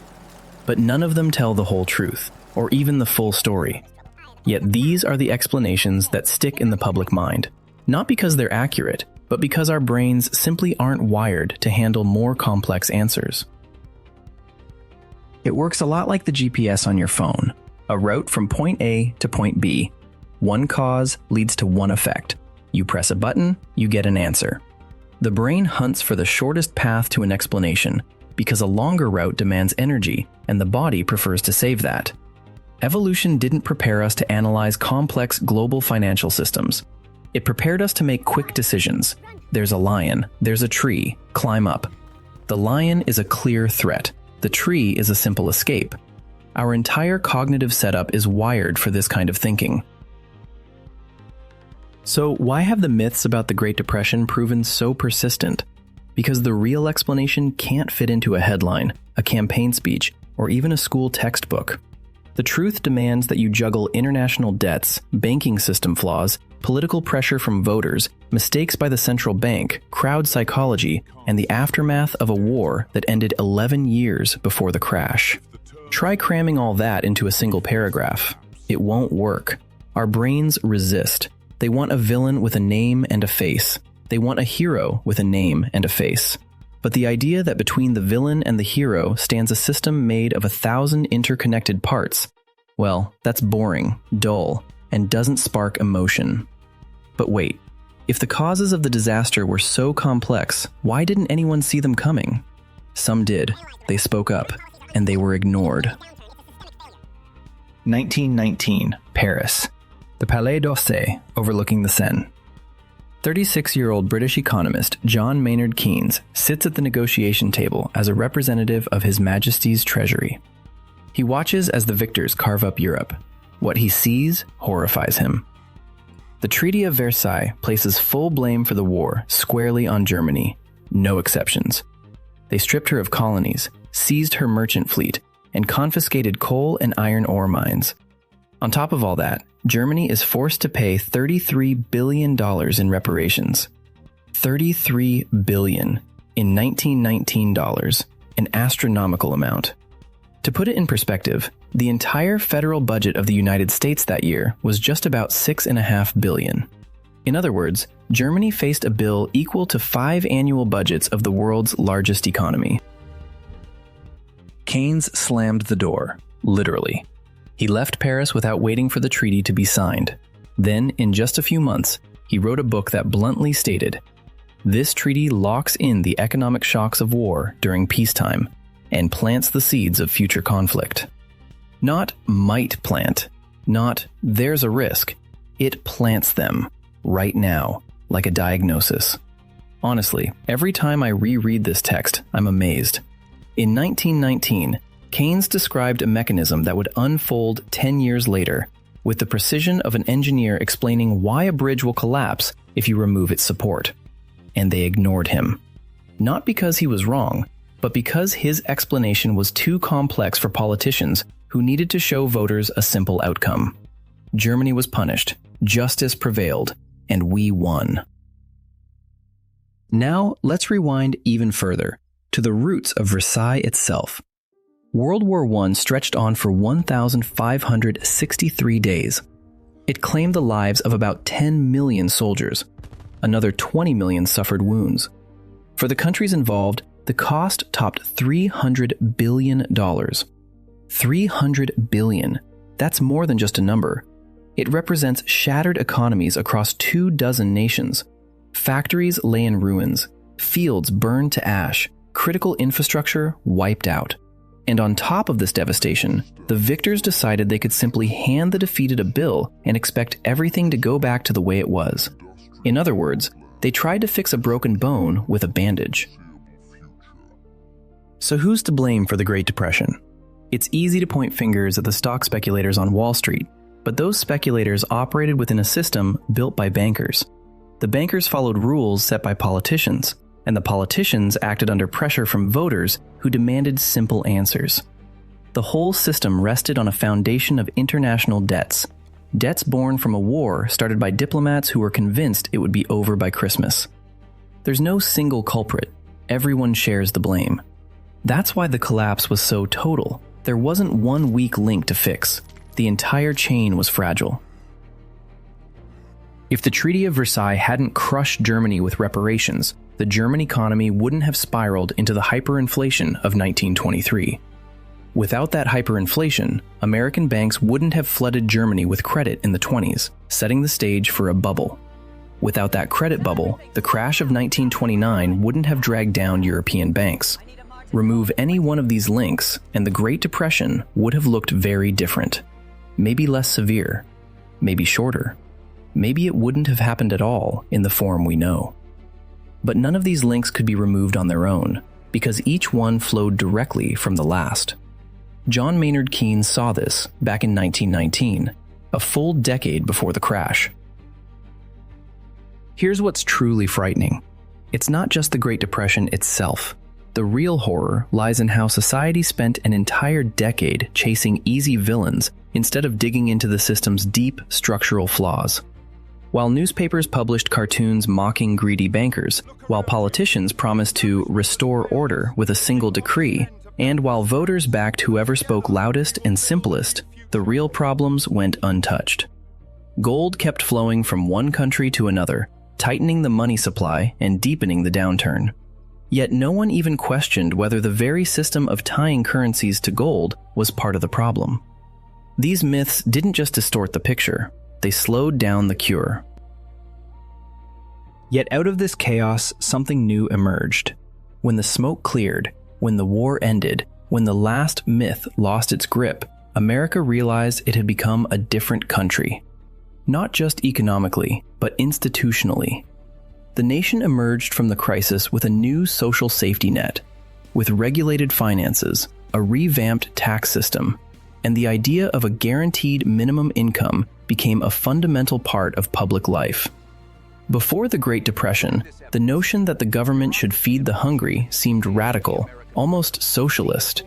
But none of them tell the whole truth, or even the full story. Yet these are the explanations that stick in the public mind, not because they're accurate, but because our brains simply aren't wired to handle more complex answers. It works a lot like the GPS on your phone, a route from point A to point B. One cause leads to one effect. You press a button, you get an answer. The brain hunts for the shortest path to an explanation, because a longer route demands energy, and the body prefers to save that. Evolution didn't prepare us to analyze complex global financial systems. It prepared us to make quick decisions. There's a lion, there's a tree, climb up. The lion is a clear threat. The tree is a simple escape. Our entire cognitive setup is wired for this kind of thinking. So why have the myths about the Great Depression proven so persistent? Because the real explanation can't fit into a headline, a campaign speech, or even a school textbook. The truth demands that you juggle international debts, banking system flaws, political pressure from voters, mistakes by the central bank, crowd psychology, and the aftermath of a war that ended 11 years before the crash. Try cramming all that into a single paragraph. It won't work. Our brains resist. They want a villain with a name and a face. They want a hero with a name and a face. But the idea that between the villain and the hero stands a system made of 1,000 interconnected parts, well, that's boring, dull, and doesn't spark emotion. But wait, if the causes of the disaster were so complex, why didn't anyone see them coming? Some did. They spoke up, and they were ignored. 1919, Paris. The Palais d'Orsay, overlooking the Seine. 36-year-old British economist John Maynard Keynes sits at the negotiation table as a representative of His Majesty's Treasury. He watches as the victors carve up Europe. What he sees horrifies him. The Treaty of Versailles places full blame for the war squarely on Germany, no exceptions. They stripped her of colonies, seized her merchant fleet, and confiscated coal and iron ore mines. On top of all that, Germany is forced to pay $33 billion in reparations. $33 billion in 1919 dollars, an astronomical amount. To put it in perspective, the entire federal budget of the United States that year was just about $6.5 billion. In other words, Germany faced a bill equal to 5 annual budgets of the world's largest economy. Keynes slammed the door, literally. He left Paris without waiting for the treaty to be signed. Then, in just a few months, he wrote a book that bluntly stated, "This treaty locks in the economic shocks of war during peacetime and plants the seeds of future conflict." Not might plant, not there's a risk. It plants them, right now, like a diagnosis. Honestly, every time I reread this text, I'm amazed. In 1919, Keynes described a mechanism that would unfold 10 years later, with the precision of an engineer explaining why a bridge will collapse if you remove its support. And they ignored him. Not because he was wrong, but because his explanation was too complex for politicians who needed to show voters a simple outcome. Germany was punished, justice prevailed, and we won. Now, let's rewind even further, to the roots of Versailles itself. World War I stretched on for 1,563 days. It claimed the lives of about 10 million soldiers. Another 20 million suffered wounds. For the countries involved, the cost topped $300 billion. $300 billion. That's more than just a number. It represents shattered economies across 24 nations. Factories lay in ruins, fields burned to ash, critical infrastructure wiped out. And on top of this devastation, the victors decided they could simply hand the defeated a bill and expect everything to go back to the way it was. In other words, they tried to fix a broken bone with a bandage. So who's to blame for the Great Depression? It's easy to point fingers at the stock speculators on Wall Street, but those speculators operated within a system built by bankers. The bankers followed rules set by politicians, and the politicians acted under pressure from voters who demanded simple answers. The whole system rested on a foundation of international debts. Debts born from a war started by diplomats who were convinced it would be over by Christmas. There's no single culprit. Everyone shares the blame. That's why the collapse was so total. There wasn't one weak link to fix. The entire chain was fragile. If the Treaty of Versailles hadn't crushed Germany with reparations, the German economy wouldn't have spiraled into the hyperinflation of 1923. Without that hyperinflation, American banks wouldn't have flooded Germany with credit in the 20s, setting the stage for a bubble. Without that credit bubble, the crash of 1929 wouldn't have dragged down European banks. Remove any one of these links, and the Great Depression would have looked very different. Maybe less severe, maybe shorter. Maybe it wouldn't have happened at all in the form we know. But none of these links could be removed on their own, because each one flowed directly from the last. John Maynard Keynes saw this back in 1919, a full decade before the crash. Here's what's truly frightening. It's not just the Great Depression itself. The real horror lies in how society spent an entire decade chasing easy villains instead of digging into the system's deep structural flaws. While newspapers published cartoons mocking greedy bankers, while politicians promised to restore order with a single decree, and while voters backed whoever spoke loudest and simplest, the real problems went untouched. Gold kept flowing from one country to another, tightening the money supply and deepening the downturn. Yet no one even questioned whether the very system of tying currencies to gold was part of the problem. These myths didn't just distort the picture, they slowed down the cure. Yet out of this chaos, something new emerged. When the smoke cleared, when the war ended, when the last myth lost its grip, America realized it had become a different country. Not just economically, but institutionally. The nation emerged from the crisis with a new social safety net, with regulated finances, a revamped tax system, and the idea of a guaranteed minimum income became a fundamental part of public life. Before the Great Depression, the notion that the government should feed the hungry seemed radical, almost socialist.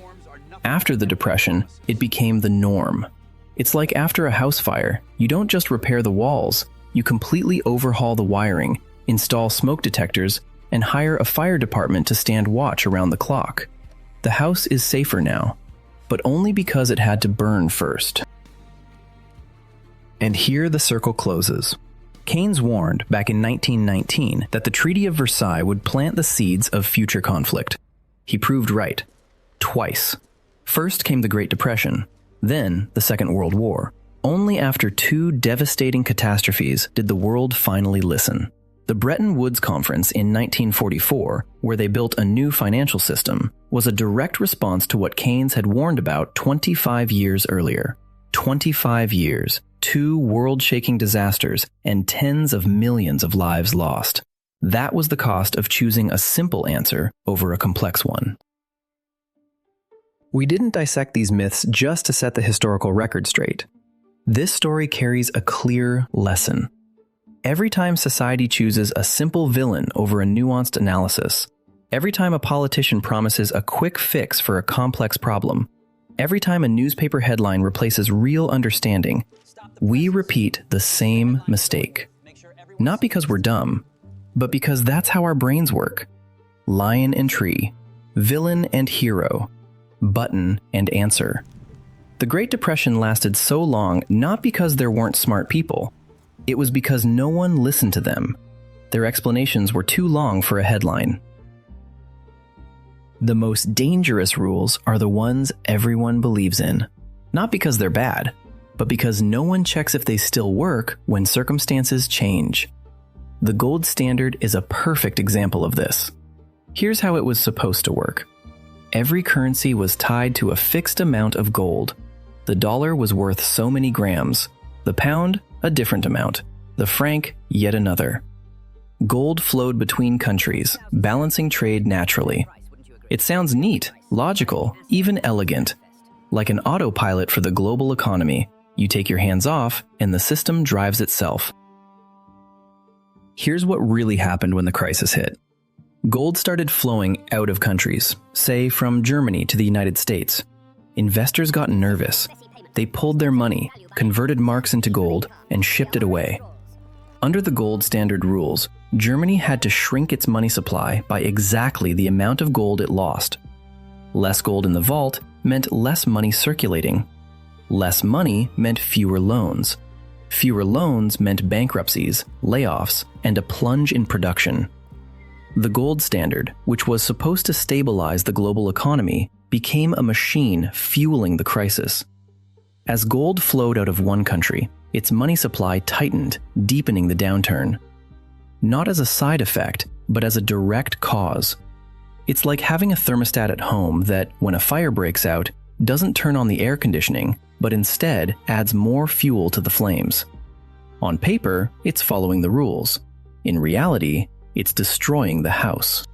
After the Depression, it became the norm. It's like after a house fire, you don't just repair the walls, you completely overhaul the wiring, install smoke detectors, and hire a fire department to stand watch around the clock. The house is safer now, but only because it had to burn first. And here the circle closes. Keynes warned back in 1919 that the Treaty of Versailles would plant the seeds of future conflict. He proved right. Twice. First came the Great Depression, then the Second World War. Only after two devastating catastrophes did the world finally listen. The Bretton Woods Conference in 1944, where they built a new financial system, was a direct response to what Keynes had warned about 25 years earlier. 25 years, two world-shaking disasters, and tens of millions of lives lost. That was the cost of choosing a simple answer over a complex one. We didn't dissect these myths just to set the historical record straight. This story carries a clear lesson. Every time society chooses a simple villain over a nuanced analysis, every time a politician promises a quick fix for a complex problem, every time a newspaper headline replaces real understanding, we repeat the same mistake. Not because we're dumb, but because that's how our brains work. Lion and tree, villain and hero, button and answer. The Great Depression lasted so long not because there weren't smart people. It was because no one listened to them. Their explanations were too long for a headline. The most dangerous rules are the ones everyone believes in. Not because they're bad, but because no one checks if they still work when circumstances change. The gold standard is a perfect example of this. Here's how it was supposed to work. Every currency was tied to a fixed amount of gold. The dollar was worth so many grams, the pound, a different amount, the franc, yet another. Gold flowed between countries, balancing trade naturally. It sounds neat, logical, even elegant. Like an autopilot for the global economy, you take your hands off and the system drives itself. Here's what really happened when the crisis hit. Gold started flowing out of countries, say from Germany to the United States. Investors got nervous. They pulled their money, converted marks into gold, and shipped it away. Under the gold standard rules, Germany had to shrink its money supply by exactly the amount of gold it lost. Less gold in the vault meant less money circulating. Less money meant fewer loans. Fewer loans meant bankruptcies, layoffs, and a plunge in production. The gold standard, which was supposed to stabilize the global economy, became a machine fueling the crisis. As gold flowed out of one country, its money supply tightened, deepening the downturn. Not as a side effect, but as a direct cause. It's like having a thermostat at home that, when a fire breaks out, doesn't turn on the air conditioning, but instead adds more fuel to the flames. On paper, it's following the rules. In reality, it's destroying the house.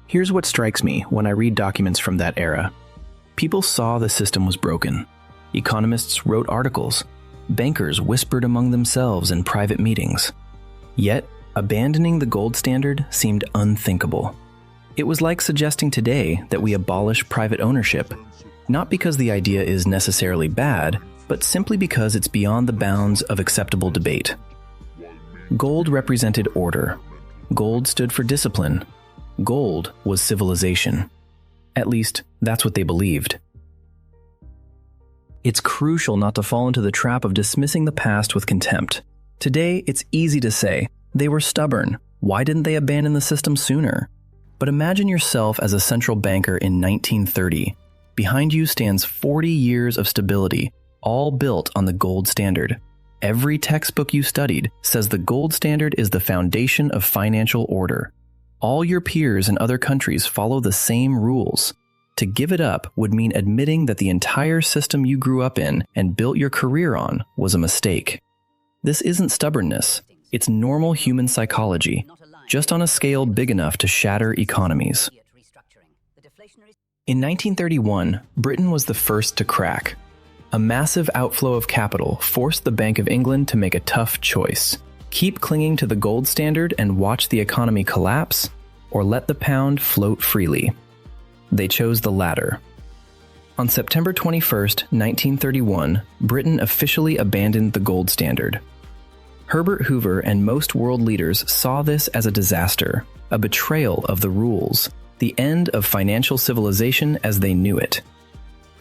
Here's what strikes me when I read documents from that era. People saw the system was broken. Economists wrote articles. Bankers whispered among themselves in private meetings. Yet, abandoning the gold standard seemed unthinkable. It was like suggesting today that we abolish private ownership, not because the idea is necessarily bad, but simply because it's beyond the bounds of acceptable debate. Gold represented order. Gold stood for discipline. Gold was civilization. At least, that's what they believed. It's crucial not to fall into the trap of dismissing the past with contempt. Today, it's easy to say, they were stubborn. Why didn't they abandon the system sooner? But imagine yourself as a central banker in 1930. Behind you stands 40 years of stability, all built on the gold standard. Every textbook you studied says the gold standard is the foundation of financial order. All your peers in other countries follow the same rules. To give it up would mean admitting that the entire system you grew up in and built your career on was a mistake. This isn't stubbornness. It's normal human psychology, just on a scale big enough to shatter economies. In 1931, Britain was the first to crack. A massive outflow of capital forced the Bank of England to make a tough choice. Keep clinging to the gold standard and watch the economy collapse, or let the pound float freely. They chose the latter. On September 21st, 1931, Britain officially abandoned the gold standard. Herbert Hoover and most world leaders saw this as a disaster, a betrayal of the rules, the end of financial civilization as they knew it.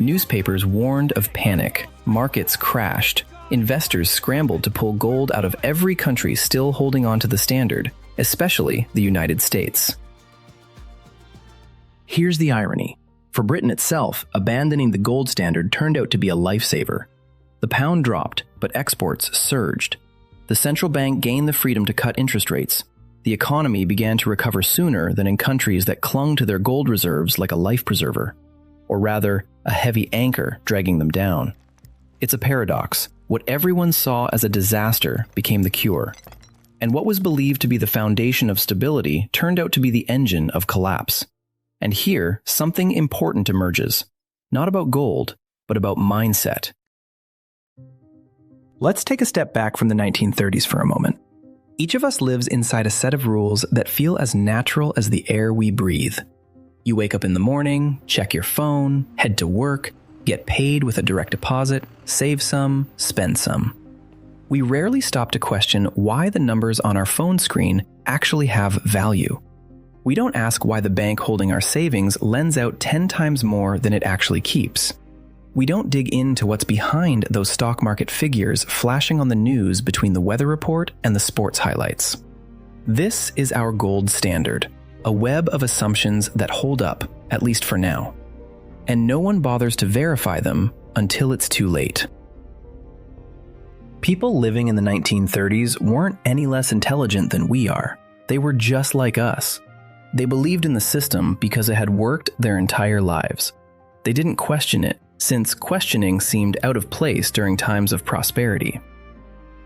Newspapers warned of panic, markets crashed, investors scrambled to pull gold out of every country still holding on to the standard, especially the United States. Here's the irony. For Britain itself, abandoning the gold standard turned out to be a lifesaver. The pound dropped, but exports surged. The central bank gained the freedom to cut interest rates. The economy began to recover sooner than in countries that clung to their gold reserves like a life preserver, or rather, a heavy anchor dragging them down. It's a paradox. What everyone saw as a disaster became the cure, and what was believed to be the foundation of stability turned out to be the engine of collapse. And here, something important emerges, not about gold, but about mindset. Let's take a step back from the 1930s for a moment. Each of us lives inside a set of rules that feel as natural as the air we breathe. You wake up in the morning, check your phone, head to work, get paid with a direct deposit, save some, spend some. We rarely stop to question why the numbers on our phone screen actually have value. We don't ask why the bank holding our savings lends out 10 times more than it actually keeps. We don't dig into what's behind those stock market figures flashing on the news between the weather report and the sports highlights. This is our gold standard, a web of assumptions that hold up, at least for now. And no one bothers to verify them until it's too late. People living in the 1930s weren't any less intelligent than we are. They were just like us. They believed in the system because it had worked their entire lives. They didn't question it, since questioning seemed out of place during times of prosperity.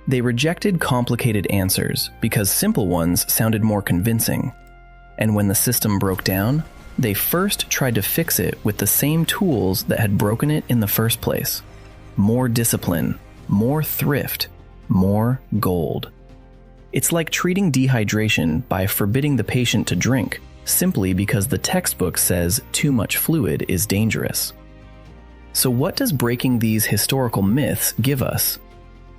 They rejected complicated answers because simple ones sounded more convincing. And when the system broke down, they first tried to fix it with the same tools that had broken it in the first place. More discipline, more thrift, more gold. It's like treating dehydration by forbidding the patient to drink, simply because the textbook says too much fluid is dangerous. So what does breaking these historical myths give us?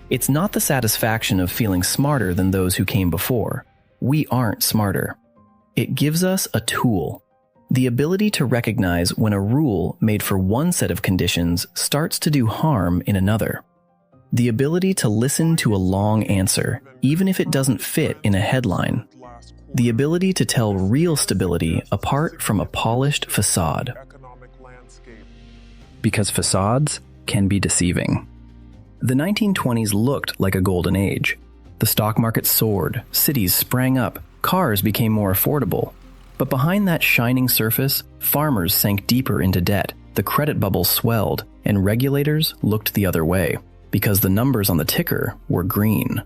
It's not the satisfaction of feeling smarter than those who came before. We aren't smarter. It gives us a tool, the ability to recognize when a rule made for one set of conditions starts to do harm in another. The ability to listen to a long answer, even if it doesn't fit in a headline. The ability to tell real stability apart from a polished facade. Because facades can be deceiving. The 1920s looked like a golden age. The stock market soared, cities sprang up, cars became more affordable. But behind that shining surface, farmers sank deeper into debt, the credit bubble swelled, and regulators looked the other way, because the numbers on the ticker were green.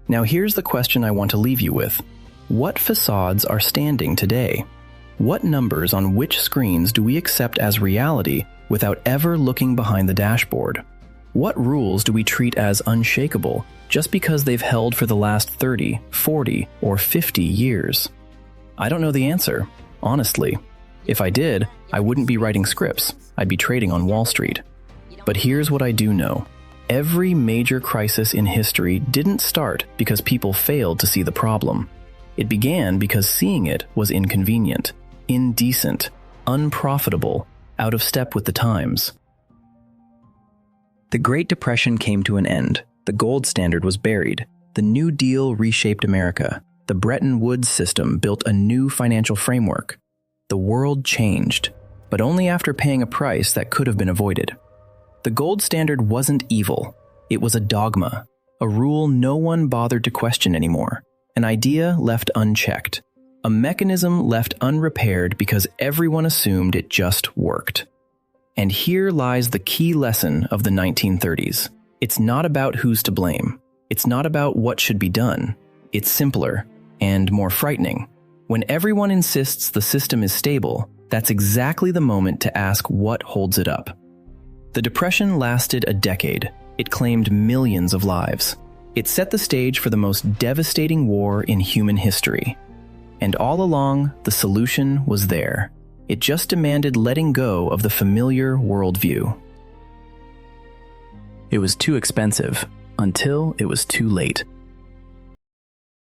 Now here's the question I want to leave you with. What facades are standing today? What numbers on which screens do we accept as reality without ever looking behind the dashboard? What rules do we treat as unshakable just because they've held for the last 30, 40, or 50 years? I don't know the answer, honestly. If I did, I wouldn't be writing scripts. I'd be trading on Wall Street. But here's what I do know. Every major crisis in history didn't start because people failed to see the problem. It began because seeing it was inconvenient, indecent, unprofitable, out of step with the times. The Great Depression came to an end. The gold standard was buried. The New Deal reshaped America. The Bretton Woods system built a new financial framework. The world changed, but only after paying a price that could have been avoided. The gold standard wasn't evil. It was a dogma, a rule no one bothered to question anymore, an idea left unchecked, a mechanism left unrepaired because everyone assumed it just worked. And here lies the key lesson of the 1930s. It's not about who's to blame. It's not about what should be done. It's simpler and more frightening. When everyone insists the system is stable, that's exactly the moment to ask what holds it up. The Depression lasted a decade. It claimed millions of lives. It set the stage for the most devastating war in human history. And all along, the solution was there. It just demanded letting go of the familiar worldview. It was too expensive, until it was too late.